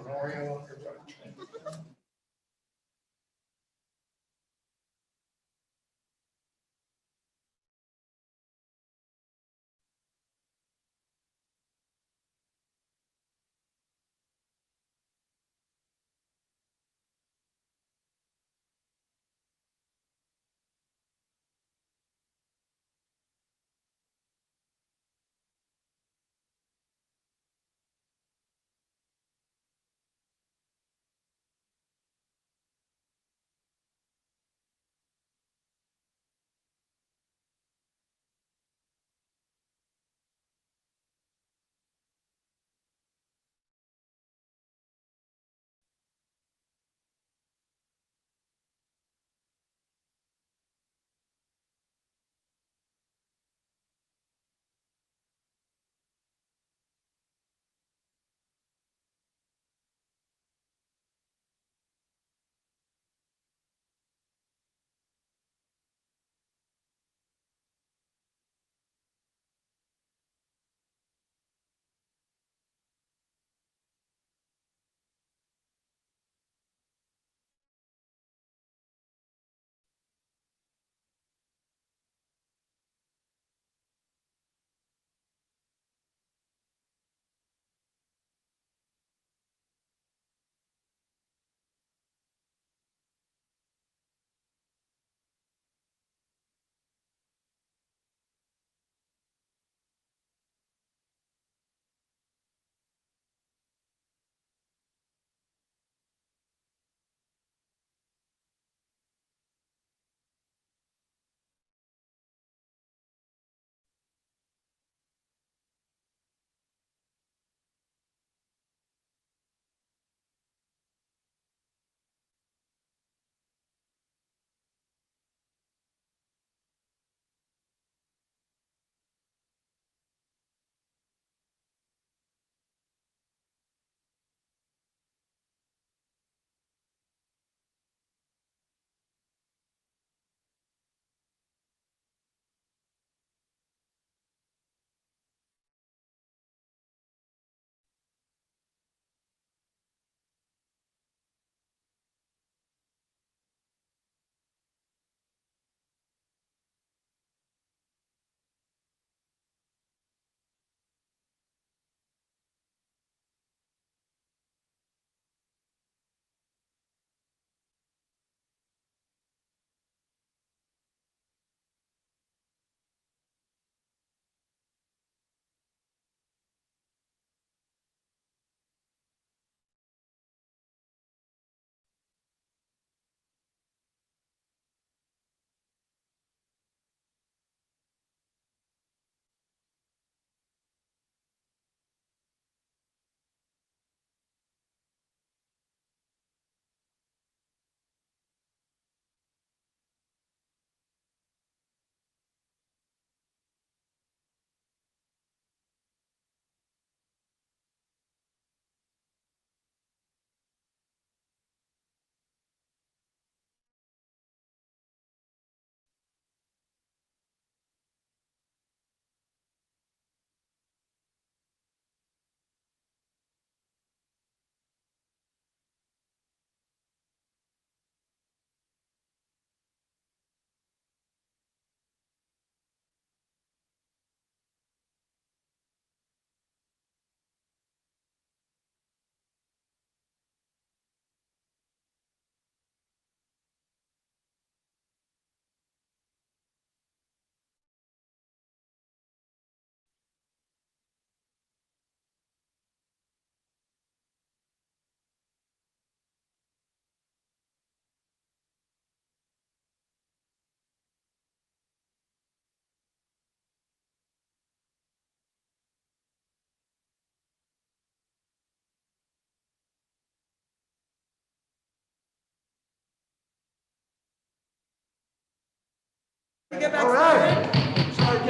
Get back All right. started.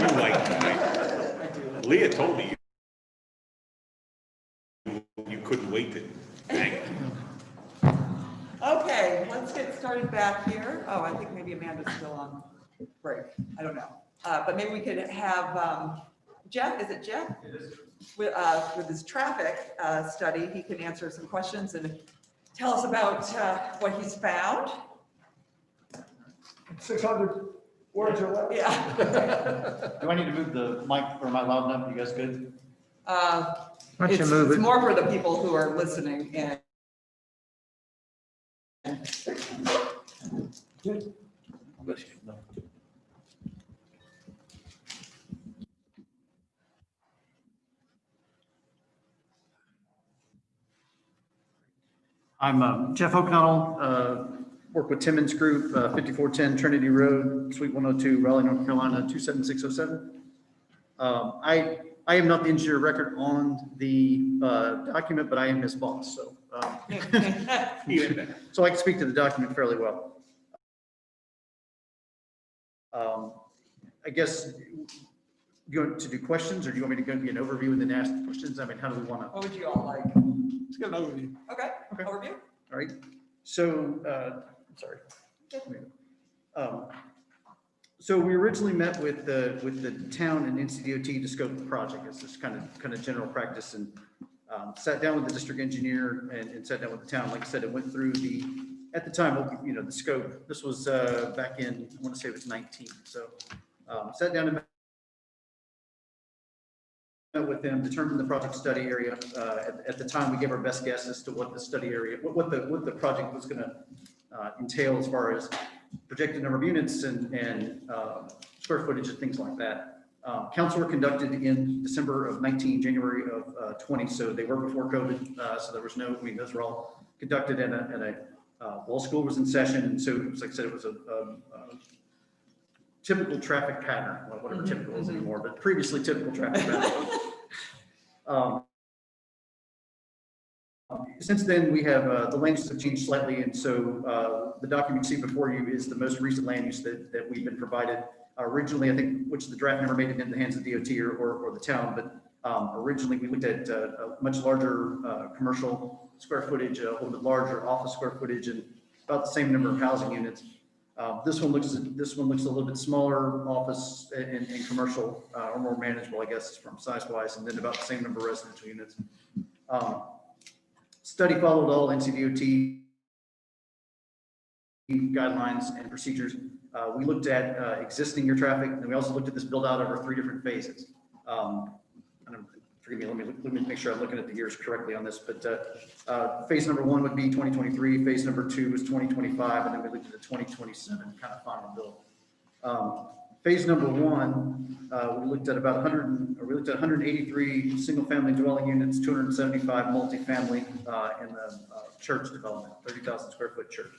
You like tonight. Leah told me you couldn't wait to hang it. Okay, let's get started back here. Oh, I think maybe Amanda's still on break. I don't know. But maybe we could have Jeff, is it Jeff? It is. With his traffic study, he can answer some questions and tell us about what he's found. 600 words or less. Yeah. Do I need to move the mic, or am I loud enough? You guys good? don't you It's move it? more for the people who are listening and. I'm Jeff O'Connell, work with Timmons Group, 5410 Trinity Road, Suite 102, Raleigh, North Carolina, 27607. I am not the engineer of record on the document, but I am his boss, so. So I can speak to the document fairly well. I guess, you want to do questions, or do you want me to go give an overview and then ask questions? I mean, how do we want to? What would you all like? Let's get an overview. Okay, overview? All right, so, sorry. So we originally met with the town and NCDOT to scope the project. It's this kind of general practice, and sat down with the district engineer and sat down with the town. Like I said, it went through at the time, you know, the scope. This was back in, I want to say it was 19. So sat down and met with them, determined the project study area. At the time, we gave our best guess as to what the study area, what the project was going to entail as far as projected number of units and square footage and things like that. Council were conducted in December of 19, January of 20, so they were before COVID. So there was no, I mean, those were all conducted in while school was in session. And so, like I said, it was a typical traffic pattern, well, whatever typical is anymore, but previously typical traffic pattern. Since then, we have the land use have changed slightly, and so the document you see before you is the most recent land use that we've been provided. Originally, I think, which the draft never made it in the hands of DOT or the town, but originally we looked at a much larger commercial square footage, a little bit larger office square footage, and about the same number of housing units. This one looks a little bit smaller, office and commercial, or more manageable, I guess, from size wise, and then about the same number of residential units. Study followed all NCDOT guidelines and procedures. We looked at existing year traffic, and we also looked at this build out over 3 different phases. Forgive me, let me make sure I'm looking at the years correctly on this, but phase number 1 would be 2023, phase number 2 was 2025, and then we looked at the 2027 kind of final build. Phase number 1, we looked at about 183 single family dwelling units, 275 multifamily in the church development, 30,000 square foot church.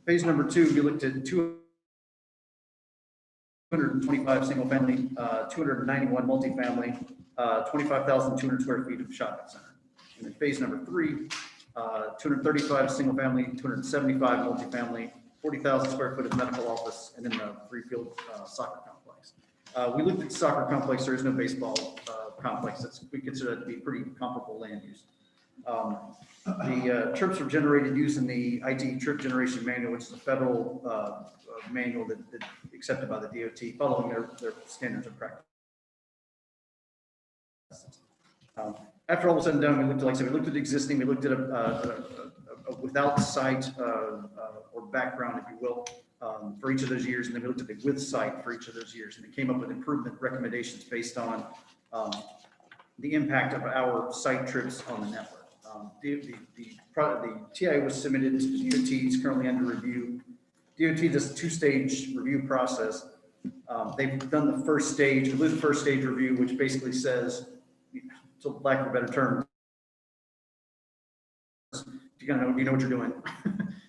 Phase number 2, we looked at 225 single family, 291 multifamily, 25,200 square feet of shopping center. And then phase number 3, 235 single family, 275 multifamily, 40,000 square foot of medical office, and then the 3-field soccer complex. We looked at the soccer complex. There is no baseball complex. We consider that to be pretty comparable land use. The trips were generated using the IT trip generation manual, which is a federal manual that accepted by the DOT, following their standards of practice. After all was said and done, we looked at, like I said, we looked at existing, we looked at a without site or background, if you will, for each of those years, and then we looked at the with site for each of those years, and it came up with improvement recommendations based on the impact of our site trips on the network. The TI was submitted to the DOT, is currently under review. DOT does a 2-stage review process. They've done the first stage, the first stage review, which basically says, to lack of a better term, you know what you're doing.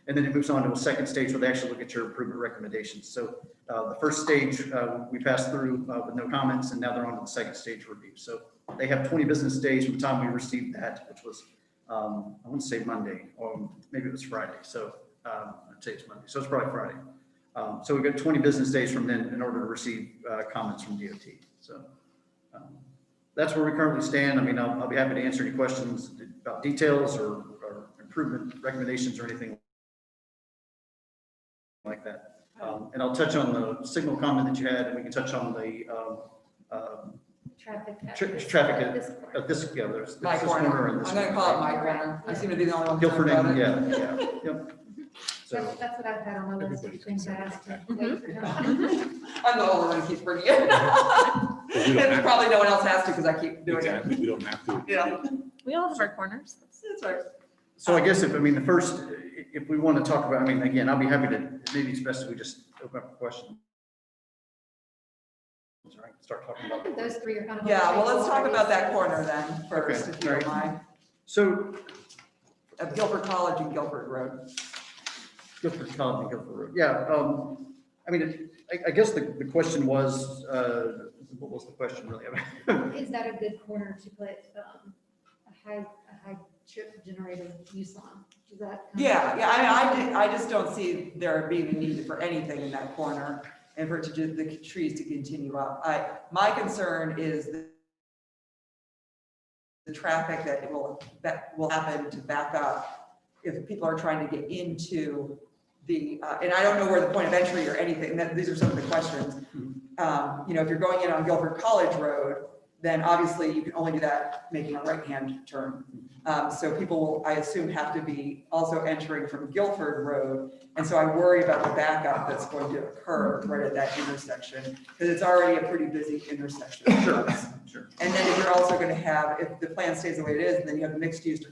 And then it moves on to a second stage where they actually look at your improvement recommendations. So the first stage we passed through with no comments, and now they're on to the second stage review. So they have 20 business days from the time we received that, which was, I want to say Monday, or maybe it was Friday. So I'd say it's Monday. So it's probably Friday. So we've got 20 business days from then in order to receive comments from DOT. So that's where we currently stand. I mean, I'll be happy to answer any questions about details or improvement recommendations or anything like that. And I'll touch on the signal comment that you had, and we can touch on the Traffic. traffic at this, yeah, there's My this corner. and this. I'm gonna call it my corner. I seem to be the only one. Guilford, talking about and it. Yep. So, That's what I've had on my list of things to ask. I'm the only one who keeps bringing it. And probably no one else has to because I keep doing it. Exactly, we don't have to. Yeah, We all have our corners. that's right. so I guess if we want to talk about, I mean, again, I'll be happy to, maybe it's best if we just open up a question. Right, start talking about. Those three are kind of. Yeah, well, let's talk about that corner then first, Okay, if you don't all right. mind. So At Guilford College and Guilford Road. Guilford College and Guilford Road. Yeah, I mean, I guess the question was, what was the question really? Is that a good corner to put a high trip generator use on? Is that? Yeah, I just don't see there being a need for anything in that corner and for it to just, the trees to continue up. My concern is the traffic that will happen to back up if people are trying to get into the, and I don't know where the point of entry or anything, these are some of the questions. If you're going in on Guilford College Road, then obviously you can only do that making a right-hand turn. So people will, I assume, have to be also entering from Guilford Road. And so I worry about the backup that's going to occur right at that intersection, because it's already a pretty busy intersection. Sure. And then if you're also going to have, if the plan stays the way it is, and then you have mixed use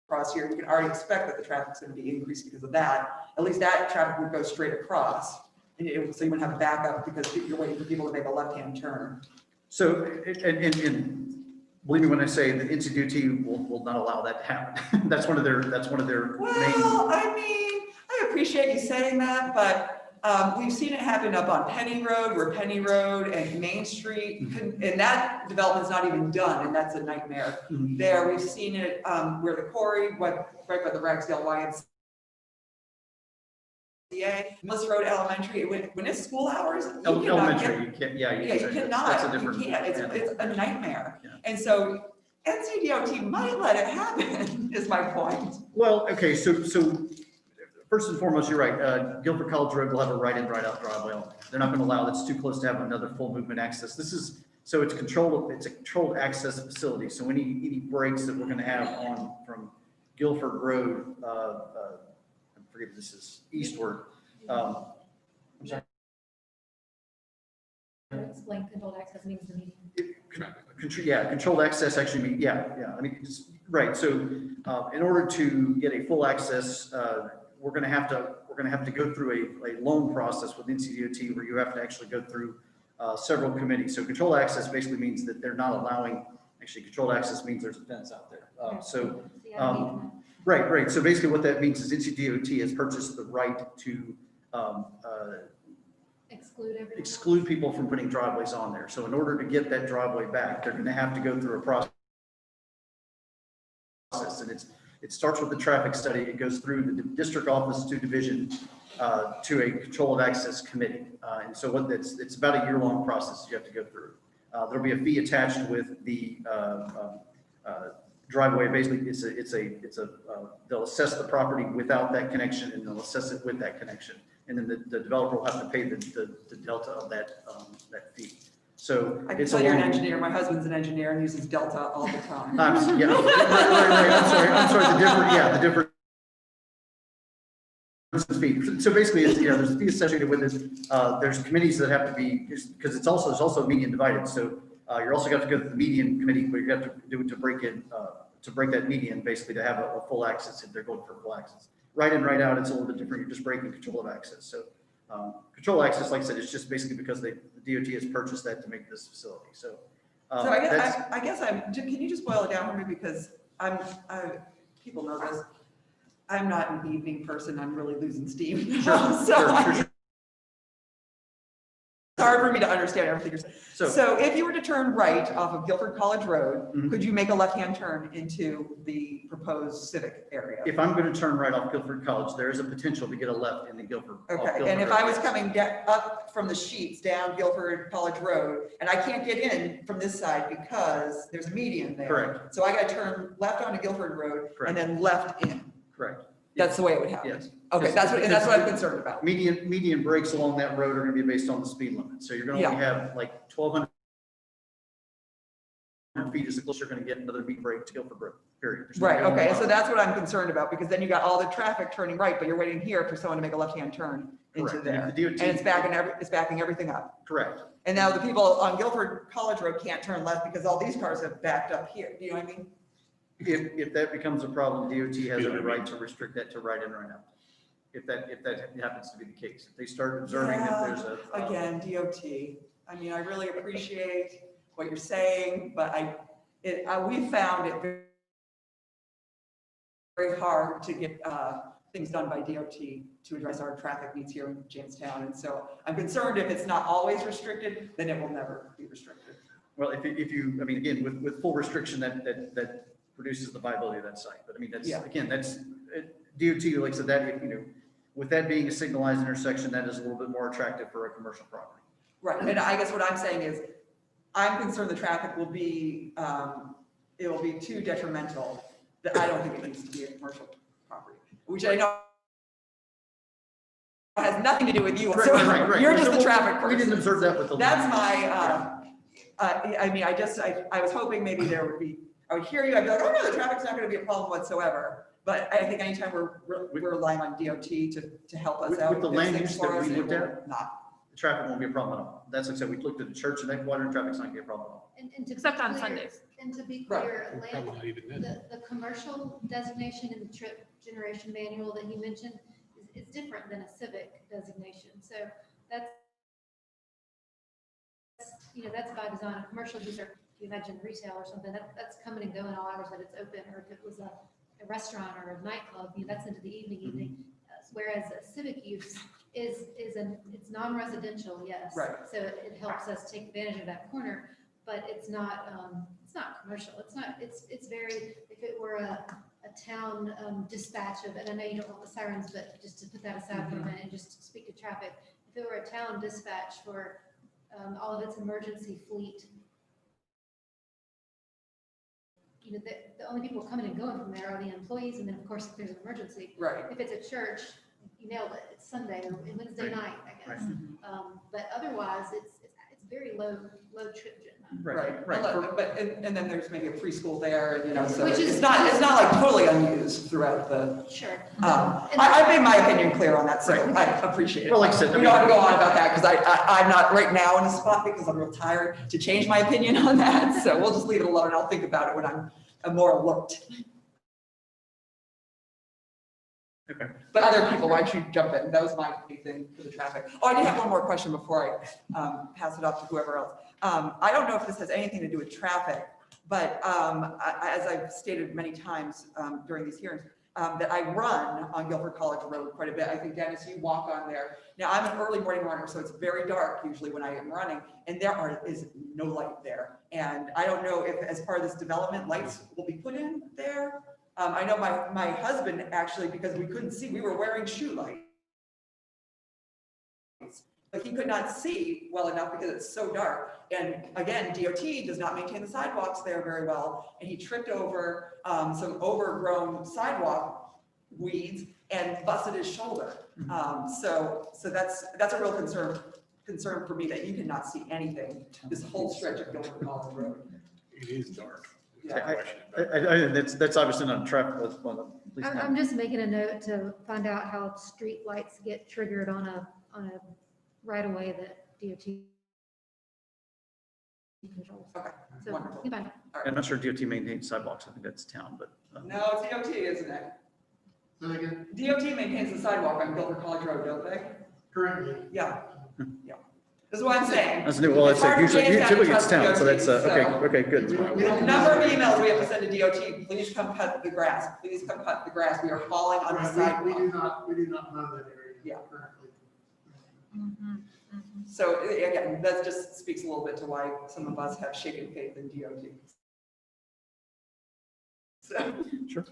across here, you can already expect that the traffic's going to be increased because of that. At least that traffic would go straight across. So you wouldn't have a backup because you're waiting for people to make a left-hand turn. So, and believe me when I say that NCDOT will not allow that to happen. That's one of their main. Well, I mean, I appreciate you saying that, but we've seen it happen up on Penny Road, where Penny Road and Main Street, and that development's not even done, and that's a nightmare. There, we've seen it where the quarry, right by the Ragsdale YMCA, Millis Road Elementary, when it's school hours, you cannot Elementary, get, you can't, you cannot, that's a different. you can't, it's a nightmare. Yeah. And so NCDOT might let it happen, is my point. Well, okay, so first and foremost, you're right. Guilford College Road will have a right-in, right-out driveway. They're not going to allow, that's too close to have another full movement access. So it's a controlled access facility. So any breaks that we're going to have from Guilford Road, I forget if this is eastward. I'm sorry. Explain controlled access means the median. Controlled access actually means, I mean, right. So in order to get a full access, we're going to have to go through a loan process with NCDOT where you have to actually go through several committees. So controlled access basically means that they're not allowing, actually controlled access means there's a fence out there. Right. So basically what that means is NCDOT has purchased the right to exclude people from putting driveways on there. So in order to get that driveway back, they're going to have to go through a process. And it starts with the traffic study. It goes through the district office to division to a control of access committee. And so it's about a year-long process you have to go through. There'll be a fee attached with the driveway. Basically, they'll assess the property without that connection and they'll assess it with that connection. And then the developer will have to pay the delta of that fee. So I can tell you're an engineer. My husband's an engineer and uses Delta all the time. Right. I'm sorry. The difference fee. So basically, there's a fee associated with this. There's committees that have to be, because there's also median divided. So you're also got to go to the median committee where you have to do it to break that median, basically to have a full access if they're going for full access. Right in, right out, it's a little bit different. You're just breaking control of access. So control access, like I said, it's just basically because the DOT has purchased that to make this facility. So I guess can you just boil it down for me, because people know this. I'm not an evening person. I'm really losing steam. It's hard for me to understand everything you're saying. So if you were to turn right off of Guilford College Road, could you make a left-hand turn into the proposed civic area? If I'm going to turn right off Guilford College, there is a potential to get a left in the Guilford. off Okay, Guilford and if Road, I was yes. coming up from the sheets down Guilford College Road, and I can't get in from this side because there's a median there. Correct. So I gotta turn left onto Guilford Road Correct. and then left in. Correct. That's the way it would happen. Yes. Okay, that's what I'm concerned about. Median breaks along that road are going to be based on the speed limit. So you're going to only have like 1,200 feet is the closest you're going to get another median break to Guilford Road, period. There's no Right, going okay, around. so that's what I'm concerned about, because then you got all the traffic turning right, but you're waiting here for someone to make a left-hand turn into Correct. there. And And if the DOT it's backing everything up. Correct. And now the people on Guilford College Road can't turn left because all these cars have backed up here. Do you know what I mean? If that becomes a problem, DOT has every right to restrict that to right in, right out. If that happens to be the case, if they start observing that there's a. Again, DOT, I mean, I really appreciate what you're saying, but we found it very hard to get things done by DOT to address our traffic needs here in Jamestown. And so I'm concerned if it's not always restricted, then it will never be restricted. Well, if you, I mean, again, with full restriction, that produces the viability of that site. But I mean, again, DOT, like I said, that, with that being a signalized intersection, that is a little bit more attractive for a commercial property. Right, and I guess what I'm saying is, I'm concerned the traffic will be, it will be too detrimental, that I don't think it needs to be a commercial property, which I know has nothing to do with you. Right. You're just So the traffic person. We didn't observe that with the. That's my, I mean, I was hoping maybe there would be, I would hear you, I'd be like, oh no, the traffic's not gonna be a problem whatsoever. But I think anytime we're relying on DOT to help us out. With the fix land things use for that us, we it looked will at, not. the traffic won't be a problem at all. That's like I said, we looked at the church and that water and traffic's not gonna be a problem at all. And to Except be on clear- Sundays. And to be Right. clear, Probably not even then. the commercial designation in the trip generation manual that you mentioned is different than a civic designation. So that's, that's by design. A commercial user, if you imagine retail or something, that's coming and going all hours that it's open, or if it was a restaurant or a nightclub, that's into the evening. Whereas a civic use it's non-residential, yes. Right. So it helps us take advantage of that corner, but it's not commercial. It's very, if it were a town dispatch of, and I know you don't want the sirens, but just to put that aside for a minute and just speak to traffic, if it were a town dispatch for all of its emergency fleet, the only people coming and going from there are the employees, and then of course, if there's an emergency. Right. If it's a church, you nailed it, it's Sunday or Wednesday night, I guess. But otherwise, it's very low trip gen. Right. Right. But, and then there's maybe a preschool there, so Which is- it's not like totally unused throughout the. Sure. I made my opinion clear on that, so I appreciate it. Well, like I said, We don't have to go on about that, because I'm not right now in a spot, because I'm real tired to change my opinion on that, so we'll just leave it alone. I'll think about it when I'm more alert. Okay. But other people, why don't you jump in? That was my big thing for the traffic. Oh, I did have one more question before I pass it off to whoever else. I don't know if this has anything to do with traffic, but as I've stated many times during these hearings, that I run on Guilford College Road quite a bit. I think, Dennis, you walk on there. Now, I'm an early morning runner, so it's very dark usually when I am running, and there is no light there. And I don't know if, as part of this development, lights will be put in there. I know my husband, actually, because we couldn't see, we were wearing shoe lights, but he could not see well enough because it's so dark. And again, DOT does not maintain the sidewalks there very well. And he tripped over some overgrown sidewalk weeds and busted his shoulder. So that's a real concern for me, that you cannot see anything this whole stretch of Guilford College Road. It is dark. Yeah. That's obviously not traffic. That's one of the. I'm just making a note to find out how street lights get triggered on a right of way that DOT controls. Okay, So, wonderful. goodbye. I'm not sure DOT maintains sidewalks. I think that's town, but. No, it's DOT, isn't it? DOT maintains the sidewalk on Guilford College Road, don't they? Currently. Yeah. This is what I'm saying. That's new. Well, It's hard for usually Jamestown to typically it's trust town, so DOT, that's, okay, good. The number of emails we have to send to DOT, please come cut the grass, please come cut the grass, we are falling on the sidewalk. We do not mow that area Yeah. currently. So again, that just speaks a little bit to why some of us have shaken faith in DOT. So. Sure.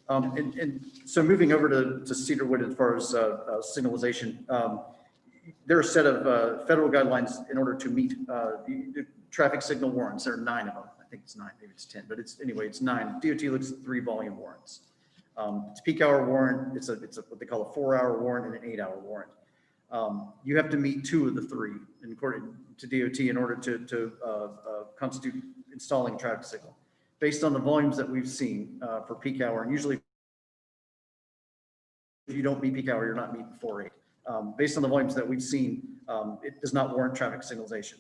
And so moving over to Cedarwood as far as signalization, there are a set of federal guidelines in order to meet the traffic signal warrants. There are 9 of them. I think it's 9, maybe it's 10, but it's 9. DOT looks at 3 volume warrants. It's peak hour warrant. It's what they call a 4-hour warrant and an 8-hour warrant. You have to meet 2 of the 3 according to DOT in order to constitute installing a traffic signal. Based on the volumes that we've seen for peak hour, and usually if you don't meet peak hour, you're not meeting 4-8. Based on the volumes that we've seen, it does not warrant traffic signalization.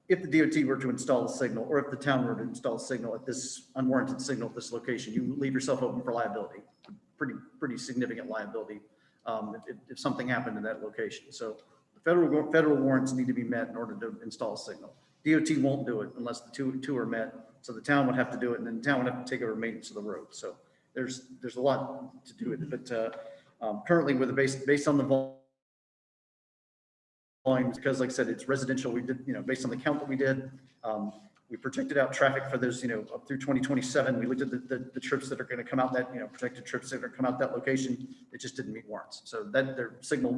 If the DOT were to install a signal, or if the town were to install a signal at this unwarranted signal at this location, you leave yourself open for liability, pretty significant liability if something happened in that location. So the federal warrants need to be met in order to install a signal. DOT won't do it unless the two are met. So the town would have to do it, and then the town would have to take over maintenance of the road. So there's a lot to do with it. But currently, with the based on the volumes, because like I said, it's residential. We did, based on the count that we did, we projected out traffic for those, up through 2027. We looked at the trips that are going to come out that, projected trips that are going to come out that location. It just didn't meet warrants. So that their signal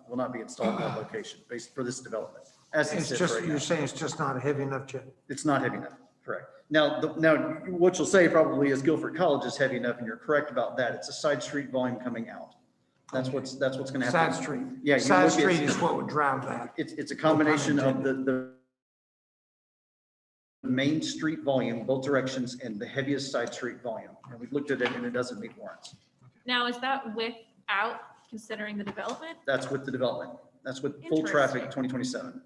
will not be installed in that location based for this development. As it sits right now. You're saying it's just not heavy enough yet? It's not heavy enough, correct. Now, what you'll say probably is Guilford College is heavy enough, and you're correct about that. It's a side street volume coming out. That's what's going to happen. Side street. Yeah. Side street is what would drive that. It's a combination of the main street volume, both directions, and the heaviest side street volume. And we've looked at it, and it doesn't meet warrants. Now, is that without considering the development? That's with the development. That's with full traffic 2027.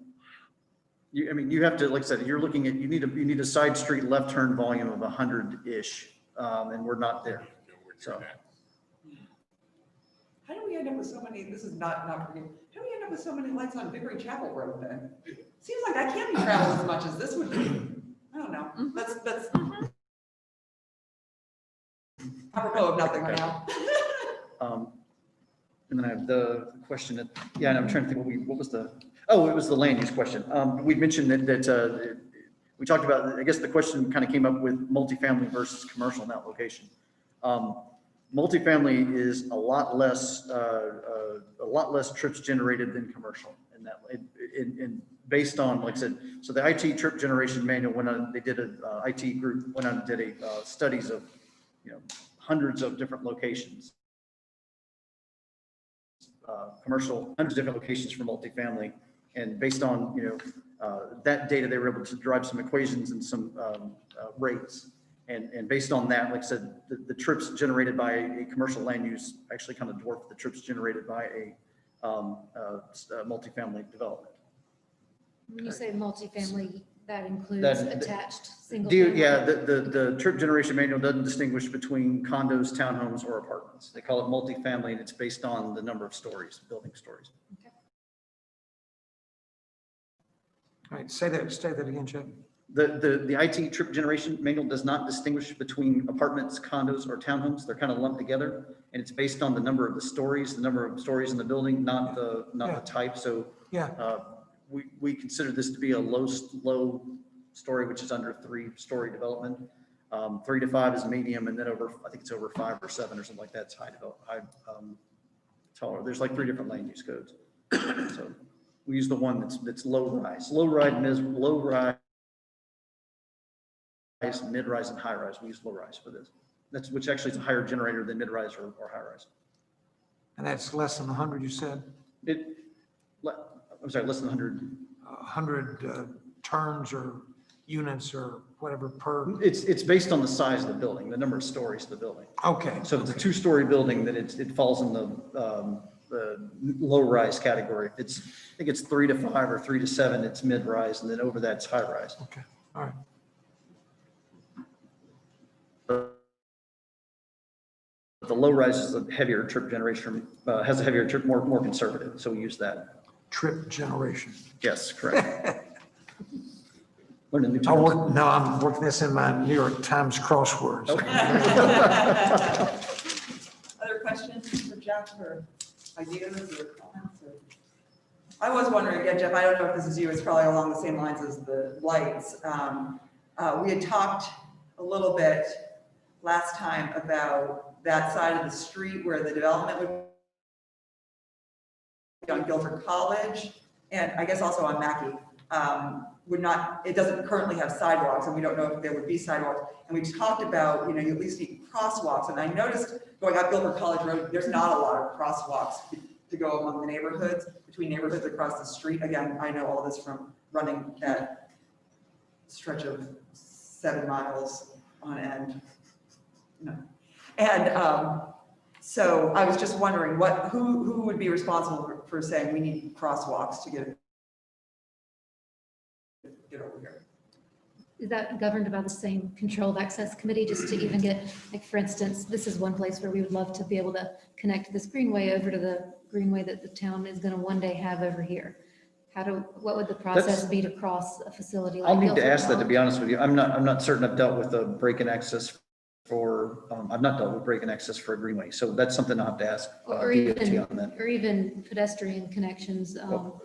You have to, like I said, you're looking at, you need a side street left turn volume of 100-ish, and we're not there. So. How do we end up with so many, this is not for you, how do we end up with so many lights on Vickery Chapel Road then? Seems like that can't be traveled as much as this would be. I don't know. That's apropos of nothing right now. And then I have the question and I'm trying to think what was it was the land use question. We mentioned that we talked about, I guess the question kind of came up with multifamily versus commercial in that location. Multifamily is a lot less trips generated than commercial in that, and based on, like I said, so the IT trip generation manual went on, they did IT group went on and did studies of, hundreds of different locations, commercial, hundreds of different locations for multifamily. And based on, that data, they were able to derive some equations and some rates. And based on that, like I said, the trips generated by a commercial land use actually kind of dwarf the trips generated by a multifamily development. When you say multifamily, that includes That- attached single. Yeah, the trip generation manual doesn't distinguish between condos, townhomes, or apartments. They call it multifamily, and it's based on the number of stories, building stories. All right, say that again, Chip. The IT trip generation manual does not distinguish between apartments, condos, or townhomes. They're kind of lumped together, and it's based on the number of the stories in the building, not the type. So we consider this to be a low story, which is under 3-story development. 3 to 5 is medium, and then I think it's over 5 or 7 or something like that. It's taller. There's like 3 different land use codes. So we use the one that's low rise, mid-rise, and high-rise. We use low-rise for this. Which actually is a higher generator than mid-rise or high-rise. And that's less than 100, you said? I'm sorry, less than 100. 100 turns or units or whatever per? It's based on the size of the building, the number of stories of the building. Okay. So if it's a 2-story building, then it falls in the low-rise category. I think it's 3 to 5 or 3 to 7, it's mid-rise, and then over that, it's high-rise. Okay, all right. The low-rise is a heavier trip generation, has a heavier trip, more conservative, so we use that. Trip generation. Yes, correct. Learn a new term. I'm working this in my New York Times crosswords. Okay. Other questions for Jeff or ideas or comments? I was wondering, again, Jeff, I don't know if this is you, it's probably along the same lines as the lights. We had talked a little bit last time about that side of the street where the development would be on Guilford College, and I guess also on Mackey. Would not, it doesn't currently have sidewalks, and we don't know if there would be sidewalks. And we talked about, you at least need crosswalks, and I noticed going up Guilford College Road, there's not a lot of crosswalks to go among the neighborhoods, between neighborhoods across the street. Again, I know all this from running that stretch of 7 miles on end. And so I was just wondering who would be responsible for saying we need crosswalks to get over here. Is that governed by the same controlled access committee, just to even get, like, for instance, this is one place where we would love to be able to connect this greenway over to the greenway that the town is going to one day have over here. What would the process be to cross a facility like I'll need to Guilford ask that, to College? be honest with you. I'm not certain I've dealt with a break-in access for, I've not dealt with break-in access for a greenway. So that's something I'll have to ask Or DOT on that. even pedestrian connections.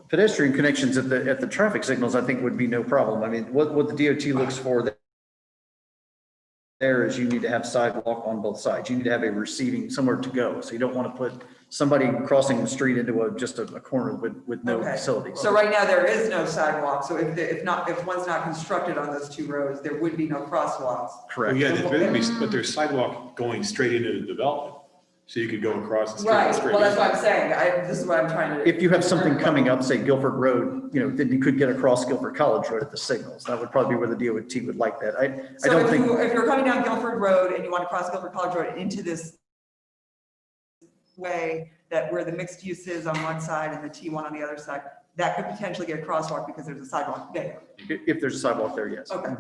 Pedestrian connections at the traffic signals, I think would be no problem. I mean, what the DOT looks for there is you need to have sidewalk on both sides. You need to have a receiving, somewhere to go. So you don't want to put somebody crossing the street into just a corner with no Okay. facilities. So right now there is no sidewalk. So if one's not constructed on those 2 roads, there would be no crosswalks. Correct. Yeah, but there's sidewalk going straight into the development. So you could go across the street. Right. straight Well, that's in. what I'm saying. This is what I'm trying to. If you have something coming up, say Guilford Road, then you could get across Guilford College Road at the signals. That would probably be where the DOT would like that. I So don't think. if you're coming down Guilford Road and you want to cross Guilford College Road into this way that where the mixed use is on one side and the T1 on the other side, that could potentially get a crosswalk because there's a sidewalk there. If there's a sidewalk there, yes. Okay.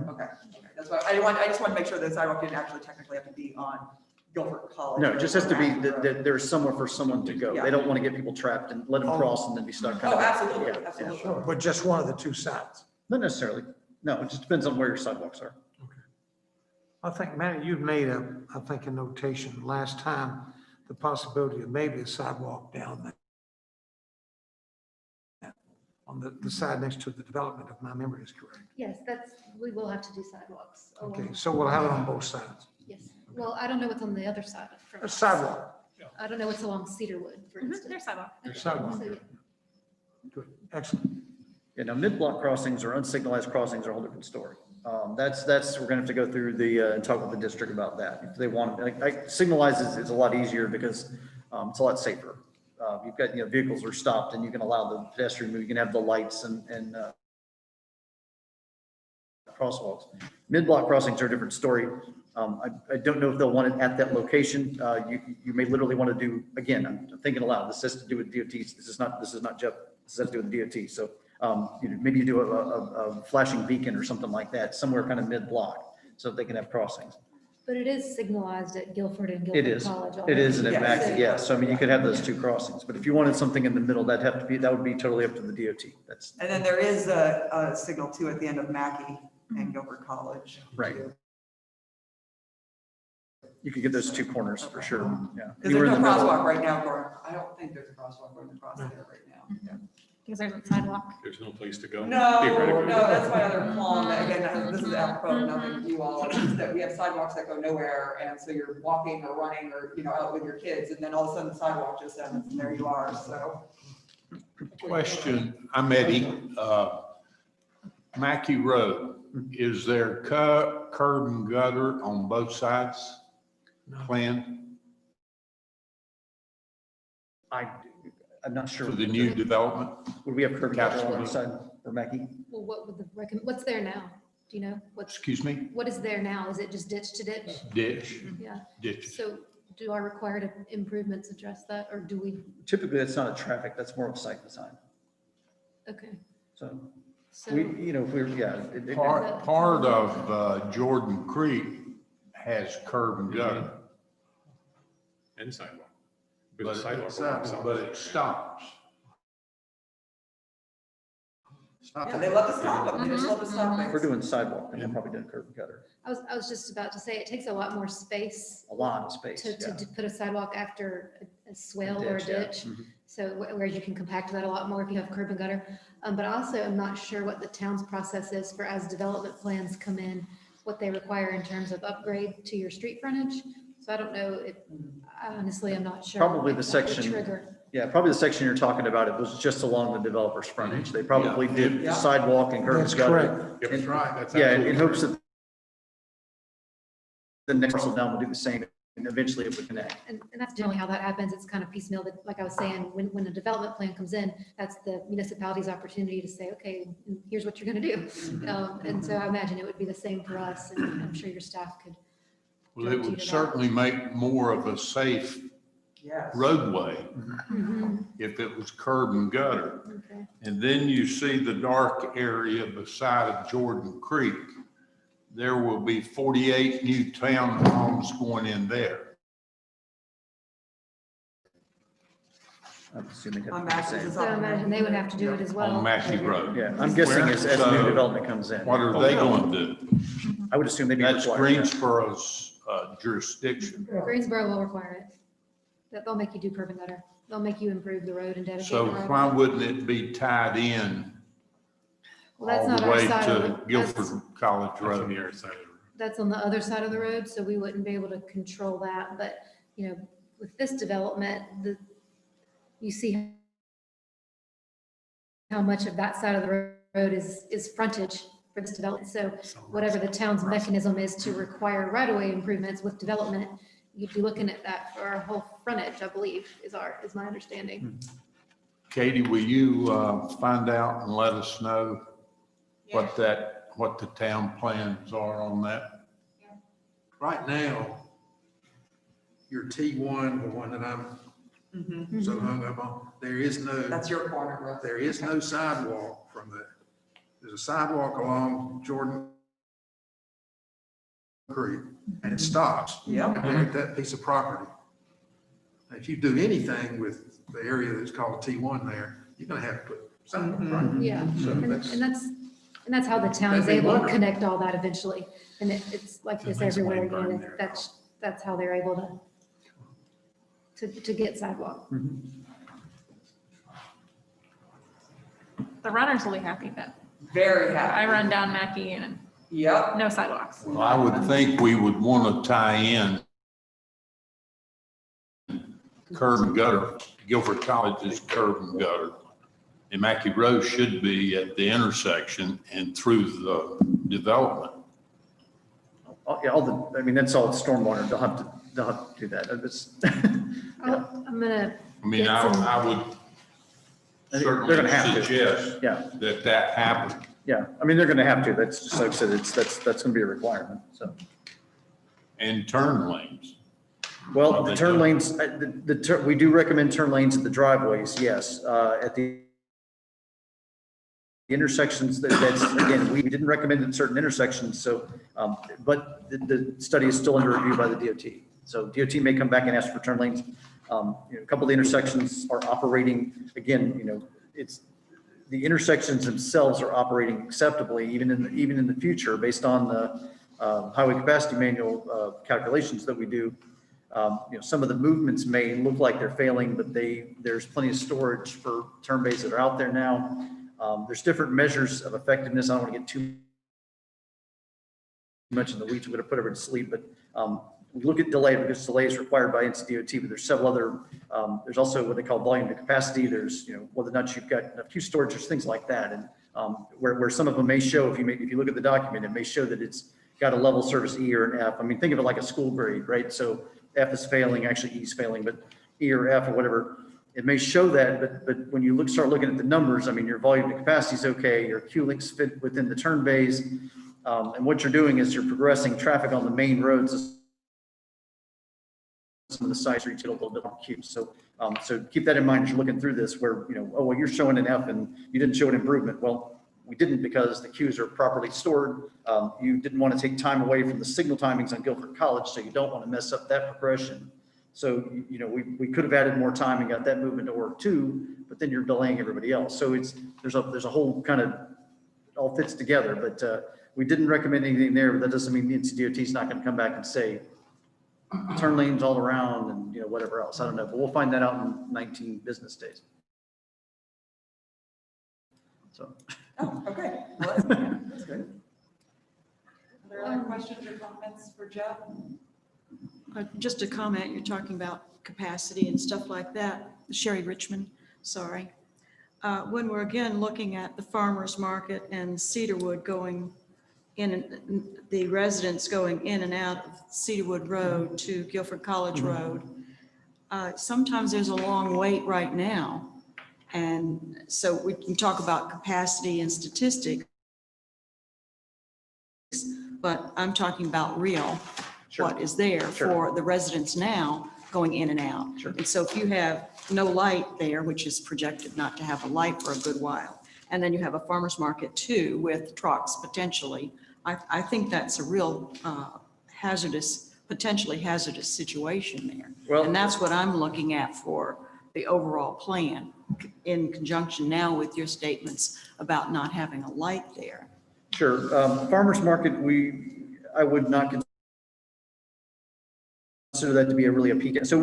That's why I just want to make sure the sidewalk didn't actually technically have to be on Guilford College. No, it just has to be that there's somewhere for someone to go. Yeah. They don't want to get people trapped and let them cross and then be stuck. Oh, absolutely, Yeah, absolutely. yeah. But just one of the 2 sides. Not necessarily. No, it just depends on where your sidewalks are. I think, Manny, you've made a notation last time, the possibility of maybe a sidewalk down there on the side next to the development, if my memory is correct. Yes, we will have to do sidewalks. Okay, so we'll have it on both sides. Yes. Well, I don't know what's on the other side. A sidewalk. I don't know what's along Cedarwood, for instance. There's sidewalk. There's sidewalk. So, yeah. Good, excellent. Yeah, now mid-block crossings or unsignalized crossings are a whole different story. We're gonna have to go through and talk with the district about that. If they want, signalized is a lot easier because it's a lot safer. You've got, vehicles are stopped and you can allow the pedestrian move, you can have the lights and crosswalks. Mid-block crossings are a different story. I don't know if they'll want it at that location. You may literally want to do, again, I'm thinking aloud, this has to do with DOTs. This is not Jeff, this has to do with DOT. So, maybe you do a flashing beacon or something like that, somewhere kind of mid-block, so that they can have crossings. But it is signalized at Guilford and It Guilford is, College. it is, and it Yes. Mackey, yes. So I mean, you could have those 2 crossings, but if you wanted something in the middle, that would be totally up to the DOT. That's And then there is a signal too at the end of Mackey and Guilford College. right. You could get those 2 corners for sure, yeah. Because You were there's in no the middle. crosswalk right now, I don't think there's a crosswalk going across there right now. Yeah. Because there's a sidewalk. There's no place to go. No, Theoretically. that's my other qualm. Again, this is apropos, nothing to you all, it's just that we have sidewalks that go nowhere. And so you're walking or running or, out with your kids and then all of a sudden the sidewalk just ends and there you are, so. Question, I'm Eddie, Mackey Road, is there curb and gutter on both sides planned I'm not sure. for the new development? Would we have curb cuts on the side for Mackey? Well, what would what's there now? Do you know? Excuse me? What is there now? Is it just ditch to ditch? Ditch, Yeah. ditch. So do our required improvements address that, or do we? Typically, that's not a traffic, that's more of a site design. Okay. So So. we, if we're, Part of Jordan Creek has curb and gutter, And sidewalk. But the sidewalk. but it stops. Yeah, they love to stop them, they just love to stop if we're things. doing sidewalk, and they're probably doing curb and gutter. I was just about to say, it takes a lot more space A lot of space, to yeah. put a sidewalk after a swale or a Ditch, yeah. ditch. Mhm. So where you can compact that a lot more if you have curb and gutter. But also, I'm not sure what the town's process is for as development plans come in, what they require in terms of upgrade to your street frontage. So I don't know if, honestly, I'm not sure. Probably the what would section, trigger. yeah, probably the section you're talking about, it was just along the developer's frontage. They probably did Yeah. sidewalk and curb That's and gutter. correct. Yep, And- right. That's Yeah, absolutely in hopes correct. that the next parcel down will do the same, and eventually it would connect. And that's generally how that happens. It's kind of piecemeal, that, like I was saying, when a development plan comes in, that's the municipality's opportunity to say, okay, here's what you're gonna do. And so I imagine it would be the same for us, and I'm sure your staff could. Well, it direct you would to that. certainly make more of a safe Yes. roadway Mhm. if it was curb and gutter. Okay. And then you see the dark area beside of Jordan Creek. There will be 48 new townhomes going in there. I'm assuming On that's the Massey's same. is So I imagine they would have to do it as well. On Mackey Road. Yeah, I'm guessing as new So, development comes in. What are they going to do? I would assume they'd be That's required. Greensboro's jurisdiction. Greensboro will require it. That they'll make you do curb and gutter. They'll make you improve the road and dedicate the So road. why wouldn't it be tied in Well, that's all not the our way side of to it. Guilford College That's on Road? the other side of the road. That's on the other side of the road, so we wouldn't be able to control that. But, you know, with this development, you see how much of that side of the road is frontage for this development. So whatever the town's mechanism is to require right-of-way improvements with development, you'd be looking at that for our whole frontage, I believe, is my understanding. Katie, will you find out and let us know what the town plans are on that? Right now, your T1, the one that I'm so hung up on, there is no. That's your corner, Russ. There is no sidewalk from there's a sidewalk along Jordan Creek, and it stops. Yep. There at that piece of property. If you do anything with the area that's called T1 there, you're gonna have to put sidewalk, right? Yeah, So and that's how the town is That'd be able to wonderful. connect all that eventually. And it's like this Nice everywhere lane burn again. there. That's how they're able to get sidewalk. The runners will be happy that Very happy. I run down Mackey and Yep. no sidewalks. Well, I would think we would want to tie in curb and gutter. Guilford College is curb and gutter. And Mackey Road should be at the intersection and through the development. Yeah, I mean, that's all stormwater. They'll have to do that. I'm gonna, I mean, Get some- I would They're certainly gonna have to. suggest Yeah, that happen. yeah. I mean, they're gonna have to. That's just like I said, that's gonna be a requirement, so. And turn lanes. Well, the turn lanes, we do recommend turn lanes at the driveways, yes. At the intersections, that's, again, we didn't recommend in certain intersections, so, but the study is still under review by the DOT. So DOT may come back and ask for turn lanes. A couple of the intersections are operating, again, it's, the intersections themselves are operating acceptably, even in the future, based on the highway capacity manual calculations that we do. Some of the movements may look like they're failing, but there's plenty of storage for turn bays that are out there now. There's different measures of effectiveness. I don't want to get too much in the weeds. We're going to put everyone to sleep, but we look at delay because delay is required by NCDOT, but there's several other, there's also what they call volume to capacity. There's, whether or not you've got enough queue storage, there's things like that. And where some of them may show, if you look at the document, it may show that it's got a level service E or an F. I mean, think of it like a school grade, right? So F is failing, actually E is failing, but E or F or whatever, it may show that, but when you start looking at the numbers, I mean, your volume to capacity is okay, your queue links fit within the turn bays, and what you're doing is you're progressing traffic on the main roads. Some of the sites reach a little bit on queues. So keep that in mind as you're looking through this where, oh, well, you're showing an F and you didn't show an improvement. Well, we didn't because the queues are properly stored. You didn't want to take time away from the signal timings on Guilford College, so you don't want to mess up that progression. So, we could have added more time and got that movement to work too, but then you're delaying everybody else. So there's a whole kind of all fits together, but we didn't recommend anything there, but that doesn't mean the NCDOT is not going to come back and say, turn lanes all around and, whatever else. I don't know, but we'll find that out in 19 business days. So. Oh, okay. Well, that's good. Are there other questions or comments for Jeff? Just a comment, you're talking about capacity and stuff like that. Sherry Richmond, sorry. When we're again looking at the farmer's market and Cedarwood going in, the residents going in and out of Cedarwood Road to Guilford College Road, sometimes there's a long wait right now. And so we can talk about capacity and statistics, but I'm talking about real, what is there for the residents now going in and out. And so if you have no light there, which is projected not to have a light for a good while, and then you have a farmer's market too with trucks potentially, I think that's a real potentially hazardous situation there. Well, and that's what I'm looking at for the overall plan in conjunction now with your statements about not having a light there. Sure. Farmers market, I would not consider that to be really a peak. So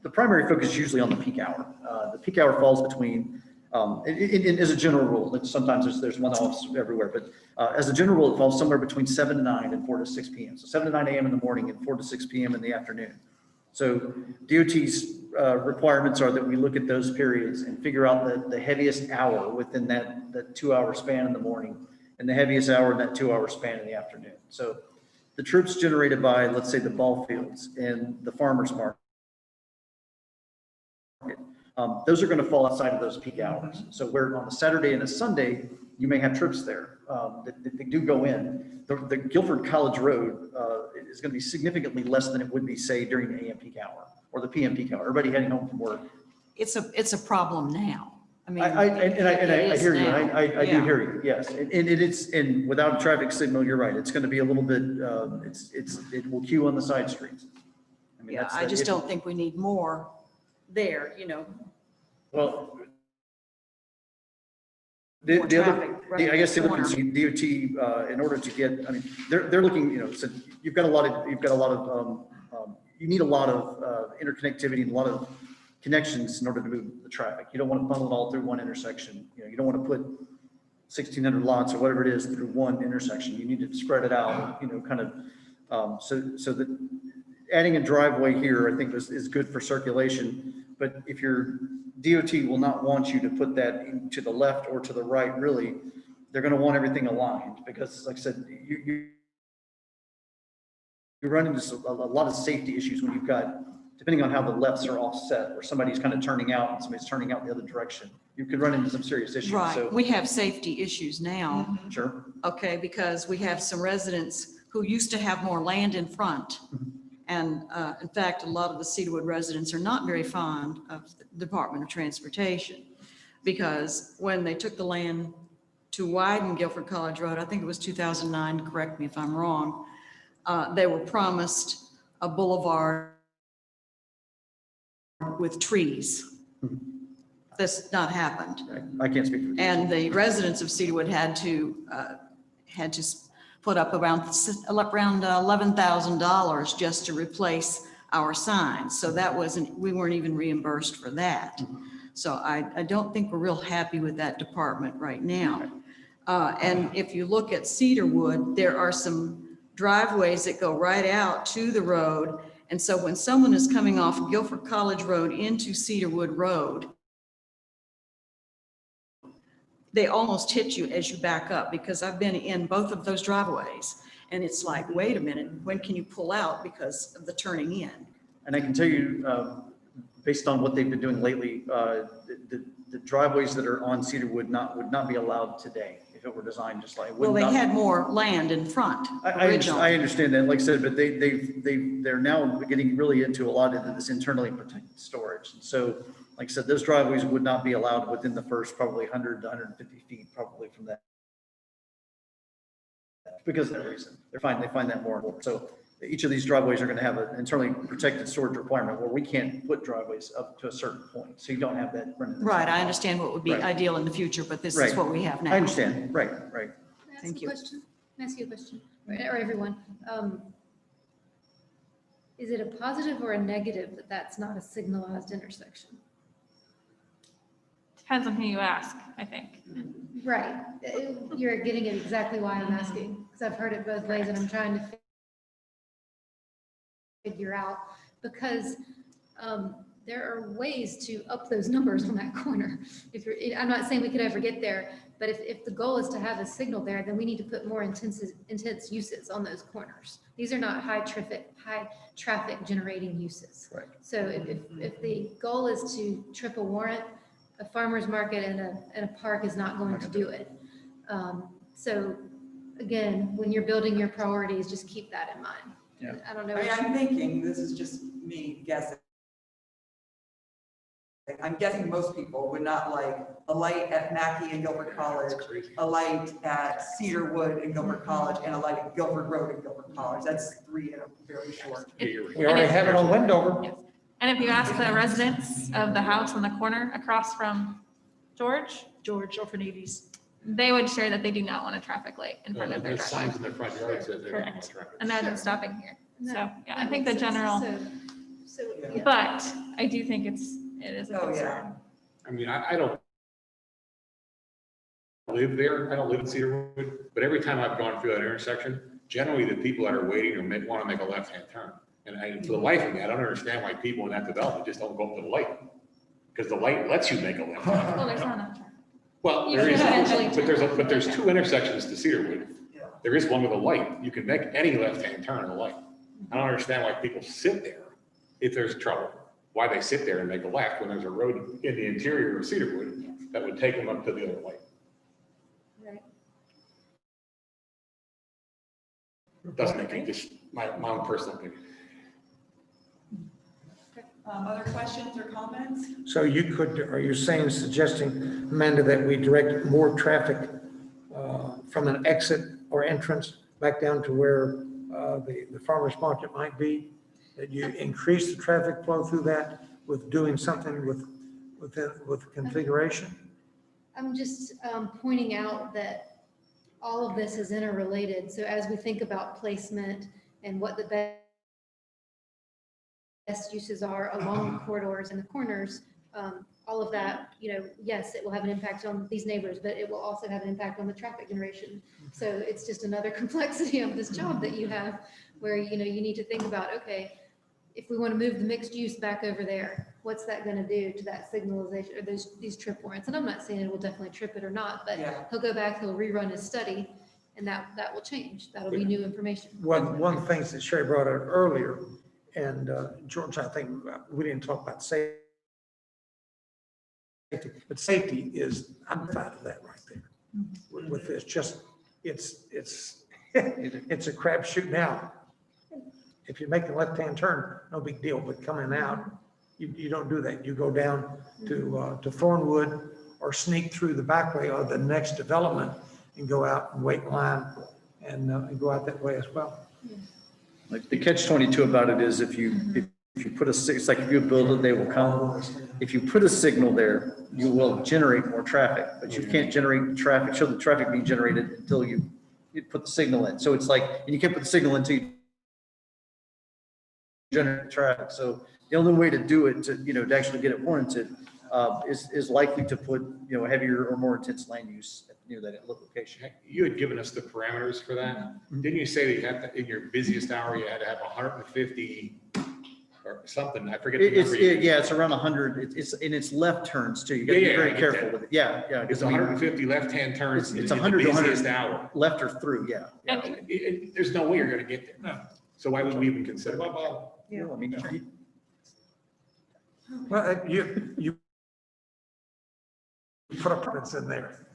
the primary focus is usually on the peak hour. The peak hour falls between, as a general rule, sometimes there's one-offs everywhere, but as a general rule, it falls somewhere between 7 to 9 and 4 to 6 p.m. So 7 to 9 a.m. in the morning and 4 to 6 p.m. in the afternoon. So DOT's requirements are that we look at those periods and figure out the heaviest hour within that 2-hour span in the morning and the heaviest hour in that 2-hour span in the afternoon. So the trips generated by, let's say, the ball fields and the farmers market, those are going to fall outside of those peak hours. So where on a Saturday and a Sunday, you may have trips there that they do go in. The Guilford College Road is going to be significantly less than it would be, say, during the AM peak hour or the PM peak hour. Everybody heading home from work. It's a problem now. I mean, I hear you. I do hear you. Yes, and without a traffic signal, you're right. It's going to be a little bit. It will queue on the side streets. I mean, I just don't think we need more there. Well, the other, I guess the other concern, DOT, in order to get, I mean, they're looking, so you need a lot of interconnectivity and a lot of connections in order to move the traffic. You don't want to funnel it all through one intersection. You don't want to put 1,600 lots or whatever it is through one intersection. You need to spread it out, kind of, so that adding a driveway here, I think is good for circulation. But if your DOT will not want you to put that to the left or to the right, really, they're going to want everything aligned because, like I said, you run into a lot of safety issues when you've got, depending on how the lefts are offset, where somebody's kind of turning out and somebody's turning out the other direction. You could run into some serious issues. Right. So, we have safety issues now. Sure. Okay, because we have some residents who used to have more land in front. And in fact, a lot of the Cedarwood residents are not very fond of the Department of Transportation because when they took the land to widen Guilford College Road, I think it was 2009, correct me if I'm wrong, they were promised a boulevard with trees. This not happened. I can't speak for this. And the residents of Cedarwood had to put up around $11,000 just to replace our signs. So that we weren't even reimbursed for that. So I don't think we're real happy with that department right now. And if you look at Cedarwood, there are some driveways that go right out to the road. And so when someone is coming off Guilford College Road into Cedarwood Road, they almost hit you as you back up because I've been in both of those driveways and it's like, wait a minute, when can you pull out because of the turning in? And I can tell you, based on what they've been doing lately, the driveways that are on Cedarwood would not be allowed today if it were designed just like. Well, they had more land in front originally. I understand that, like I said, but they're now getting really into a lot of this internally protected storage. And so, like I said, those driveways would not be allowed within the first probably 100 to 150 feet probably from that. Because of that reason, they find that more and more. So each of these driveways are going to have an internally protected storage requirement where we can't put driveways up to a certain point. So you don't have that. Right. I understand what would be ideal in the future, but this is what we have now. I understand. Right. Thank you. Can I ask you a question? Or everyone? Is it a positive or a negative that that's not a signalized intersection? Depends on who you ask, I think. Right. You're getting at exactly why I'm asking, because I've heard it both ways and I'm trying to figure out, because there are ways to up those numbers on that corner. If you're, I'm not saying we could ever get there, but if the goal is to have a signal there, then we need to put more intense uses on those corners. These are not high traffic generating uses. Right. So if the goal is to trip a warrant, a farmer's market and a park is not going to do it. So again, when you're building your priorities, just keep that in mind. Yeah. I don't know. I mean, I'm thinking, this is just me guessing. I'm guessing most people would not like a light at Mackey and Guilford College, a light at Cedarwood and Guilford College, and a light at Guilford Road and Guilford College. That's three in a very short. We already have it on Wendover. Yes. And if you ask the residents of the house on the corner across from George, Orphanides. they would share that they do not want a traffic light in front of their There's signs driveway. in their front yard that says they don't want Correct. traffic. Imagine stopping here. No, So, yeah, I that think the makes sense. general, So, yeah. but I do think it is a Oh, yeah. concern. I mean, I don't live there. I don't live in Cedarwood, but every time I've gone through that intersection, generally the people that are waiting or want to make a left-hand turn. And for the life of me, I don't understand why people in that development just don't go up to the light. Because the light lets you make a left turn. Well, there's not enough traffic. Well, You there should is, eventually but there's two intersections to Cedarwood. Yeah. There is one with a light. You can make any left-hand turn at a light. I don't understand why people sit there if there's trouble. Why they sit there and make a left when there's a road in the interior of Cedarwood that would take them up to the other light. Right. Doesn't make it, just my own personal opinion. Other questions or comments? So you could, are you saying, suggesting, Amanda, that we direct more traffic from an exit or entrance back down to where the farmer's market might be? That you increase the traffic flow through that with doing something with configuration? I'm just pointing out that all of this is interrelated. So as we think about placement and what the best uses are along the corridors and the corners, all of that, yes, it will have an impact on these neighbors, but it will also have an impact on the traffic generation. So it's just another complexity of this job that you have where, you need to think about, okay, if we want to move the mixed use back over there, what's that going to do to that signalization or these trip warrants? And I'm not saying it will definitely trip it or not, but Yeah. he'll go back, he'll rerun his study, and that will change. That'll be new information. One of the things that Sherry brought out earlier, and George, I think we didn't talk about safety, but safety is, I'm proud of that right there. With this, just, it's it's a crapshoot now. If you make a left-hand turn, no big deal, but coming out, you don't do that. You go down to Thornwood or sneak through the back way of the next development and go out and wait in line and go out that way as well. Like the catch-22 about it is if you put it's like if you build it, they will come. If you put a signal there, you will generate more traffic, but you can't generate traffic, show the traffic being generated until you put the signal in. So it's like, and you can't put the signal until you generate traffic. So the only way to do it, to actually get it warranted, is likely to put, heavier or more intense land use near that location. You had given us the parameters for that. Didn't you say that you have to, in your busiest hour, you had to have 150 or something? I forget. the number you- It's around 100. It's left turns too. You got to be Yeah, I very get careful that. with it. Yeah. It's Because 150 left-hand turns in It's the 100 to 100 busiest hour. left or through. Yeah. There's no way you're going to get there. No. So why would we even consider it? Yeah. I mean, Well, you put apartments in there.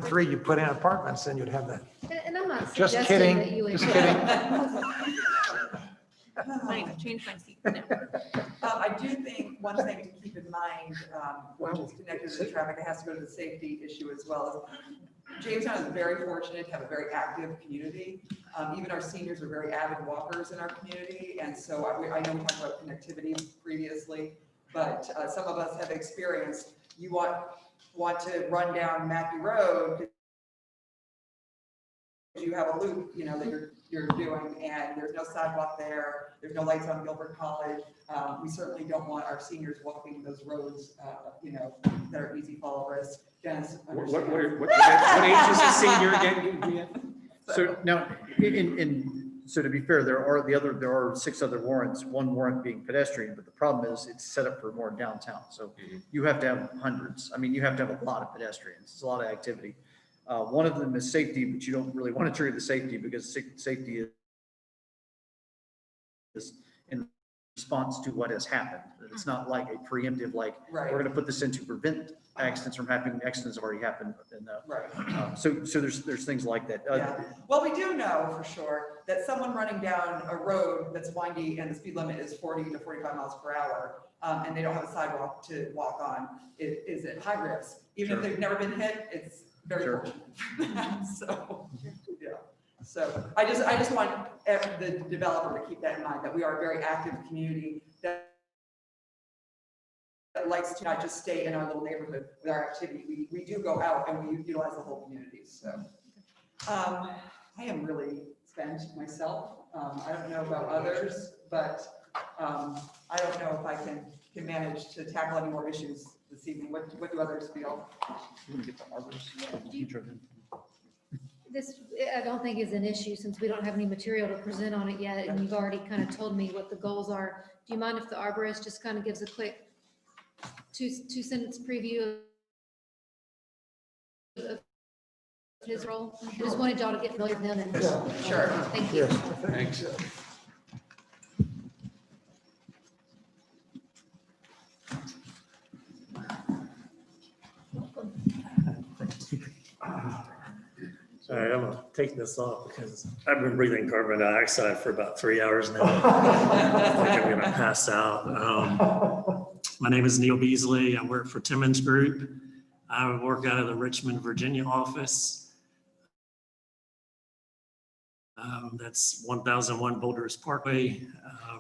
3, you put in apartments, then you'd have that. And I'm not Just suggesting kidding, that you would. just kidding. I need to change my seat. No. I do think one thing to keep in mind, which is connected to the traffic, it has to go to the safety issue as well. Jamestown is very fortunate to have a very active community. Even our seniors are very avid walkers in our community. And so I know we talked about connectivity previously, but some of us have experienced, you want to run down Mackey Road, you have a loop, that you're doing, and there's no sidewalk there, There's no lights on Gilbert College. We certainly don't want our seniors walking those roads, that are easy fall risk. Dennis What understands. age is a senior again? So now, so to be fair, there are 6 other warrants, 1 warrant being pedestrian, but the problem is it's set up for more downtown. So you have to have hundreds. I mean, you have to have a lot of pedestrians. It's a lot of activity. One of them is safety, but you don't really want to trigger the safety because safety is in response to what has happened. It's not like a preemptive, like, Right. we're going to put this in to prevent accidents from happening. Accidents have already happened. And, Right. so there's things like that. Yeah. Well, we do know for sure that someone running down a road that's windy and the speed limit is 40 to 45 miles per hour, and they don't have a sidewalk to walk on, is at high risk. Even if they've never been hit, it's very fortunate. So, yeah. So I just want the developer to keep that in mind, that we are a very active community that likes to not just stay in our little neighborhood with our activity. We do go out and we utilize the whole community. So I am really spent myself. I don't know about others, but I don't know if I can manage to tackle any more issues this evening. What do others feel? You want to get the arbors? This, I don't think is an issue since we don't have any material to present on it yet, and you've already kind of told me what the goals are. Do you mind if the arborist just kind of gives a quick two-sentence preview of his role? I just wanted y'all to get familiar with him and. Sure. Thank you. Thanks. All right, I'm gonna take this off because I've been breathing carbon dioxide for about 3 hours now. I think I'm gonna pass out. My name is Neil Beasley. I work for Timmons Group. I work out of the Richmond, Virginia office. That's 1001 Boulders Parkway,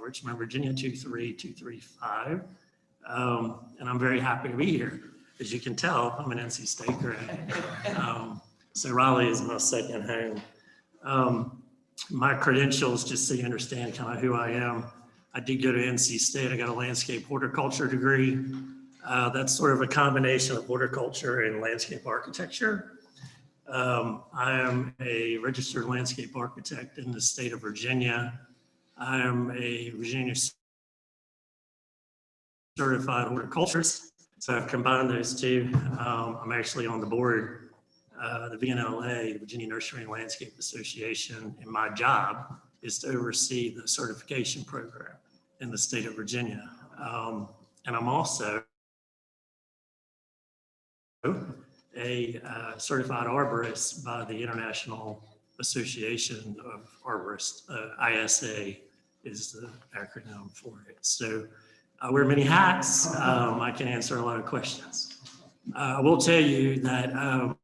Richmond, Virginia, 23235. And I'm very happy to be here. As you can tell, I'm an NC State grad. So Raleigh is my second home. My credentials, just so you understand kind of who I am, I did go to NC State. I got a landscape horticulture degree. That's sort of a combination of horticulture and landscape architecture. I am a registered landscape architect in the state of Virginia. I am a Virginia certified horticulturist. So I've combined those two. I'm actually on the board, the VNLA, the Virginia Nursery and Landscape Association, and my job is to oversee the certification program in the state of Virginia. And I'm also a certified arborist by the International Association of Arborists. ISA is the acronym for it. So I wear many hats. I can answer a lot of questions. I will tell you that I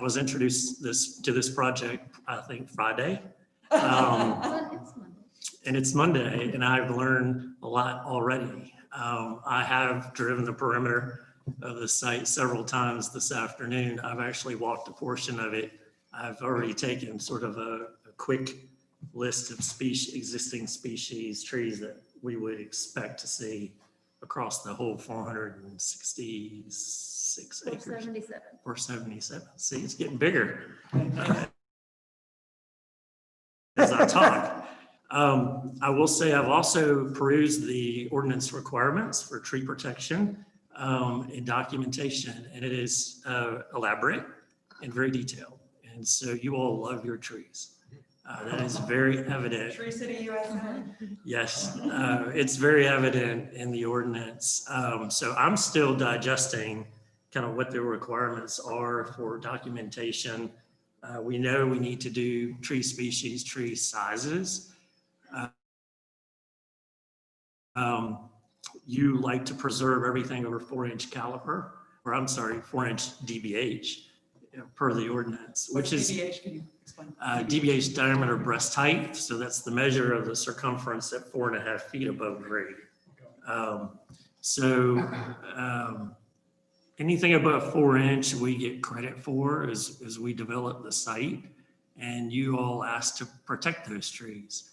was introduced to this project, I think Friday. And it's Monday, and I've learned a lot already. I have driven the perimeter of the site several times this afternoon. I've actually walked a portion of it. I've already taken sort of a quick list of existing species, trees that we would expect to see across the whole 466 acres. 477. 477. See, it's getting bigger as I talk. I will say I've also perused the ordinance requirements for tree protection and documentation, and it is elaborate and very detailed. And so you all love your trees. That is very evident. Tree City, USA. Yes, it's very evident in the ordinance. So I'm still digesting kind of what the requirements are for documentation. We know we need to do tree species, tree sizes. You like to preserve everything over 4-inch caliper, or I'm sorry, 4-inch DBH per the ordinance, which is DBH, can you explain? DBH diameter breast height. So that's the measure of the circumference at 4.5 feet above grade. Anything above 4-inch we get credit for as we develop the site, and you all ask to protect those trees.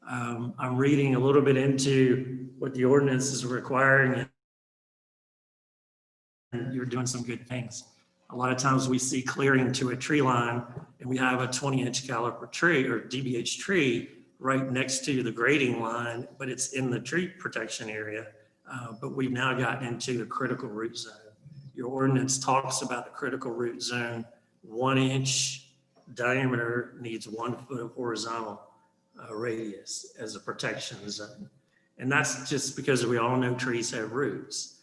I'm reading a little bit into what the ordinance is requiring, and you're doing some good things. A lot of times we see clearing to a tree line and we have a 20-inch caliper tree or DBH tree right next to the grading line, but it's in the tree protection area. But we've now gotten into the critical root zone. Your ordinance talks about the critical root zone. 1-inch diameter needs 1 foot of horizontal radius as a protection zone. And that's just because we all know trees have roots.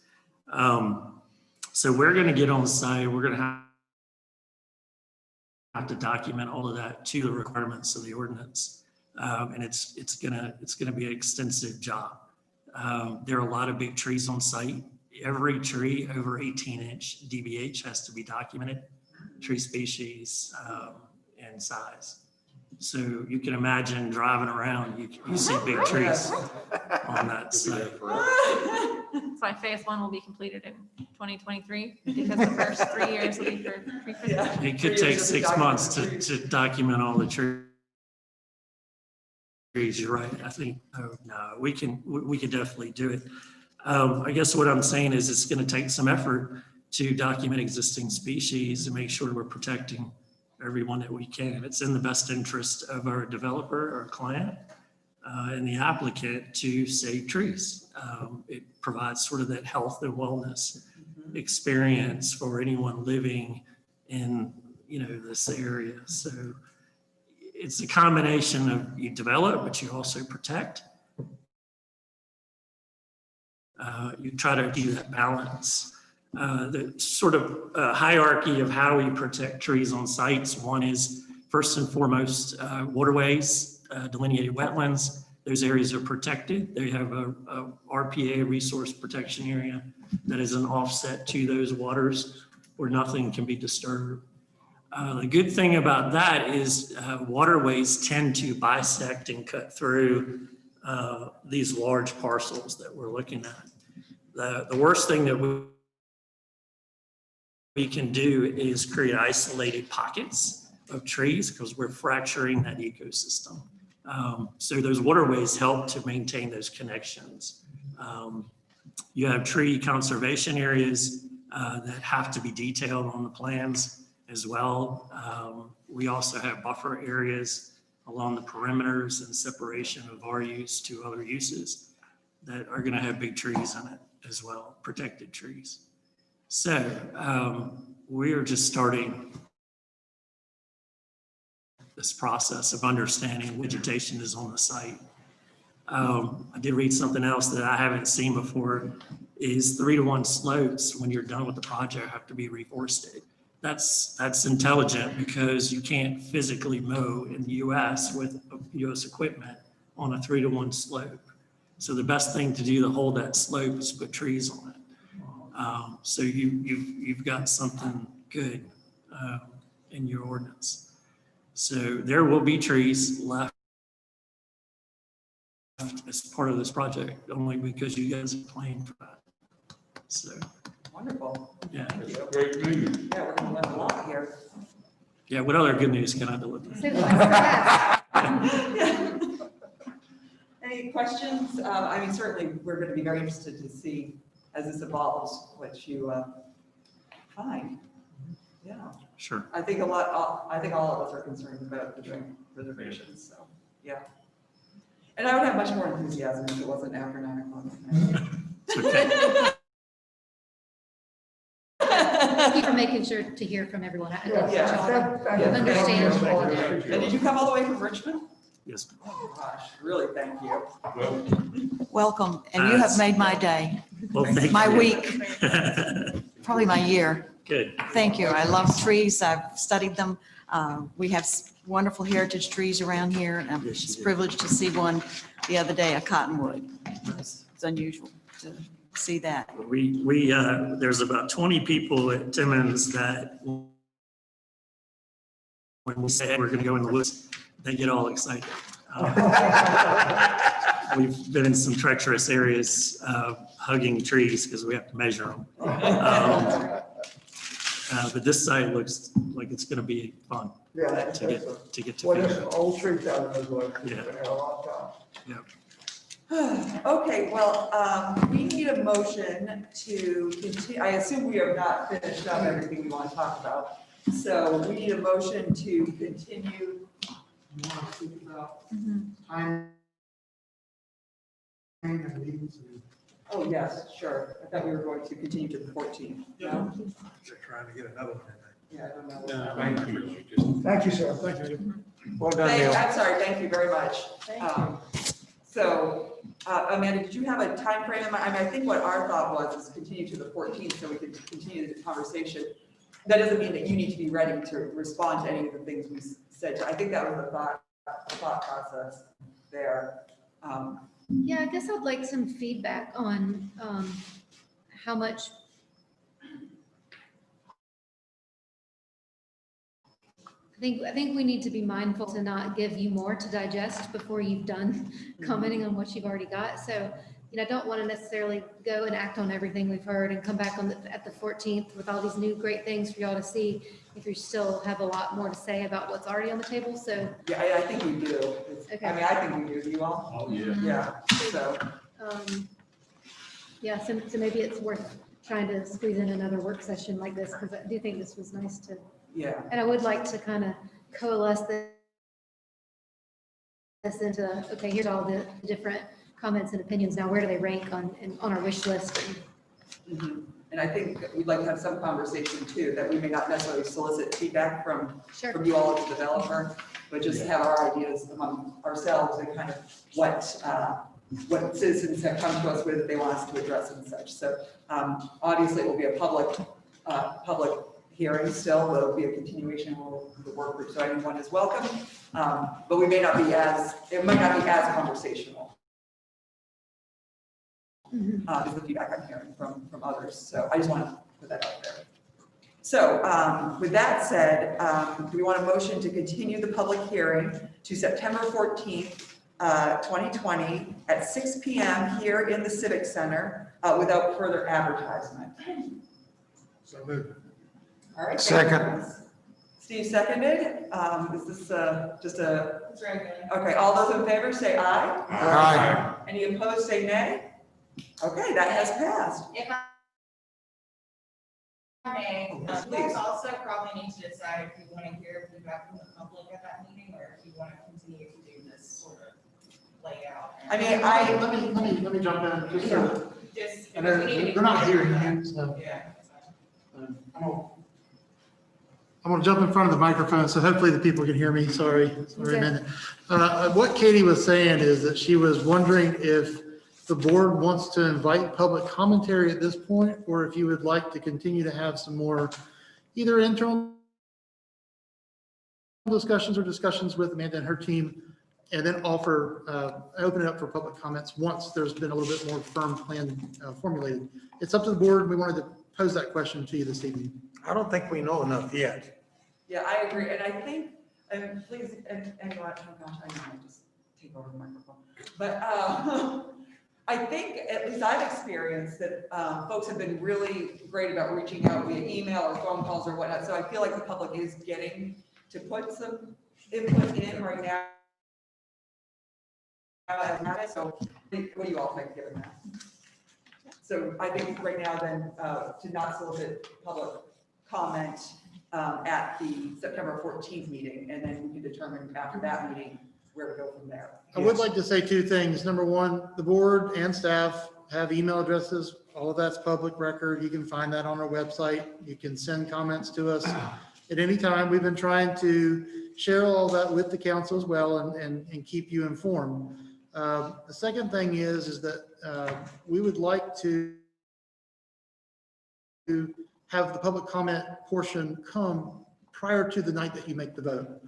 So we're going to get on site. We're going to have to document all of that to the requirements of the ordinance. And it's gonna be an extensive job. There are a lot of big trees on site. Every tree over 18-inch DBH has to be documented, tree species and size. So you can imagine driving around, you see big trees on that site. That's why phase 1 will be completed in 2023, because the first 3 years will be for tree protection. It could take 6 months to document all the trees. You're right. I think, no, we can definitely do it. I guess what I'm saying is it's going to take some effort to document existing species and make sure we're protecting everyone that we can. It's in the best interest of our developer, our client, and the applicant to save trees. It provides sort of that health and wellness experience for anyone living in, this area. So it's a combination of you develop, but you also protect. You try to do that balance. The sort of hierarchy of how we protect trees on sites. One is first and foremost waterways, delineated wetlands. Those areas are protected. They have a RPA, resource protection area, that is an offset to those waters where nothing can be disturbed. The good thing about that is waterways tend to bisect and cut through these large parcels that we're looking at. The worst thing that we can do is create isolated pockets of trees because we're fracturing that ecosystem. So those waterways help to maintain those connections. You have tree conservation areas that have to be detailed on the plans as well. We also have buffer areas along the perimeters and separation of our use to other uses that are going to have big trees in it as well, protected trees. So we are just starting this process of understanding vegetation is on the site. I did read something else that I haven't seen before is 3-to-1 slopes when you're done with the project have to be reforested. That's intelligent because you can't physically mow in the US with US equipment on a 3-to-1 slope. So the best thing to do to hold that slope is put trees on it. So you've got something good in your ordinance. So there will be trees left as part of this project, only because you guys are playing for that. So. Wonderful. Yeah. Thank you. Great news. Yeah, we're going to learn a lot here. Yeah, what other good news can I deliver? Any questions? I mean, certainly, we're going to be very interested to see as this evolves, what you find. Yeah. Sure. I think all of us are concerned about the joint reservations, so, yeah. And I would have much more enthusiasm if it wasn't after 9 o'clock. It's okay. Thank you for making sure to hear from everyone. I think y'all understand. And did you come all the way from Richmond? Yes. Oh, gosh, really, thank you. Welcome, and you have made my day, Well, thank my you. week, probably my year. Good. Thank you. I love trees. I've studied them. We have wonderful heritage trees around here, and I'm just privileged to see one the other day, a cottonwood. It's unusual to see that. There's about 20 people at Timmons that when we say we're going to go in the woods, they get all excited. We've been in some treacherous areas hugging trees because we have to measure them. But this site looks like it's going to be fun Yeah. to get to. Well, there's figure some out. old trees out in those woods. Yeah. Been there a long time. Okay, well, we need a motion to continue. I assume we have not finished up everything we want to talk about. So we need a motion to continue. You want to speak about time and meetings and Oh, yes, sure. I thought we were going to continue to the 14th. No? They're trying to get another one in Yeah, I don't know. Thank you. Thank you, sir. Thank you. Well done, Neil. I'm sorry, thank you very much. So, Amanda, did you have a time frame in mind? I mean, I think what our thought was is continue to the 14th so we could continue the conversation. That doesn't mean that you need to be ready to respond to any of the things we said. I think that was the thought process there. Yeah, I guess I'd like some feedback on how much. I think we need to be mindful to not give you more to digest before you've done commenting on what you've already got. So, I don't want to necessarily go and act on everything we've heard and come back at the 14th with all these new great things for y'all to see if you still have a lot more to say about what's already on the table. So yeah, I think we do. Okay. I mean, I think we do. You all? Oh, yeah. Yeah. So. Yeah, so maybe it's worth trying to squeeze in another work session like this, because I do think this was nice to. Yeah. And I would like to kind of coalesce this into, okay, here's all the different comments and opinions. Now, where do they rank on our wish list? And I think we'd like to have some conversation too, that we may not necessarily solicit feedback from you all as a developer, but just have our ideas among ourselves and kind of what citizens have come to us with that they want us to address and such. So obviously it will be a public hearing still. There'll be a continuation of the work group, so anyone is welcome. But we may not be it might not be as conversational. Is the feedback I'm hearing from others. So I just want to put that out there. So with that said, do we want a motion to continue the public hearing to September 14th, 2020 at 6 p.m. here in the Civic Center without further advertisement? So moved. All right. Second. Steve seconded. Is this just a? Okay, all those in favor say aye. Aye. Any opposed say nay. Okay, that has passed. If I may, you guys also probably need to decide if you want to hear feedback from the public at that meeting, or if you want to continue to do this sort of layout. I mean, let me jump in. Just so, Just I know they're not hearing you, so. Yeah. I'm going to jump in front of the microphone, so hopefully the people can hear me. Sorry, Amanda. What Katie was saying is that she was wondering if the board wants to invite public commentary at this point, or if you would like to continue to have some more either internal discussions or discussions with Amanda and her team, and then open it up for public comments once there's been a little bit more firm plan formulated. It's up to the board. We wanted to pose that question to you this evening. I don't think we know enough yet. Yeah, I agree. And I think, please, and oh gosh, I know I just take over the microphone. But I think, at least I've experienced that folks have been really great about reaching out via email or phone calls or whatnot. So I feel like the public is getting to put some input in right now. So what do you all think given that? So I think right now then to not solicit public comment at the September 14th meeting, and then we can determine after that meeting where to go from there. I would like to say two things. Number one, the board and staff have email addresses. All of that's public record. You can find that on our website. You can send comments to us at any time. We've been trying to share all that with the council as well and keep you informed. The second thing is that we would like to have the public comment portion come prior to the night that you make the vote.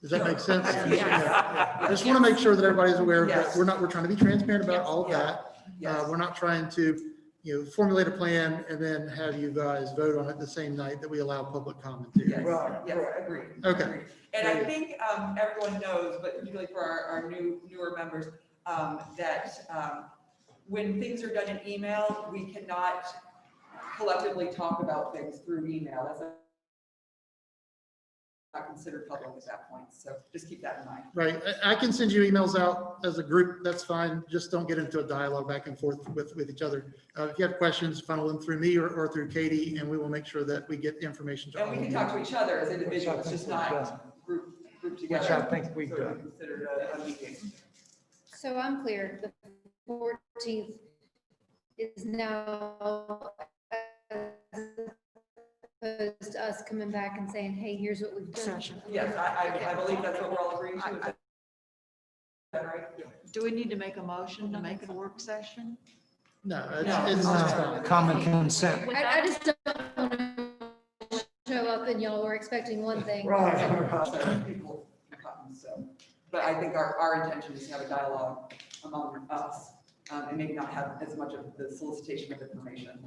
Does that make sense? I just want to make sure that everybody's aware of that. We're trying to be transparent about all of that. We're not trying to, formulate a plan and then have you guys vote on it the same night that we allow public comment. Yes, agreed. Okay. Agreed. And I think everyone knows, but particularly for our newer members, that when things are done in email, we cannot collectively talk about things through email. That's considered public at that point. So just keep that in mind. Right. I can send you emails out as a group. That's fine. Just don't get into a dialogue back and forth with each other. If you have questions, funnel them through me or through Katie, and we will make sure that we get information to all And we of can you. talk to each other as individuals, just not group together. Which I think we've So it'd done. be considered a meeting. So I'm clear, the 14th is now opposed to us coming back and saying, hey, here's what we've done. Yes, I believe that's what we're all agreeing to. Is that right? Do we need to make a motion to make it a work session? No, No. it's just Common consent. I just don't want to show up and y'all were expecting one thing. So people come, so. But I think our intention is to have a dialogue among us, and maybe not have as much of the solicitation of information.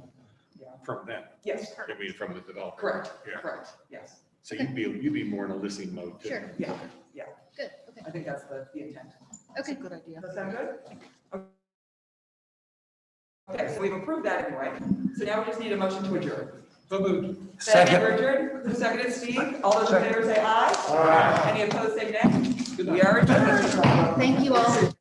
Yeah. From them. Yes, I mean, from the developer. correct, Yeah. correct, yes. So you'd be more in a listening mode too. Sure. Yeah, yeah. Good, okay. I think that's the intent. That's a good idea. Does that sound good? Okay, so we've approved that anyway. So now we just need a motion to adjourn. So moved. Second. Richard, who seconded Steve? All those in favor say aye. Aye. Any opposed say nay? We are adjourned. Thank you all.